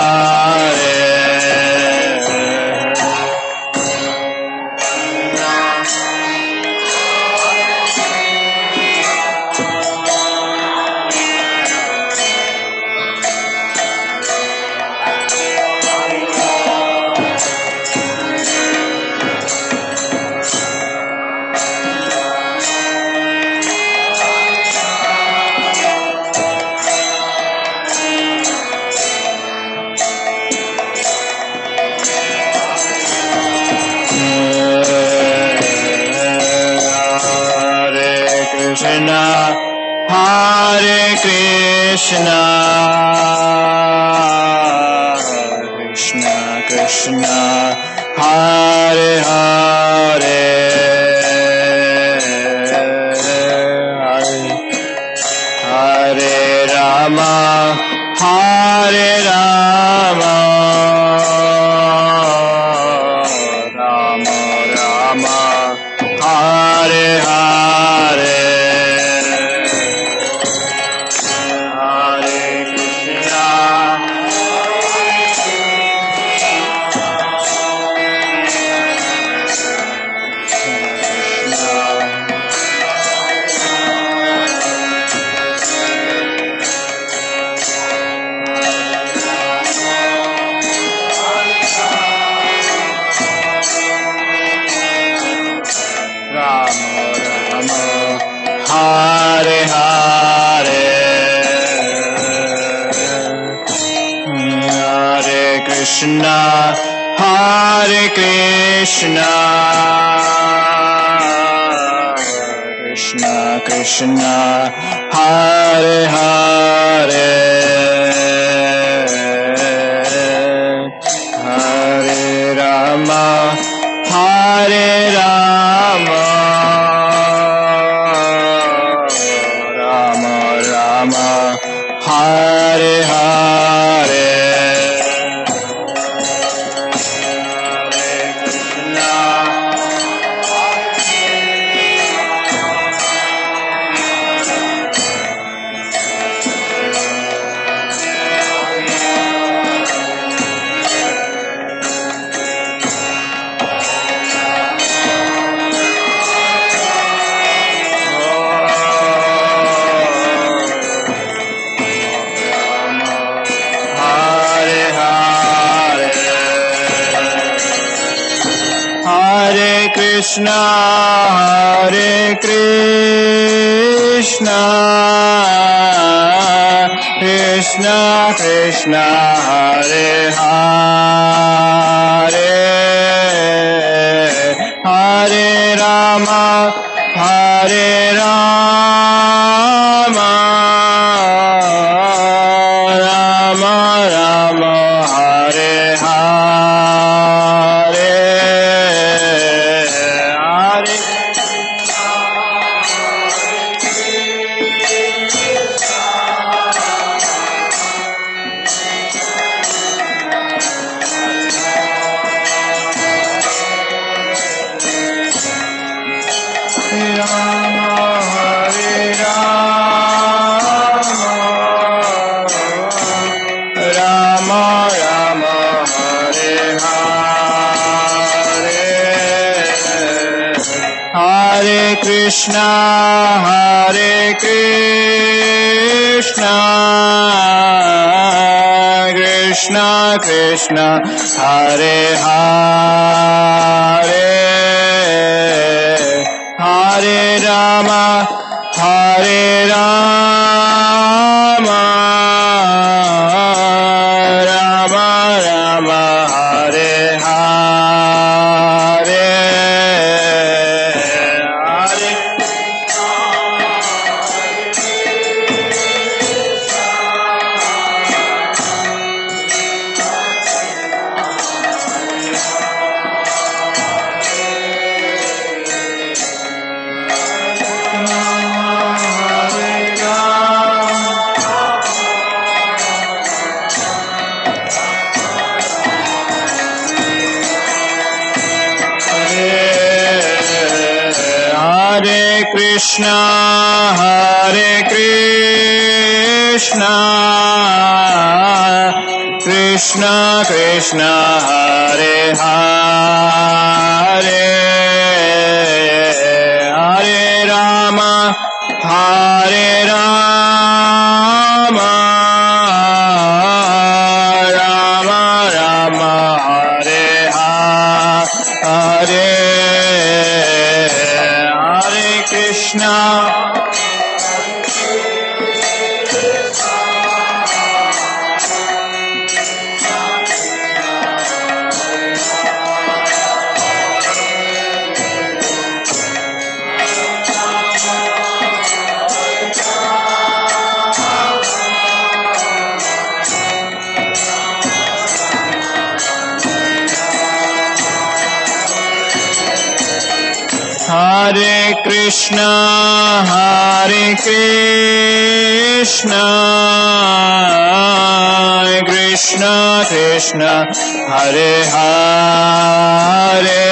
Hare Krishna, Krishna Krishna, Hare Hare, Hare Rama, Hare Rama, Rama Rama, Hare Hare. Hare Hare, Hare Krishna, Hare Krishna, Krishna Krishna, Hare Hare, Hare Rama, Hare Rama, Rama Rama, Hare Hare, Hare Krishna, Hare Hare, Hare Krishna, Hare Krishna, Krishna Krishna, Hare Hare, Hare Rama, Hare Rama, Rama Rama, Hare Hare, Hare Rama, Hare Rama, Rama Rama, Hare Hare, Hare Krishna, Hare Krishna, Krishna Krishna, Hare Hare, Hare Rama, Hare Rama, Rama Rama, Hare Hare, Hare Krishna Krishna Hare Hare Hare Rama Hare Rama Rama Rama Hare Hare Hare Krishna Hare Krishna Krishna Krishna Hare Hare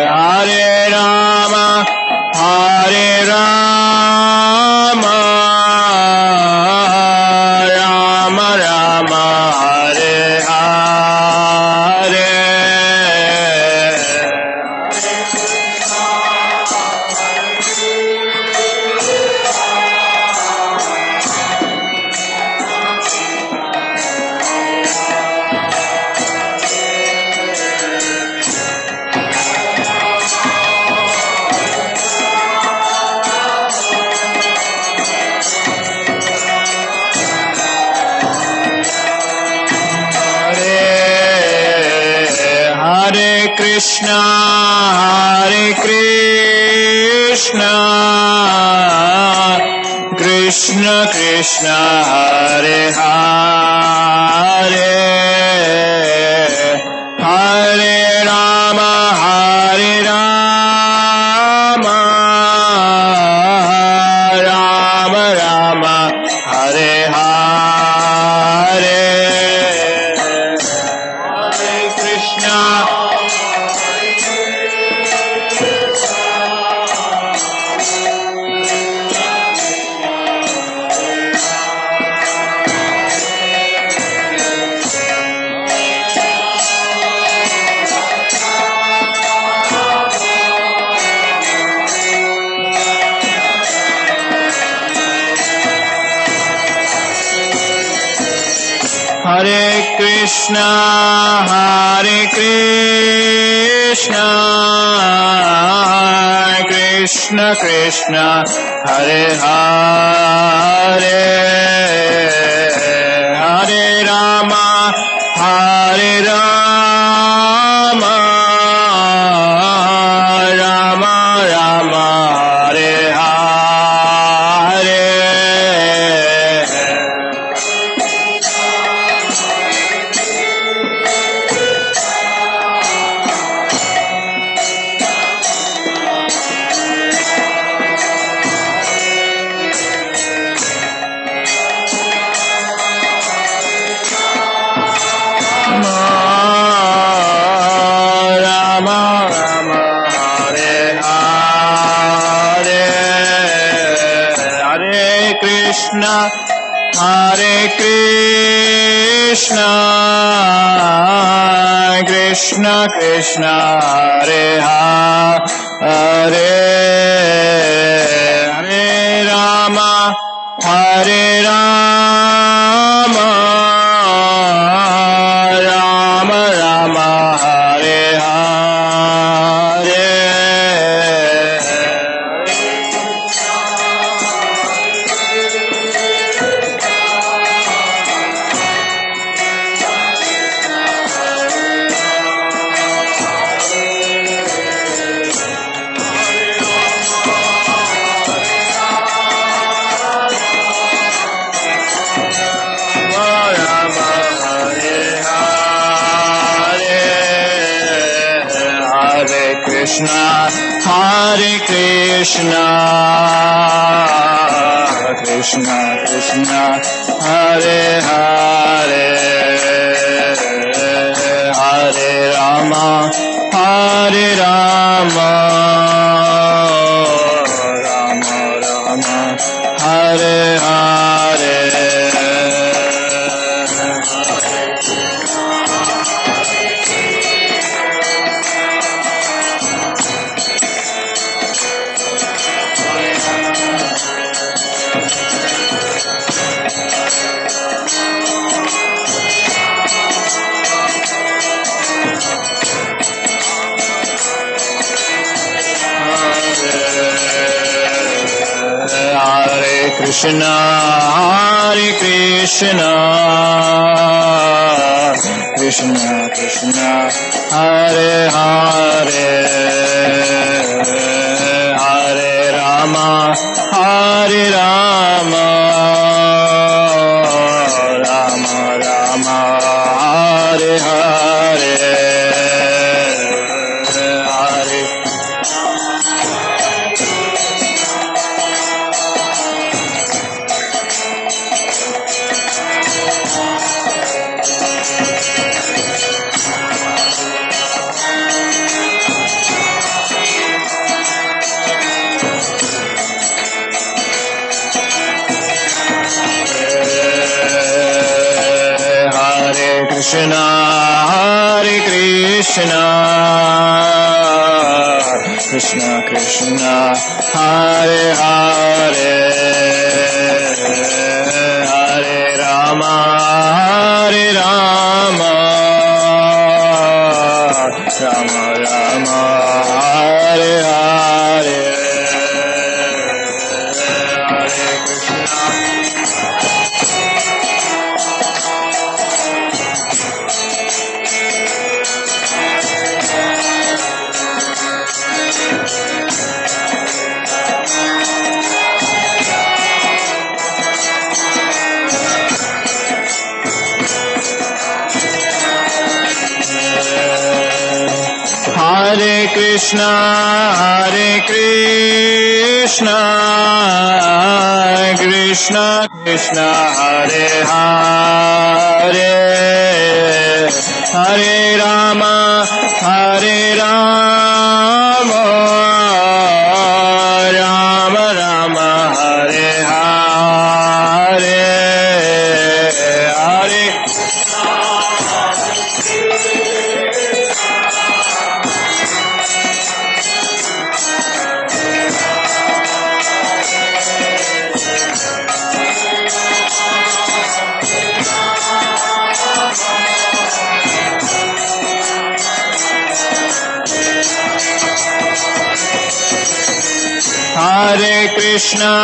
Hare Rama Hare Rama Rama Rama Hare Hare Hare Krishna Krishna Krishna Hare Hare Hare Rama Hare Rama Rama Rama Hare Hare Hare Krishna Hare Krishna Krishna Krishna Hare Hare Hare Rama Hare Rama Rama Rama Hare Hare Hare Krishna Krishna Krishna Hare Hare Hare Rama Hare Rama Rama Rama Hare Hare Krishna Hare Krishna Krishna Krishna Hare Hare Hare Rama Hare Rama Rama Rama Hare Hare Krishna, Hare Krishna, Krishna Krishna, Hare Hare, Hare Rama, Hare Rama, Rama Rama, Hare Hare, Hare Krishna, Hare Krishna, Krishna Krishna, Hare Hare, Hare Rama, Hare Rama, Rama Rama, Hare Hare, Hare Krishna. Hare Krishna, Hare Krishna, Krishna Krishna, Hare Hare, Hare Rama, Hare Rama, Rama Rama, Hare Hare, Hare Hare Krishna,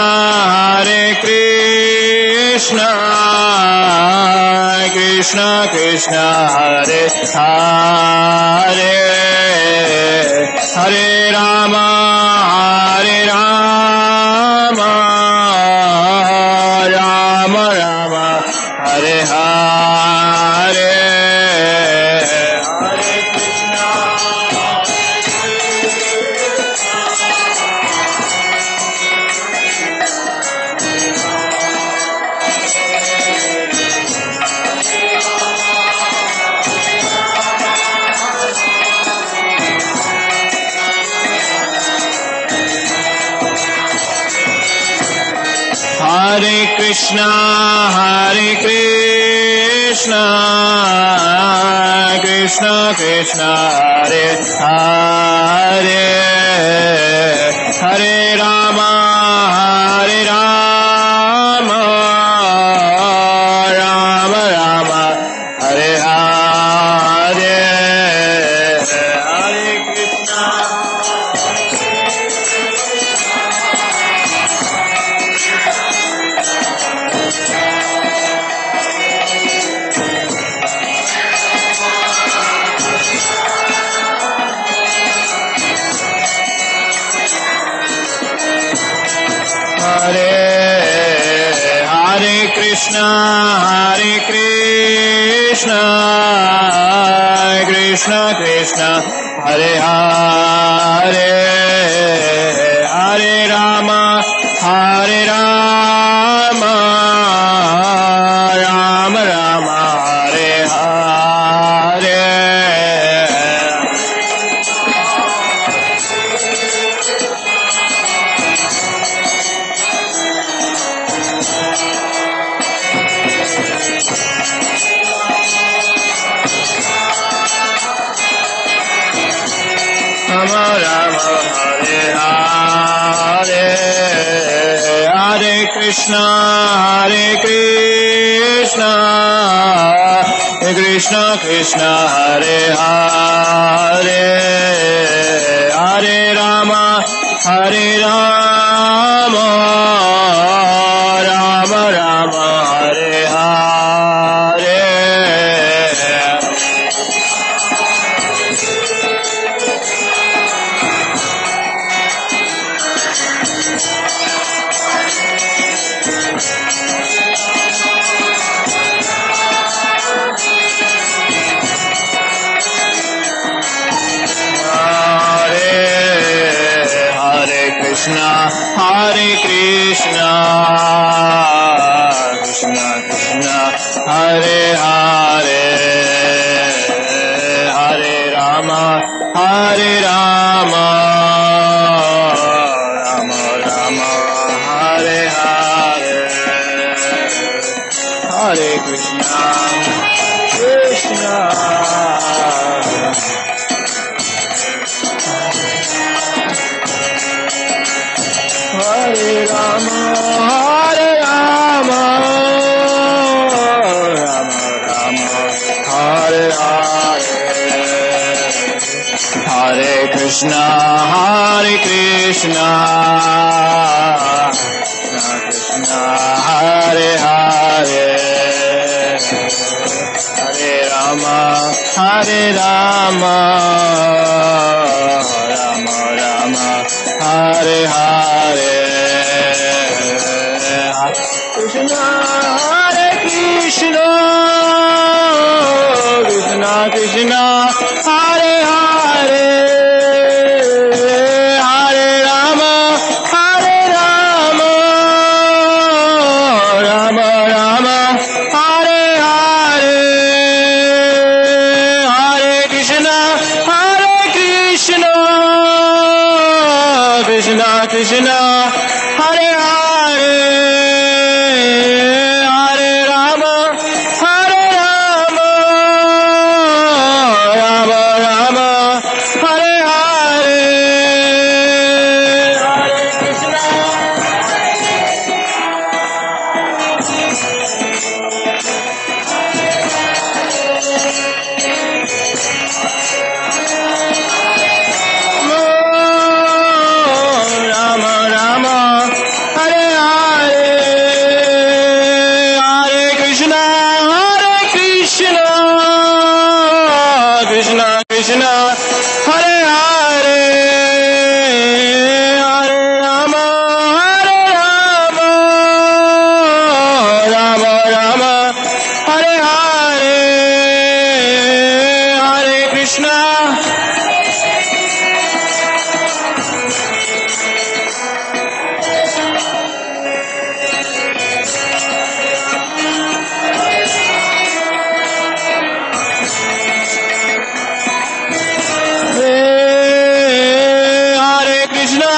Hare Krishna, Krishna Krishna, Hare Hare, Hare Rama, Hare Rama, Rama Rama, Hare Hare, Hare Krishna. Hare Krishna, Hare Krishna, Krishna Krishna, Hare Hare, Hare Rama, Hare Rama, Rama Rama, Hare Hare, Hare Krishna. Hare Hare Krishna, Hare Krishna, Krishna Krishna, Hare Hare, Hare Rama, Hare Rama, Rama Rama, Hare Hare. Rama Rama, Hare Hare, Hare Krishna, Hare Krishna, Krishna Krishna, Hare Hare, Hare Rama, Hare Rama, Hare Krishna, Krishna. Hare Rama, Hare Rama, Rama Rama, Hare Hare, Hare Krishna, Hare Krishna, Krishna Hare Hare, Hare Rama, Hare Rama, Rama Rama, Hare Hare, Krishna Hare Krishna, Krishna Krishna, Hare Hare, Hare Rama, Hare Rama, Rama Rama, Hare Hare, Hare Krishna, Krishna Krishna, Hare Hare, Hare Rama, Hare Rama, Rama Rama, Hare Hare, Hare Krishna. Rama Rama, Hare Hare, Hare Krishna, Krishna Krishna, Hare Hare, Hare Rama, Rama Rama, Hare Hare, Hare Krishna. Hare Krishna,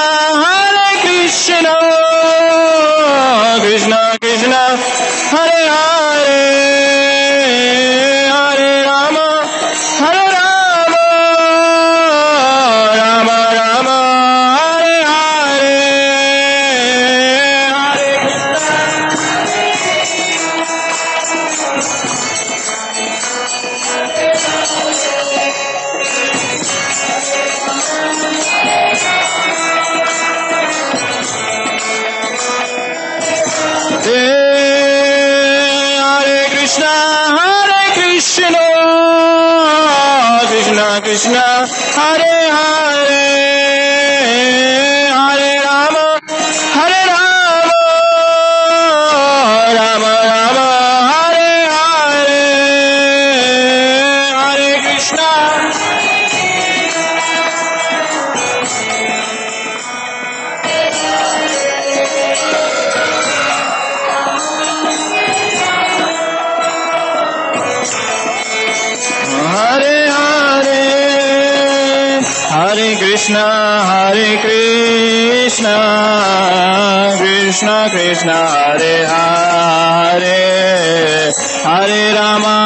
Krishna Krishna, Hare Hare, Hare Rama, Rama Rama, Hare Hare, Hare Krishna. Hare Krishna, Krishna Krishna, Hare Hare, Hare Rama, Rama Rama, Hare Hare, Hare Krishna. Hare Hare, Hare Krishna, Krishna Krishna, Hare Hare, Hare Rama,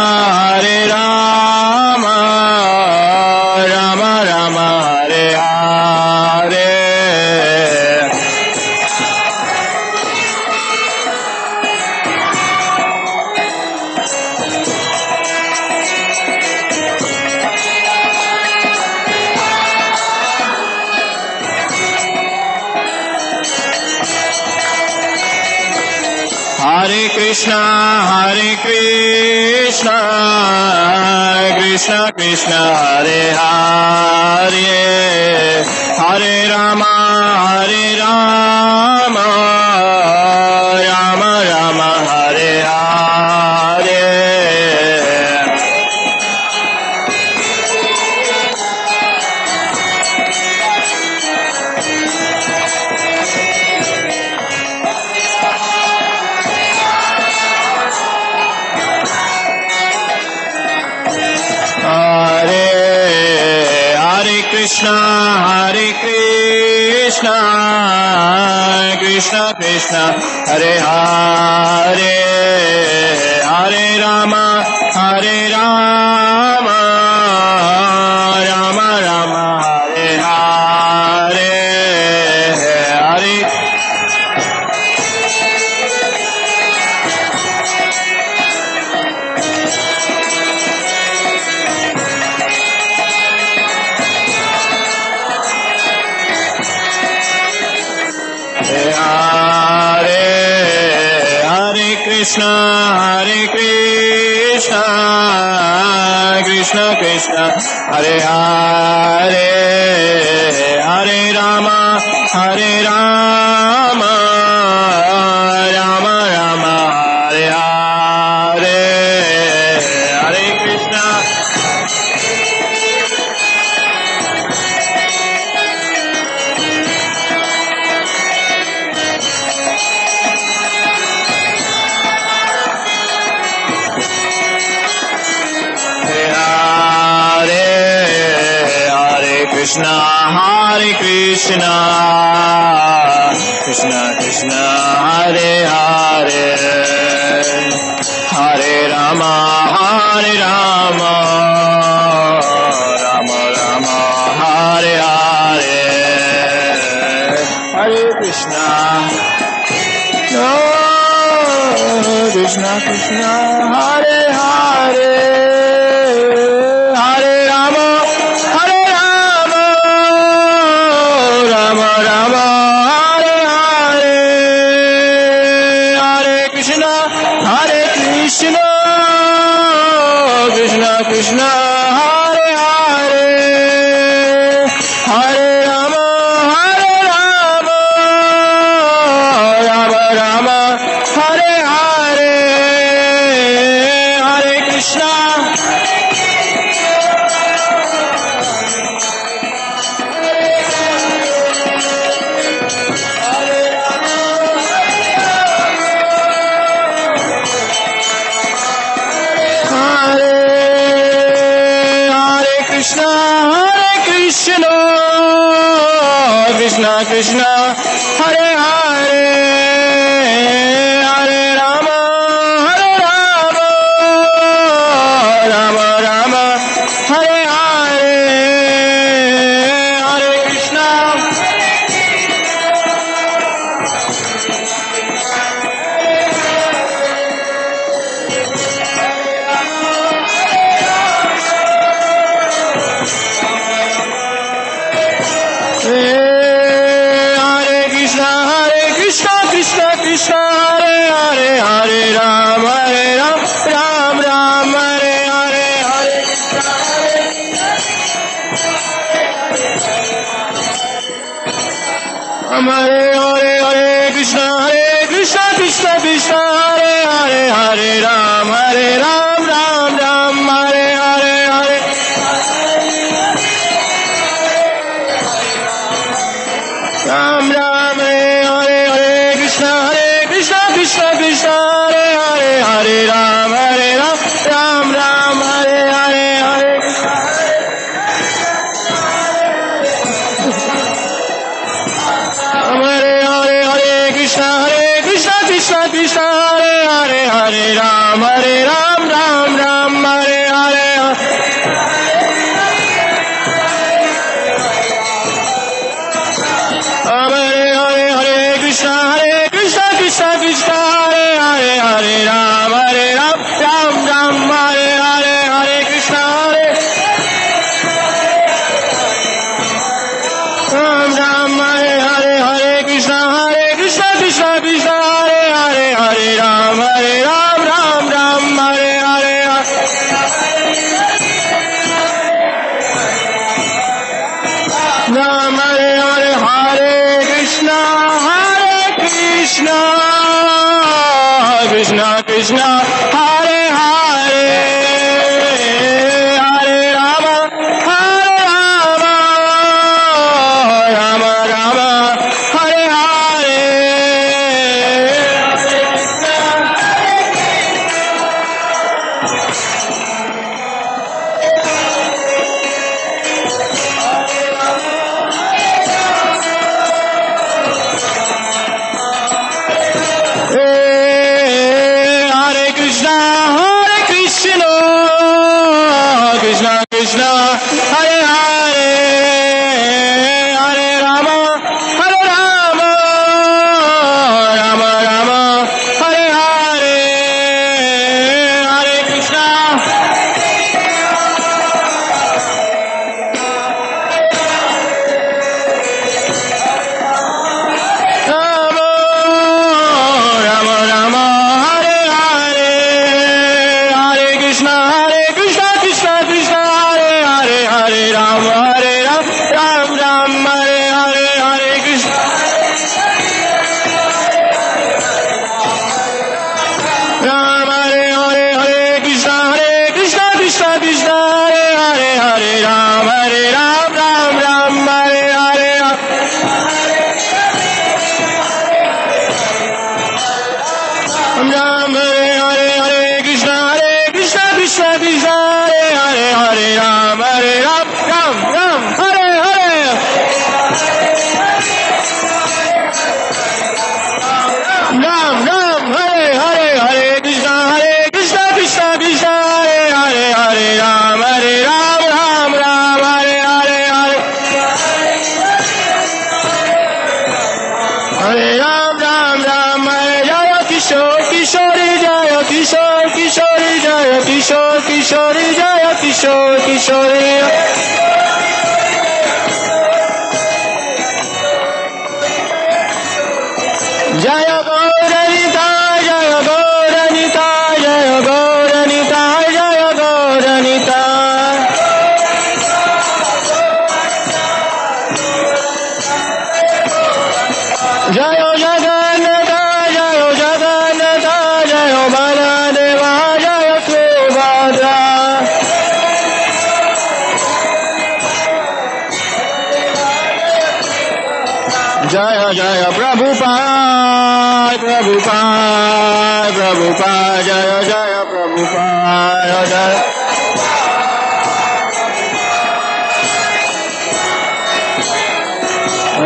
Rama Rama, Hare Hare. Hare Krishna, Krishna Krishna, Hare Hare, Hare Rama, Rama Rama, Hare Hare. Hare Krishna, Krishna Krishna Krishna Hare Hare Hare Rama Hare Rama Rama Rama Hare Hare Hare Hare Hare Krishna Krishna Krishna Hare Hare Hare Rama Hare Rama Rama Rama Hare Hare Hare Krishna Krishna Hare Krishna Krishna Krishna Hare Hare Hare Rama Hare Rama Rama Rama Hare Hare Hare Krishna Krishna Krishna Hare Hare Hare Rama Hare Rama Rama Rama Hare Hare Hare Krishna Krishna Krishna Hare Hare Hare Rama Hare Rama Rama Rama Hare Hare Hare Krishna Krishna Krishna Hare Hare Hare Rama Hare Rama Rama Rama Hare Hare Hare Krishna Krishna Krishna Hare Hare Hare Ram Ram Ram Hare Hare Hare Krishna Krishna Krishna Hare Hare Hare Ram Ram Ram Hare Hare Hare Ram Ram Hare Krishna Krishna Krishna Hare Hare Hare Ram Ram Ram Hare Hare Hare Hare Krishna Krishna Krishna Hare Hare Hare Ram Ram Ram Hare Hare Hare Krishna Krishna Krishna Hare Hare Hare Ram Ram Ram Hare Hare Hare Krishna Ram Ram Hare Hare Hare Krishna Krishna Krishna Hare Hare Hare Ram Ram Ram Hare Hare Ram Hare Hare Hare Krishna Krishna Krishna Hare Hare Hare Rama Rama Rama Hare Hare Ram Ram Hare Hare Hare Krishna Krishna Krishna Hare Hare Ram Ram Ram Hare Hare Ram Ram Hare Hare Hare Krishna Krishna Krishna Hare Hare Ram Ram Ram Hare Hare Hare Ram Ram Hare Jaya Kishore Kishore Jaya Kishore Kishore Jaya Kishore Kishore Jaya Kishore Kishore Jaya Gauranita Jaya Gauranita Jaya Gauranita Jaya Gauranita Jaya Jagannatha Jaya Jagannatha Jaya Baladeva Jaya Subhadra Jaya Jaya Prabhupada Prabhupada Prabhupada Jaya Jaya Prabhupada Jaya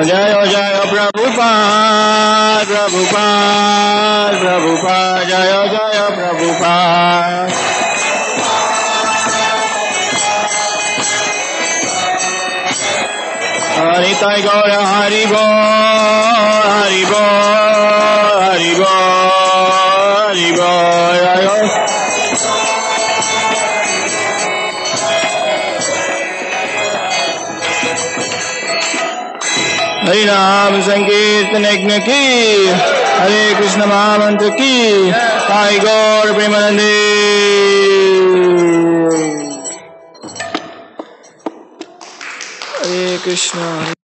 Jaya Jaya Prabhupada Prabhupada Prabhupada Jaya Jaya Prabhupada Nitai Gaura Hari Bol Hari Bol Hari Bol Hari Bol Hari Ram Sankirtan Yajna ki Hare Krishna Mahamantra ki Sai Gaur Premanande Hare Krishna